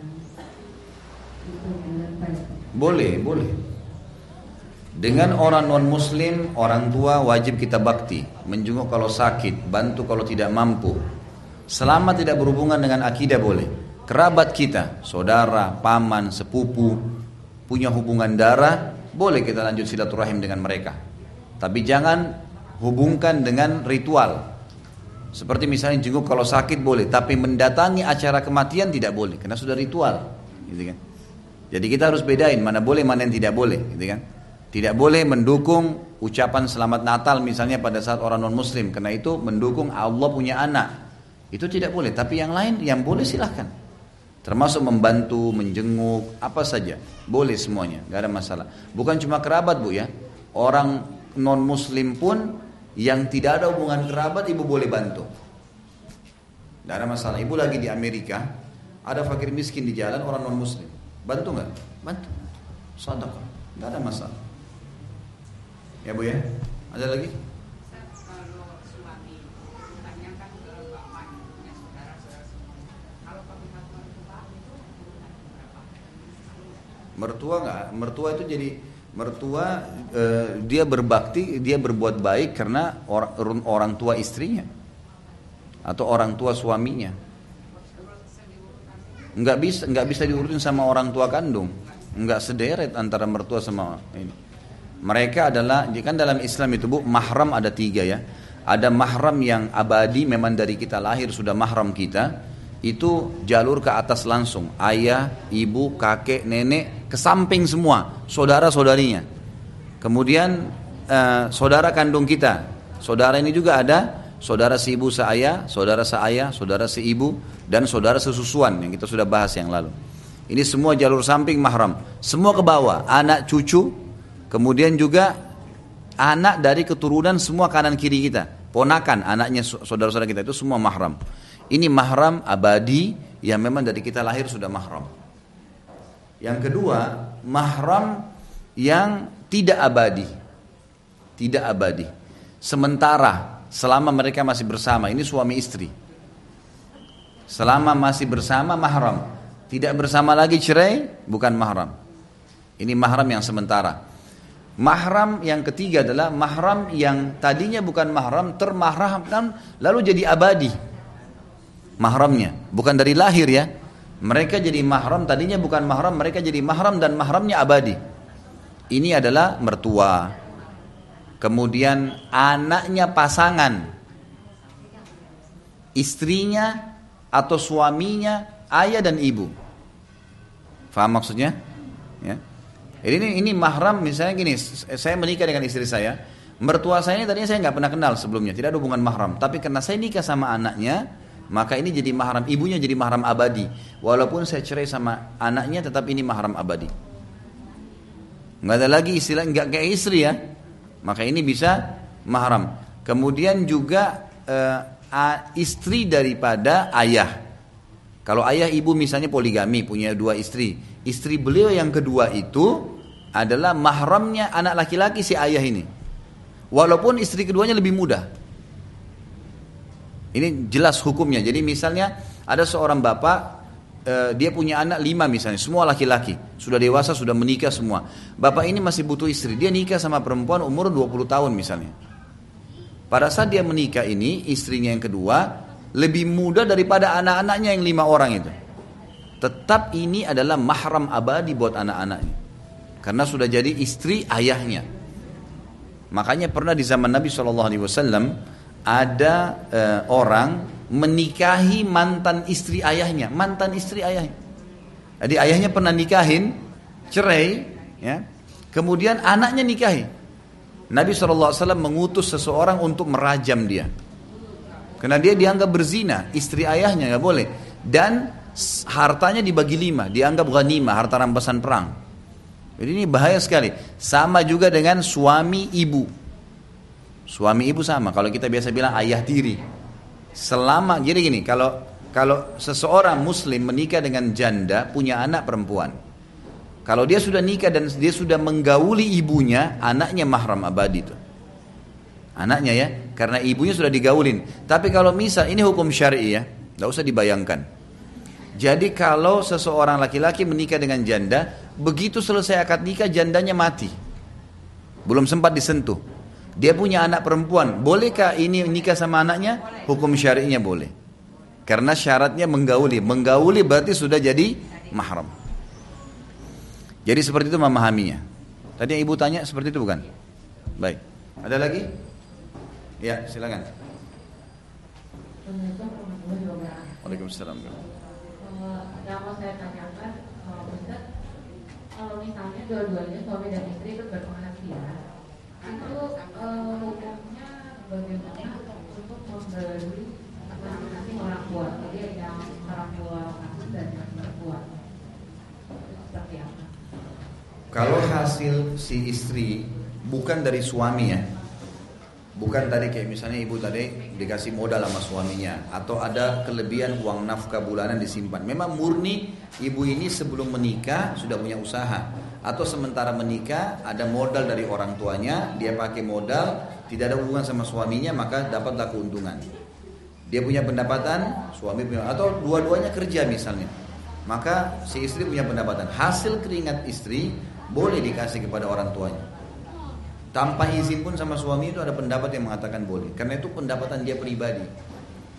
C: itu benar Pak?
A: Boleh. Dengan orang non-muslim, orang tua wajib kita bakti, menjenguk kalau sakit, bantu kalau tidak mampu. Selama tidak berhubungan dengan akidah boleh. Kerabat kita, saudara, paman, sepupu, punya hubungan darah, boleh kita lanjut silaturahim dengan mereka. Tapi jangan hubungkan dengan ritual. Seperti misalnya jenguk kalau sakit boleh, tapi mendatangi acara kematian tidak boleh, karena sudah ritual, gitu kan. Jadi kita harus bedain mana boleh, mana yang tidak boleh, gitu kan. Tidak boleh mendukung ucapan selamat Natal misalnya pada saat orang non-muslim, karena itu mendukung Allah punya anak. Itu tidak boleh, tapi yang lain yang boleh silahkan. Termasuk membantu, menjenguk, apa saja. Boleh semuanya, gak ada masalah. Bukan cuma kerabat Bu ya. Orang non-muslim pun yang tidak ada hubungan kerabat, ibu boleh bantu. Gak ada masalah. Ibu lagi di Amerika, ada fakir miskin di jalan, orang non-muslim. Bantu gak? Bantu. Sedekah, gak ada masalah. Ya Bu ya. Ada lagi? Mertua itu jadi mertua, dia berbakti, dia berbuat baik karena orang tua istrinya atau orang tua suaminya. Nggak bisa diurutin sama orang tua kandung, nggak sederet antara mertua sama ini. Mereka adalah, kan dalam Islam itu Bu, mahram ada 3 ya. Ada mahram yang abadi, memang dari kita lahir sudah mahram kita. Itu jalur ke atas langsung, ayah, ibu, kakek, nenek, ke samping semua, saudara-saudarinya. Kemudian saudara kandung kita, saudara ini juga ada, saudara si ibu seayah, saudara seayah, saudara si ibu, dan saudara sesusuan yang kita sudah bahas yang lalu. Ini semua jalur samping mahram, semua ke bawah, anak cucu, kemudian juga anak dari keturunan semua kanan kiri kita, ponakan, anaknya saudara-saudara kita, itu semua mahram. Ini mahram abadi yang memang dari kita lahir sudah mahram. Yang kedua, mahram yang tidak abadi. Tidak abadi. Sementara, selama mereka masih bersama, ini suami istri. Selama masih bersama mahram. Tidak bersama lagi cerai, bukan mahram. Ini mahram yang sementara. Mahram yang ketiga adalah mahram yang tadinya bukan mahram, termahramkan lalu jadi abadi. Mahramnya bukan dari lahir ya, mereka jadi mahram, tadinya bukan mahram, mereka jadi mahram dan mahramnya abadi. Ini adalah mertua, kemudian anaknya pasangan, istrinya atau suaminya, ayah dan ibu. Faham maksudnya? Ya. Ini mahram, misalnya gini, saya menikah dengan istri saya, mertua saya ini tadinya saya nggak pernah kenal sebelumnya, tidak ada hubungan mahram, tapi karena saya nikah sama anaknya, maka ini jadi mahram, ibunya jadi mahram abadi. Walaupun saya cerai sama anaknya, tetap ini mahram abadi. Nggak ada lagi istilah nggak kayak istri ya. Maka ini bisa mahram. Kemudian juga istri daripada ayah. Kalau ayah ibu misalnya poligami, punya 2 istri, istri beliau yang kedua itu adalah mahramnya anak laki-laki si ayah ini. Walaupun istri keduanya lebih muda. Ini jelas hukumnya. Jadi misalnya ada seorang bapak dia punya anak 5 misalnya, semua laki-laki, sudah dewasa, sudah menikah semua. Bapak ini masih butuh istri, dia nikah sama perempuan umur 20 tahun misalnya. Pada saat dia menikah ini, istrinya yang kedua lebih muda daripada anak-anaknya yang 5 orang itu. Tetap ini adalah mahram abadi buat anak-anaknya, karena sudah jadi istri ayahnya. Makanya pernah di zaman Nabi SAW ada orang menikahi mantan istri ayahnya, Jadi ayahnya pernah nikahin, cerai, ya. Kemudian anaknya nikahi. Nabi SAW mengutus seseorang untuk merajam dia, karena dia dianggap berzina, istri ayahnya nggak boleh, dan hartanya dibagi 5, dianggap ghanimah, harta rampasan perang. Jadi ini bahaya sekali. Sama juga dengan suami ibu. Suami ibu sama. Kalau kita biasa bilang ayah tiri. Jadi gini, kalau seseorang muslim menikah dengan janda, punya anak perempuan, kalau dia sudah nikah dan dia sudah menggauli ibunya, anaknya mahram abadi itu. Anaknya ya, karena ibunya sudah digaulin. Tapi kalau misal, ini hukum syar'i ya, nggak usah dibayangkan. Jadi kalau seseorang laki-laki menikah dengan janda, begitu selesai akad nikah jandanya mati, belum sempat disentuh. Dia punya anak perempuan, bolehkah ini nikah sama anaknya? Hukum syari'nya boleh, karena syaratnya menggauli. Menggauli berarti sudah jadi mahram. Jadi seperti itu memahaminya. Tadi yang ibu tanya seperti itu bukan? Baik. Ada lagi? Ya, silakan. Waalaikumsalam.
B: Yang mau saya tanyakan, Ustaz, kalau misalnya dua-duanya suami dan istri itu berpenghasilan, itu hukumnya bagaimana untuk memberi masing-masing orang tua, jadi yang orang tua laki dan yang perempuan, seperti apa?
A: Kalau hasil si istri bukan dari suami ya, bukan tadi kayak misalnya ibu tadi dikasih modal sama suaminya, atau ada kelebihan uang nafkah bulanan disimpan. Memang murni ibu ini sebelum menikah sudah punya usaha, atau sementara menikah ada modal dari orang tuanya, dia pakai modal, tidak ada hubungan sama suaminya, maka dapatlah keuntungan. Dia punya pendapatan, suami punya, atau dua-duanya kerja misalnya, maka si istri punya pendapatan. Hasil keringat istri boleh dikasih kepada orang tuanya. Tanpa izin pun sama suami, itu ada pendapat yang mengatakan boleh. Karena itu pendapatan dia pribadi.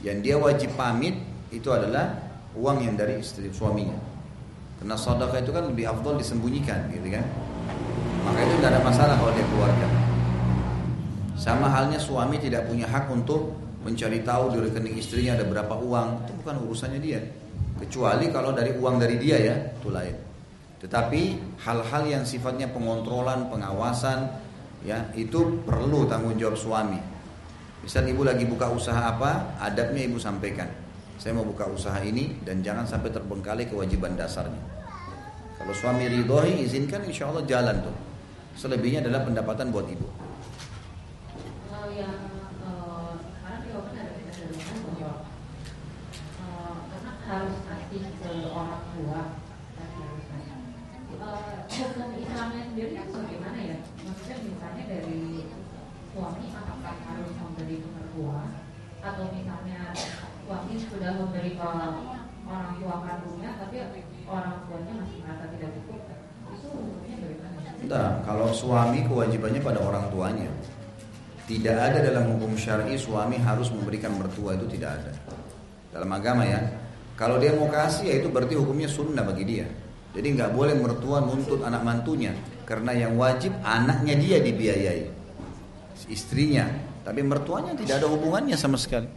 A: Yang dia wajib pamit itu adalah uang yang dari istri suaminya. Karena sedekah itu kan lebih afdal disembunyikan, gitu kan. Maka itu tidak ada masalah kalau dia keluarkan. Sama halnya suami tidak punya hak untuk mencari tahu di rekening istrinya ada berapa uang. Itu bukan urusannya dia. Kecuali kalau dari uang dari dia ya, itu lain. Tetapi hal-hal yang sifatnya pengontrolan, pengawasan, ya itu perlu tanggung jawab suami. Misal ibu lagi buka usaha apa, adabnya ibu sampaikan, saya mau buka usaha ini dan jangan sampai terbengkalai kewajiban dasarnya. Kalau suami ridhoi, izinkan, insya Allah jalan tuh. Selebihnya adalah pendapatan buat ibu.
B: Kalau yang sekarang jawabannya ada kecenderungan bahwa anak harus kasih ke orang tua, hukum Islamnya sendiri itu bagaimana ya? Maksudnya misalnya dari suami apakah harus memberi ke mertua, atau misalnya suami sudah memberi ke orang tua kandungnya tapi orang tuanya masih merasa tidak cukup, itu hukumnya bagaimana?
A: Nah, kalau suami kewajibannya pada orang tuanya. Tidak ada dalam hukum syar'i suami harus memberikan mertua, itu tidak ada dalam agama ya. Kalau dia mau kasih ya itu berarti hukumnya sunnah bagi dia. Jadi nggak boleh mertua nuntut anak mantunya, karena yang wajib anaknya dia dibiayai, istrinya. Tapi mertuanya tidak ada hubungannya sama sekali.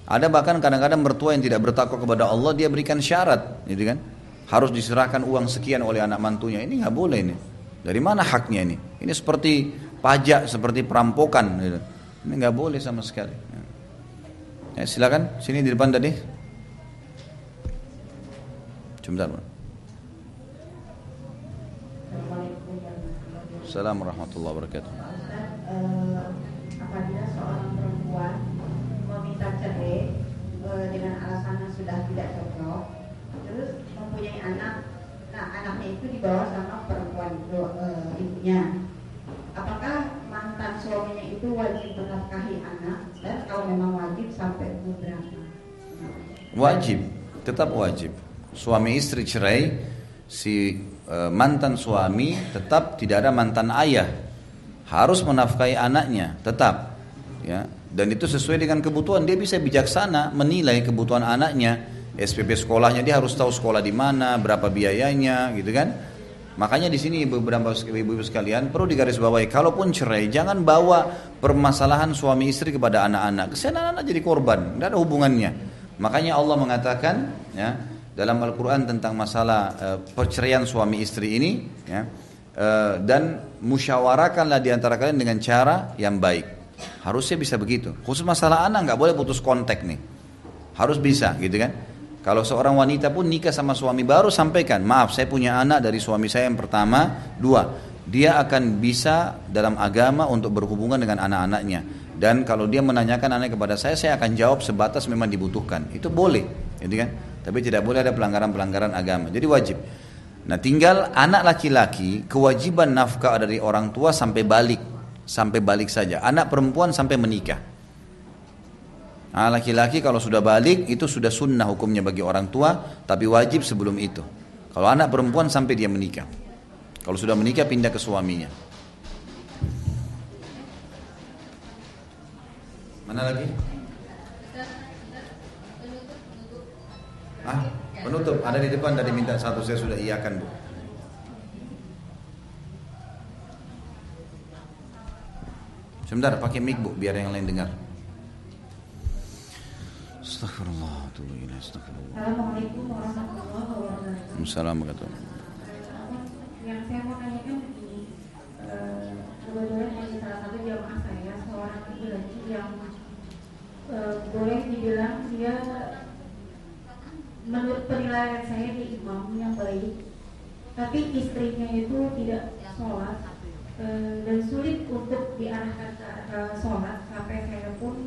A: Ada bahkan kadang-kadang mertua yang tidak bertakwa kepada Allah, dia berikan syarat, gitu kan? Harus diserahkan uang sekian oleh anak mantunya. Ini nggak boleh ini. Dari mana haknya ini? Ini seperti pajak, seperti perampokan. Gitu. Ini nggak boleh sama sekali. Ya, silakan, sini di depan tadi. Sebentar. Assalamualaikum warahmatullahi wabarakatuh.
D: Apabila seorang perempuan meminta cerai dengan alasan sudah tidak cocok, terus mempunyai anak, nah anaknya itu dibawa sama perempuan ibunya, apakah mantan suaminya itu wajib menafkahi anak, dan kalau memang wajib sampai umur berapa?
A: Wajib, tetap wajib. suami istri cerai, si mantan suami tetap tidak ada mantan ayah, harus menafkahi anaknya tetap, ya. Dan itu sesuai dengan kebutuhan, dia bisa bijaksana menilai kebutuhan anaknya, SPP sekolahnya dia harus tahu sekolah di mana, berapa biayanya, gitu kan. Makanya di sini beberapa ibu-ibu sekalian perlu digarisbawahi, kalaupun cerai jangan bawa permasalahan suami istri kepada anak-anak, kesian anak-anak jadi korban, tidak ada hubungannya. Makanya Allah mengatakan, ya, dalam Al-Quran tentang masalah perceraian suami istri ini, ya, dan musyawarahkanlah di antara kalian dengan cara yang baik. Harusnya bisa begitu. Khusus masalah anak nggak boleh putus kontak nih, harus bisa, gitu kan. Kalau seorang wanita pun nikah sama suami baru sampaikan, maaf saya punya anak dari suami saya yang pertama, 2, dia akan bisa dalam agama untuk berhubungan dengan anak-anaknya. Dan kalau dia menanyakan anak kepada saya akan jawab sebatas memang dibutuhkan. Itu boleh, gitu kan. Tapi tidak boleh ada pelanggaran-pelanggaran agama. Jadi wajib. Nah, tinggal anak laki-laki kewajiban nafkah dari orang tua sampai balik saja. Anak perempuan sampai menikah. Nah, laki-laki kalau sudah balik itu sudah sunnah hukumnya bagi orang tua, tapi wajib sebelum itu. Kalau anak perempuan sampai dia menikah. Kalau sudah menikah pindah ke suaminya. Mana lagi? Penutup ada di depan, tadi minta satu, saya sudah iyakan, Bu. Sebentar, pakai mic, Bu, biar yang lain dengar. Astagfirullah.
B: Assalamualaikum warahmatullahi wabarakatuh.
A: Assalamualaikum.
B: Yang saya mau tanyakan begini, kebetulan ada salah satu jamaah saya, seorang laki-laki yang boleh dibilang dia menurut penilaian saya dia imam yang baik, tapi istrinya itu tidak sholat dan sulit untuk diarahkan ke sholat, sampai saya pun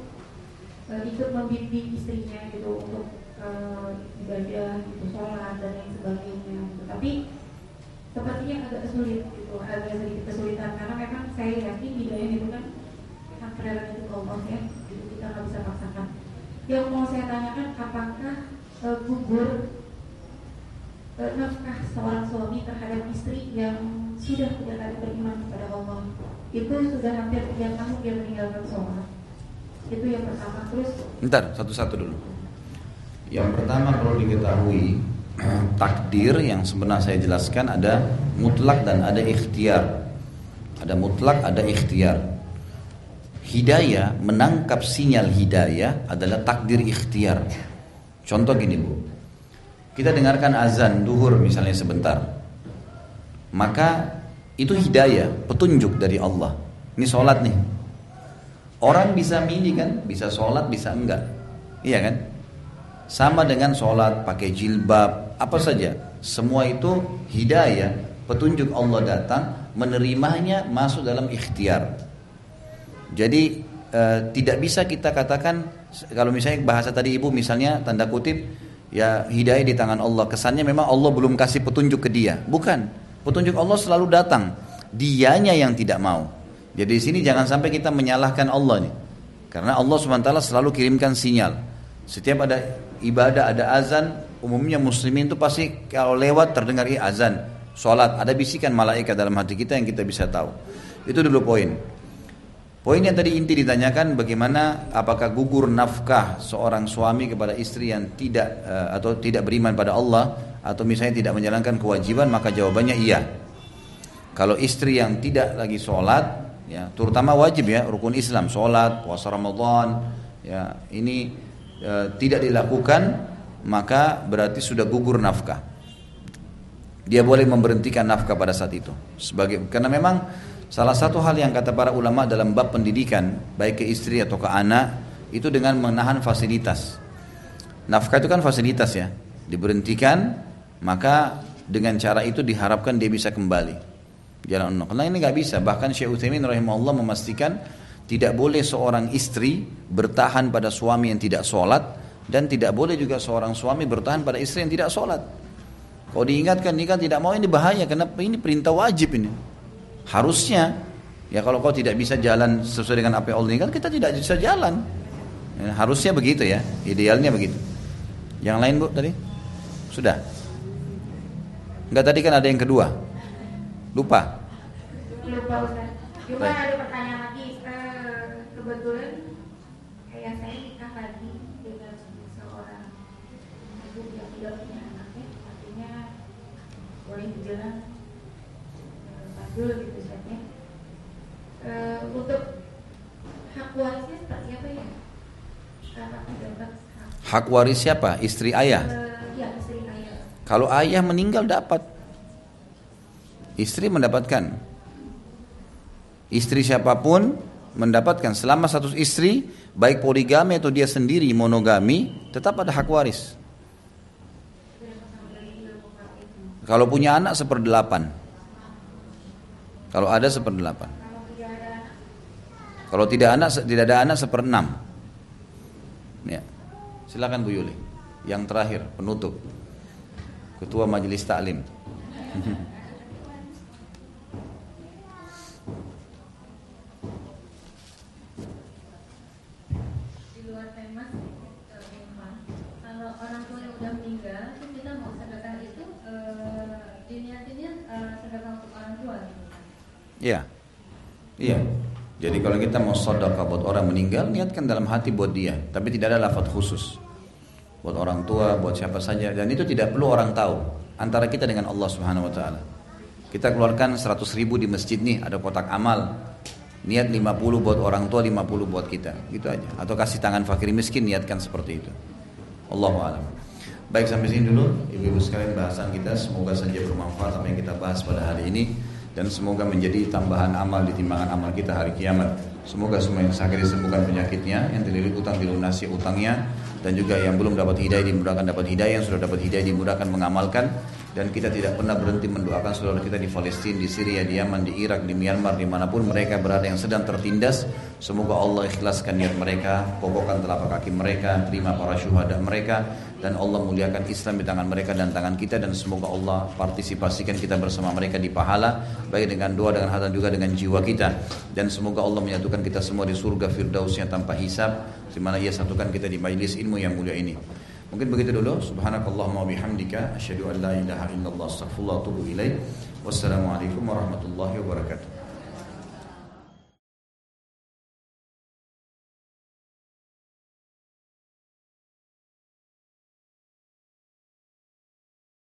B: ikut membimbing istrinya gitu untuk ibadah, gitu, sholat dan lain sebagainya gitu. Tapi sepertinya agak sulit gitu, agak sedikit kesulitan karena memang saya yakin hidayah itu kan prerogatif Allah ya, gitu, kita nggak bisa paksakan. Yang mau saya tanyakan, apakah gugur nafkah seorang suami terhadap istri yang sudah tidak lagi beriman kepada Allah, itu sudah hampir 3 tahun dia meninggalkan sholat. Itu yang pertama. Terus
A: bentar, satu-satu dulu. Yang pertama perlu diketahui, takdir yang sebenarnya saya jelaskan ada mutlak dan ada ikhtiar. Ada mutlak, ada ikhtiar. Hidayah, menangkap sinyal hidayah adalah takdir ikhtiar. Contoh gini, Bu, kita dengarkan azan duhur misalnya sebentar, maka itu hidayah, petunjuk dari Allah. Ini sholat nih. Orang bisa milih kan, bisa sholat, bisa enggak, iya kan? Sama dengan sholat, pakai jilbab, apa saja, semua itu hidayah, petunjuk Allah datang, menerimanya masuk dalam ikhtiar. Jadi tidak bisa kita katakan, kalau misalnya bahasa tadi Ibu misalnya tanda kutip, ya hidayah di tangan Allah, kesannya memang Allah belum kasih petunjuk ke dia. Bukan, petunjuk Allah selalu datang, dianya yang tidak mau. Jadi di sini jangan sampai kita menyalahkan Allah nih, karena Allah SWT selalu kirimkan sinyal. Setiap ada ibadah, ada azan, umumnya muslimin itu pasti kalau lewat terdengar azan, sholat, ada bisikan malaikat dalam hati kita yang kita bisa tahu. Itu dulu poin. Poin yang tadi inti ditanyakan, bagaimana apakah gugur nafkah seorang suami kepada istri yang tidak atau tidak beriman pada Allah, atau misalnya tidak menjalankan kewajiban, maka jawabannya iya. Kalau istri yang tidak lagi sholat, ya terutama wajib ya, rukun Islam, sholat, puasa Ramadan, ya ini tidak dilakukan, maka berarti sudah gugur nafkah. Dia boleh memberhentikan nafkah pada saat itu, karena memang salah satu hal yang kata para ulama dalam bab pendidikan, baik ke istri atau ke anak, itu dengan menahan fasilitas. Nafkah itu kan fasilitas ya, diberhentikan, maka dengan cara itu diharapkan dia bisa kembali jalan Allah. Karena ini nggak bisa. Bahkan Syekh Utsaimin rahimahullah memastikan tidak boleh seorang istri bertahan pada suami yang tidak sholat, dan tidak boleh juga seorang suami bertahan pada istri yang tidak sholat. Kalau diingatkan nikah tidak mau, ini bahaya, karena ini perintah wajib ini. Harusnya ya, kalau kau tidak bisa jalan sesuai dengan apa yang Allah inginkan, kita tidak bisa jalan ya, harusnya begitu ya, idealnya begitu. Yang lain Bu tadi sudah. Enggak, tadi kan ada yang kedua. Lupa.
D: Lupa Ustaz. Cuma
A: Baik.
D: ada pertanyaan lagi. Kebetulan kayak saya nikah lagi dengan seorang ibu yang tidak punya anaknya, artinya boleh dibilang mandul gitu saja. Untuk hak warisnya seperti apa ya? Apakah dapat hak?
A: Hak waris siapa? Istri ayah.
D: Ya, istri ayah.
A: Kalau ayah meninggal dapat. Istri mendapatkan. Istri siapapun mendapatkan, selama status istri, baik poligami atau dia sendiri monogami, tetap ada hak waris. Kalau punya anak 1/8. Kalau ada 1/8. Kalau tidak ada anak 1/6. Ya. Silakan Bu Yuli. Yang terakhir, penutup. Ketua Majelis Taklim.
C: Di luar tema, kalau orang tua yang udah meninggal, itu kita mau sedekah itu diniatinnya sedekah untuk orang tua.
A: Iya. Iya. Jadi kalau kita mau sedekah buat orang meninggal, niatkan dalam hati buat dia, tapi tidak ada lafaz khusus. Buat orang tua, buat siapa saja, dan itu tidak perlu orang tahu. Antara kita dengan Allah Subhanahu wa taala. Kita keluarkan 100.000 di masjid nih, ada kotak amal. Niat 50 buat orang tua, 50 buat kita. Gitu aja. Atau kasih tangan fakir miskin, niatkan seperti itu. Allahu a'lam. Baik, sampai sini dulu ibu-ibu sekalian bahasan kita. Semoga saja bermanfaat apa yang kita bahas pada hari ini, dan semoga menjadi tambahan amal di timbangan amal kita hari kiamat. Semoga semua yang sakit disembuhkan penyakitnya, yang terlilit utang dilunasi utangnya, dan juga yang belum dapat hidayah dimudahkan dapat hidayah, yang sudah dapat hidayah dimudahkan mengamalkan. Dan kita tidak pernah berhenti mendoakan saudara kita di Palestina, di Syria, di Yaman, di Irak, di Myanmar, dimanapun mereka berada yang sedang tertindas. Semoga Allah ikhlaskan niat mereka, kokohkan telapak kaki mereka, terima para syuhada mereka, dan Allah muliakan Islam di tangan mereka dan tangan kita. Dan semoga Allah partisipasikan kita bersama mereka di pahala, baik dengan doa, dengan hati, juga dengan jiwa kita. Dan semoga Allah menyatukan kita semua di surga firdausnya tanpa hisab, di mana Ia satukan kita di majlis ilmu yang mulia ini. Mungkin begitu dulu. Subhanakallahumma wabihamdika, asyhadu an la ilaha illallah, astaghfirullah wa atubu ilaik. Wassalamualaikum warahmatullahi wabarakatuh.